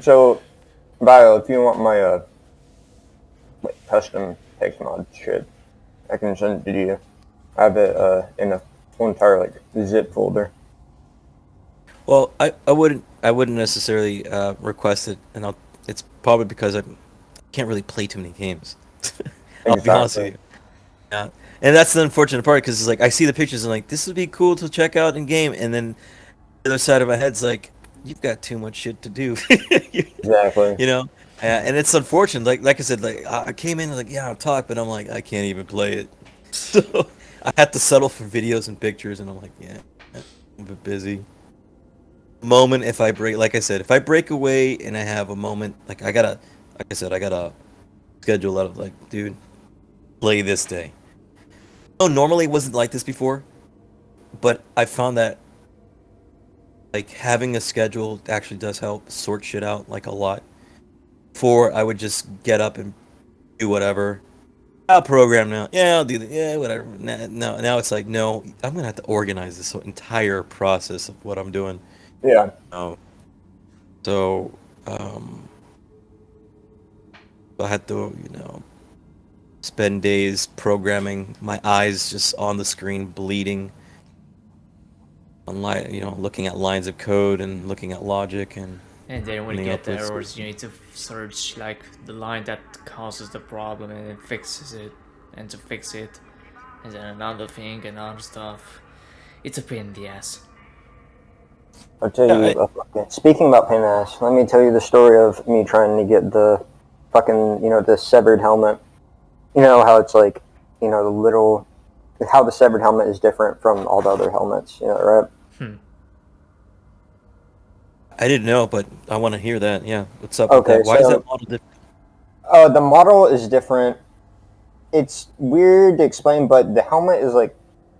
So, Bio, if you want my custom TexMod shit, I can send it to you. I have it in a whole entire zip folder. Well, I wouldn't necessarily request it, and it's probably because I can't really play too many games. I'll be honest with you. Yeah, and that's the unfortunate part because it's like I see the pictures and like this would be cool to check out in game, and then the other side of my head's like you've got too much shit to do. Exactly. You know, and it's unfortunate. Like I said, like I came in like yeah I'll talk, but I'm like I can't even play it, so I had to settle for videos and pictures, and I'm like yeah I'm a bit busy. Moment if I break, like I said, if I break away and I have a moment, like I said, I gotta schedule out of like, dude, play this day. No, normally it wasn't like this before, but I found that like having a schedule actually does help sort shit out like a lot. Before I would just get up and do whatever. I'll program now. Yeah, I'll do that. Yeah, whatever. No, now it's like, no, I'm gonna have to organize this entire process of what I'm doing. Yeah. Oh, so um, I had to, spend days programming, my eyes just on the screen bleeding, looking at lines of code and looking at logic and And then when you coming get up the with errors, you need to search like the line that causes the problem and it fixes it, and to fix it, and then another thing, another stuff. It's a pain in the ass. I'll tell yeah, you, speaking about pain in the ass, let me tell you the story of me trying to get the fucking, the severed helmet. You know how it's like, the little, how the severed helmet is different from all the other helmets, right? I didn't know, but I want to hear that. Yeah, what's up with Okay, that? Why is so that model different? the model is different. It's weird to explain, but the helmet is like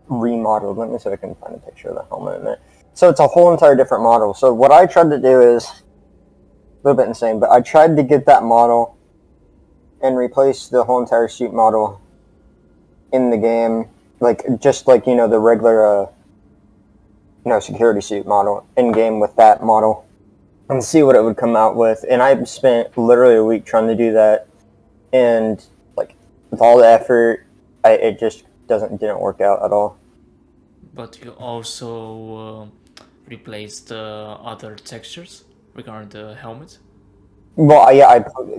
remodeled. Let me see if I can find a picture of the helmet in there. So it's a whole entire different model. So what I tried to do is a little bit insane, but I tried to get that model and replace the whole entire suit model in the game, just like the regular security suit model in game with that model, and see what it would come out with. And I spent literally a week trying to do that, and with all the effort, it just didn't work out at all. But you also replaced the other textures regarding the helmet. Well, yeah,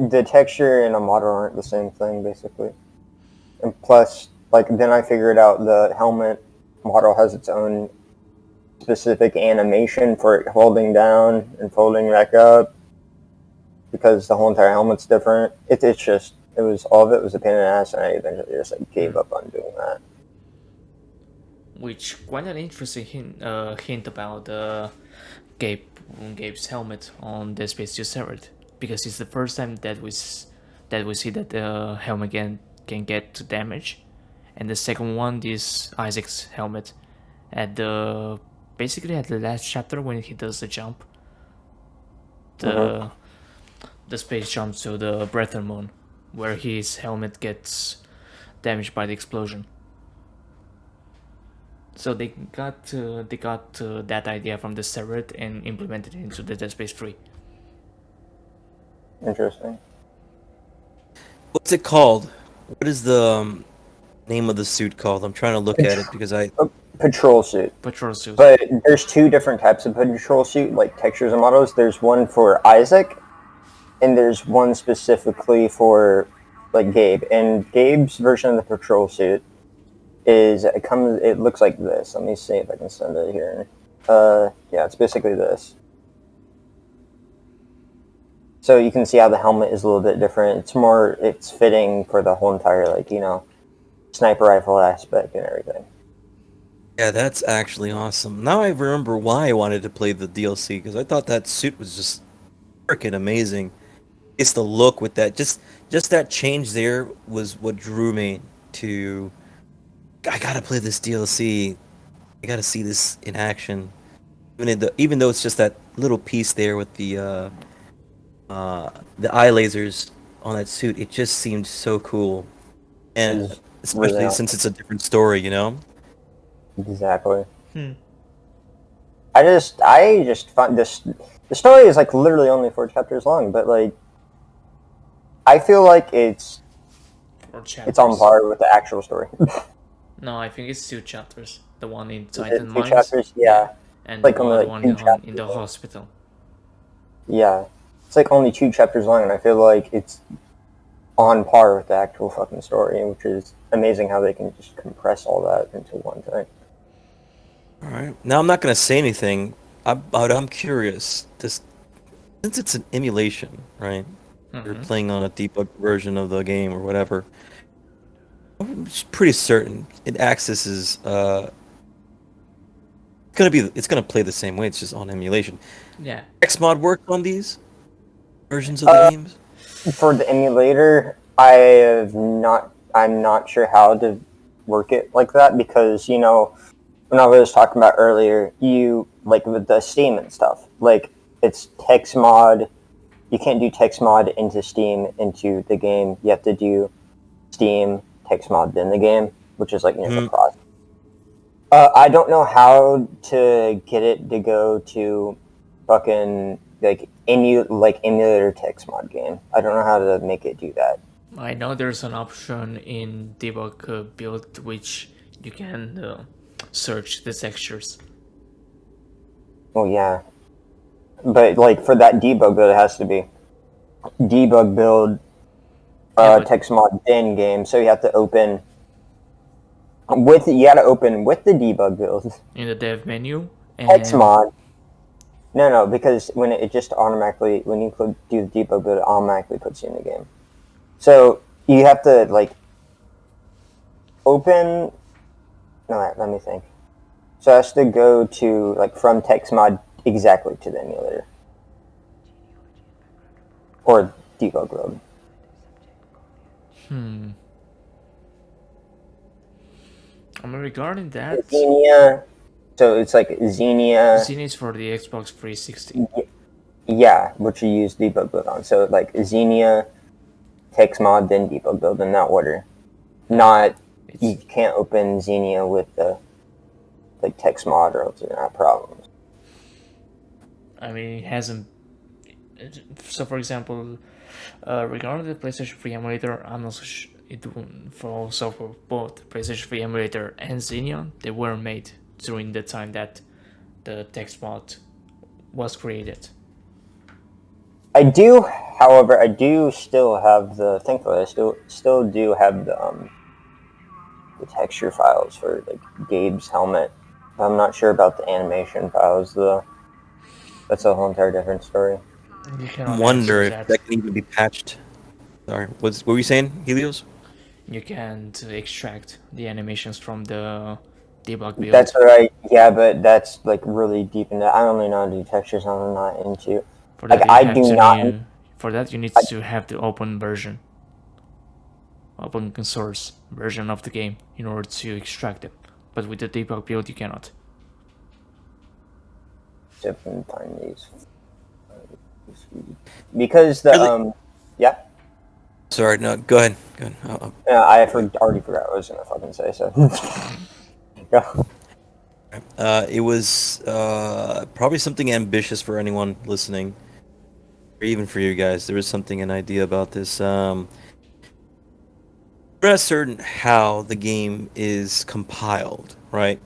the texture and a model aren't the same thing basically, and plus, then I figured out the helmet model has its own specific animation for it holding down and folding back up because the whole entire helmet's different. All of it was a pain in the ass, and I eventually just gave up on doing that. Which quite an interesting hint about Gabe's helmet on Dead Space Debug, because it's the first time that we see that the helmet can get damage, and the second one is Isaac's helmet basically at the last chapter when he does the jump, the space jump to the Breather Moon, where his helmet gets damaged by the explosion. So they got that idea from the Serret and implemented it into the Dead Space 3. Interesting. What's it called? What is the name of the suit called? I'm trying to look at it because Patrol suit. Patrol suit. But there's two different types of patrol suit, textures and models. There's one for Isaac, and there's one specifically for Gabe. And Gabe's version of the patrol suit it looks like this. Let me see if I can send it here. Yeah, it's basically this. So you can see how the helmet is a little bit different. It's fitting for the whole entire sniper rifle aspect and everything. yeah, that's actually awesome. Now I remember why I wanted to play the DLC because I thought that suit was just freaking amazing. It's the look with that, just that change there was what drew me to. I gotta play this DLC. I gotta see this in action. Even though it's just that little piece there with the eye lasers on that suit, it just seemed so cool, and It's especially really since it's a different story, you know. exactly. Hmm. I just find this. The story is like literally only 4 chapters long, but like I feel like it's 4 chapters. on par with the actual story. No, I think it's 2 chapters. The one in Is it Titan 2 Mines. chapters? Yeah. And Like the only other like one 2 in chapters. the hospital. Yeah, it's like only 2 chapters long, and I feel like it's on par with the actual fucking story, which is amazing how they can just compress all that into one thing. All right. Now I'm not gonna say anything, but I'm curious. Since it's an emulation, right? You're playing on a debugged version of the game or whatever. I'm pretty certain it accesses. It's gonna play the same way. It's just on emulation. Yeah. TexMod worked on these versions of the games. For the emulator, I'm not sure how to work it like that because when I was talking about earlier, you like with the Steam and stuff, like it's TexMod. You can't do TexMod into Steam into the game. You have to do Steam TexMod then the game, which is like the process. I don't know how to get it to go to fucking like emulator TexMod game. I don't know how to make it do that. I know there's an option in Debug Build which you can search the textures. Well, yeah, but like for that debug build, it has to be debug build TexMod then game. So you have to open with the debug build In the dev menu. And TexMod. No, because when it just automatically when you do the debug build, it automatically puts you in the game. So you have to like open. No, let me think. So it has to go to like from TexMod exactly to the emulator or debug build. Regarding that, Xenia. So it's like Xenia. Xenia is for the Xbox 360. Yeah, which you use debug build on. So like Xenia, TexMod, then debug build in that order. Not you can't open Xenia with the like TexMod or else you're gonna have problems. I mean, it hasn't. So, for example, regarding the PlayStation 3 emulator, I'm not so sure for both PlayStation 3 emulator and Xenia, they were made during the time that the TexMod was created. However, I do still have thankfully I still do have the texture files for like Gabe's helmet. I'm not sure about the animation files though. That's a whole entire different story. You I cannot wonder access if that can even be patched. Sorry, what were you saying, Helios? You can't extract the animations from the debug build. That's right. Yeah, but that's like really deep into. I only know how to do textures. I'm not into. For that, For that, you need to have the open source version of the game in order to extract it. But with the debug build, you cannot. Different find these because the yeah. Sorry, no. Go ahead. I already forgot what I was gonna fucking say. So. Go. It was probably something ambitious for anyone listening, or even for you guys. There was an idea about this. We're not certain how the game is compiled, right?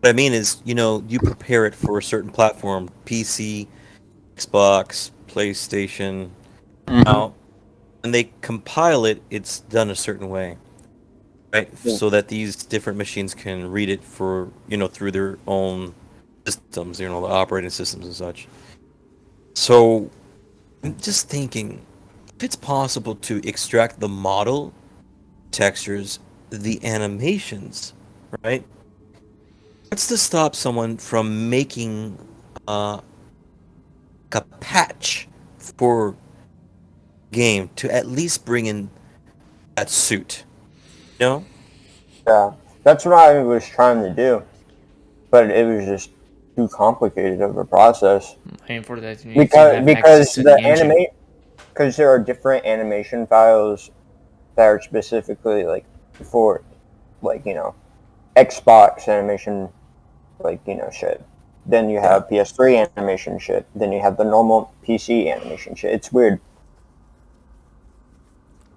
What I mean is, you prepare it for a certain platform: PC, Xbox, PlayStation. Now, when they compile it, it's done a certain way, right? So that these different machines can read it for, through their own systems, the operating systems and such. So I'm just thinking if it's possible to extract the model textures, the animations, right? What's to stop someone from making a patch for game to at least bring in that suit? You know? Yeah, that's what I was trying to do, but it was just too complicated of a process. And for that, you need to have access to the engine. because there are different animation files that are specifically like for, like, Xbox animation, like, shit. Then you have PS3 animation shit. Then you have the normal PC animation shit. It's weird.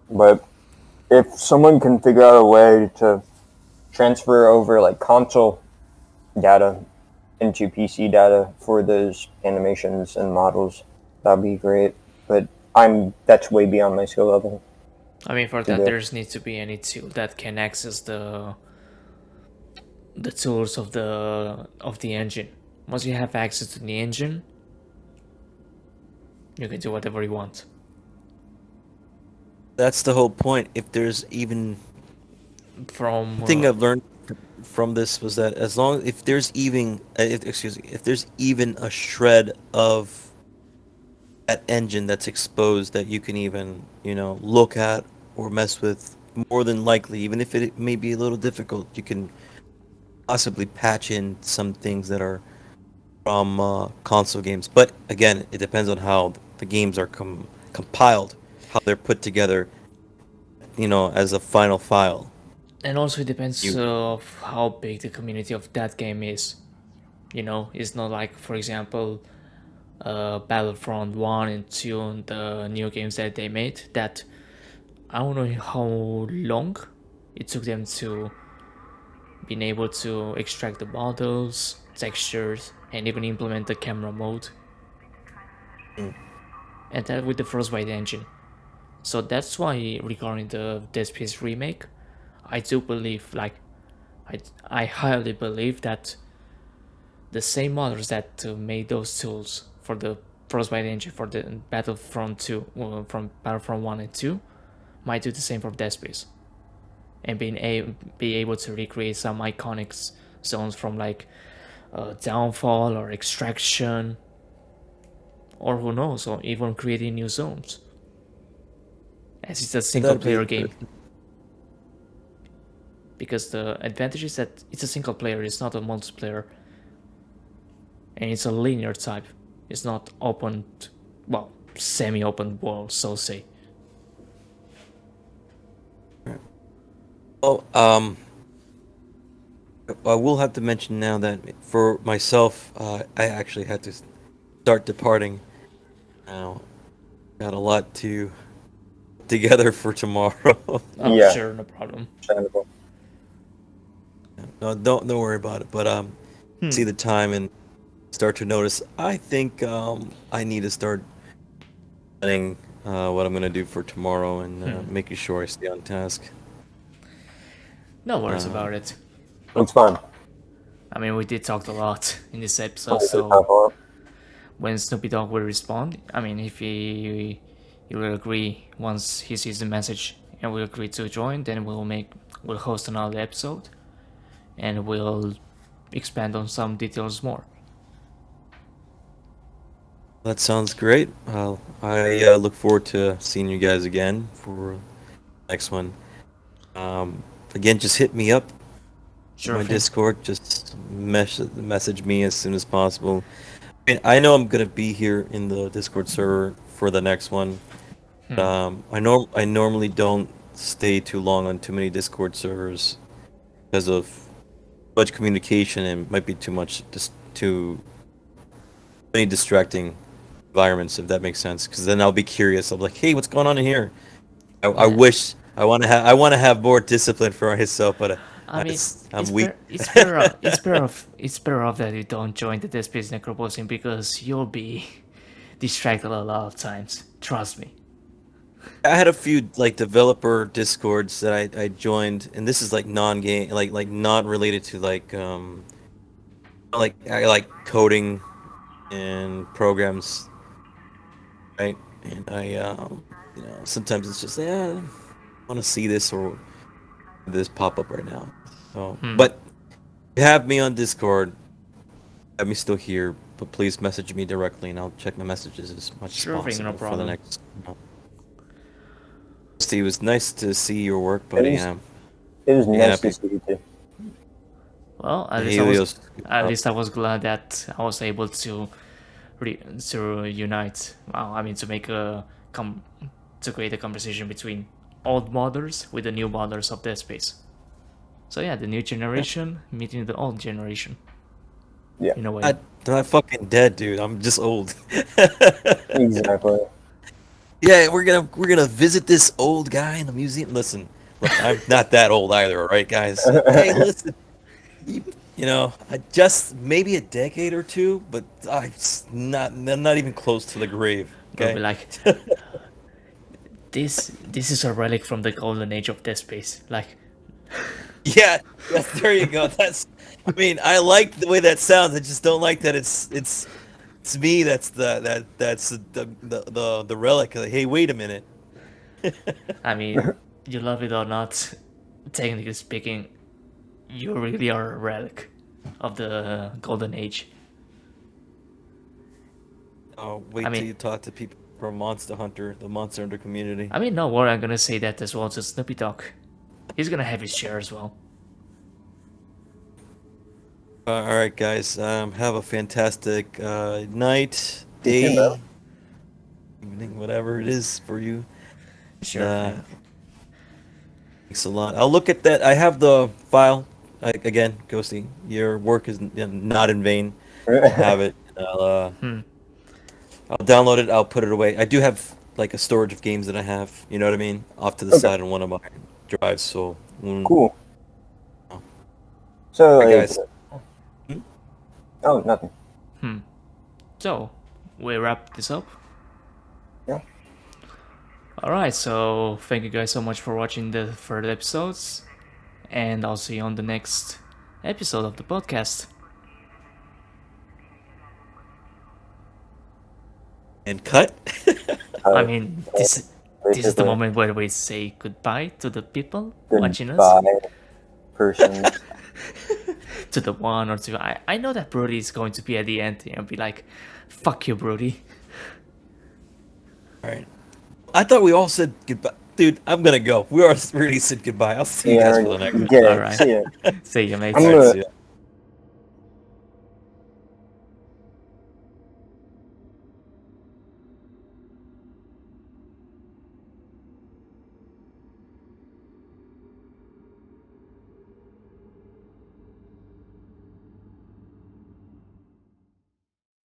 But if someone can figure out a way to transfer over like console data into PC data for those animations and models, that'd be great. But that's way beyond my skill level. I mean, for that, there's needs to be any tool that can access the tools of the engine. Once you have access to the engine, you can do whatever you want. That's the whole point. If there's even From the thing I've learned from this was that if there's even a shred of that engine that's exposed that you can even look at or mess with, more than likely, even if it may be a little difficult, you can possibly patch in some things that are from console games. But again, it depends on how the games are compiled, how they're put together, as a final file. And also it depends of how big the community of that game is. It's not like, for example, Battlefront 1 and 2, the new games that they made, that I don't know how long it took them to being able to extract the models, textures, and even implement the camera mode. And that with the Frostbite engine. So that's why, regarding the Dead Space remake, I do believe, I highly believe that the same modders that made those tools for the Frostbite engine for the Battlefront 2, from Battlefront 1 and 2, might do the same for Dead Space. And be able to recreate some iconic zones from like Downfall or Extraction, or who knows, or even creating new zones. As it's a single player game. Because the advantage is that it's a single player, it's not a multiplayer. And it's a linear type. It's not open, semi-open world, so say. Well, I will have to mention now that for myself, I actually had to start departing. Now, got a lot together for tomorrow. Oh, yeah. Sure, no problem. No, don't worry about it. But see the time and start to notice. I think I need to start planning what I'm gonna do for tomorrow and making sure I stay on task. No worries about it. It's fun. I mean, we did talk a lot in this episode, so when Snoopy Dogg will respond, I mean, if he will agree once he sees the message and will agree to join, then we'll host another episode and we'll expand on some details more. That sounds great. I look forward to seeing you guys again for the next one. Again, just hit me up. Sure. My Discord, just message me as soon as possible. I know I'm gonna be here in the Discord server for the next one. I normally don't stay too long on too many Discord servers because of much communication and might be too many distracting environments, if that makes sense. Because then I'll be curious. I'll be like, hey, what's going on in here? I wish I want to have more discipline for myself, but I mean, I'm weak. It's better off that you don't join the Dead Space Necroposing, because you'll be distracted a lot of times. Trust me. I had a few developer discords that I joined, and this is non-game, like not related to I like coding and programs, right? And I sometimes it's just I want to see this or this pop up right now. So, but you have me on Discord, have me still here, but please message me directly, and I'll check my messages as much as possible no problem. For the next. Steve, it was nice to see your work, buddy. It was nice to see you too. Well, at least I was glad that I was able to reunite. Well, I mean, to make a to create a conversation between old modders with the new modders of Dead Space. So yeah, the new generation meeting the old generation. Yeah. In a way. I'm not fucking dead, dude. I'm just old. Exactly. Yeah, we're gonna visit this old guy in the museum. Listen, look, I'm not that old either, all right, guys? Hey, listen, you know, I just maybe a decade or two, but I'm not even close to the grave. We'll Okay. be like, this is a relic from the golden age of Dead Space. Like, Yeah, yes, there you go. That's. I mean, I like the way that sounds. I just don't like that it's me. That's the relic. Like, hey, wait a minute. I mean, you love it or not, technically speaking, you really are a relic of the golden age. Oh, wait I mean- till you talk to people from Monster Hunter, the Monster Hunter community. I mean, no worry, I'm gonna say that as well to Snoopy Dog. He's gonna have his share as well. All right, guys. Have a fantastic night, You too, day, bro. evening, whatever it is for you. Sure. Uh, Thanks a lot. I'll look at that. I have the file. Again, Ghosty, your work is not in vain. I have it. I'll download it. I'll put it away. I do have like a storage of games that I have. You know what I mean? Off to the Okay. side on one of my drives. So Cool. So, Alright, like, guys. oh, nothing. So, we wrap this up. Yeah. Alright, so thank you guys so much for watching the third episodes. And I'll see you on the next episode of the podcast. And cut. I mean, this is the basically, moment where we say goodbye to the people watching us. goodbye, person. To the one or two. I know that Brody is going to be at the end and be like, fuck you, Brody. All right. I thought we all said goodbye. Dude, I'm gonna go. We already said goodbye. I'll see you guys for the next one. Yeah, Alright. see ya. See you, mate. I'm All right, gonna- see ya.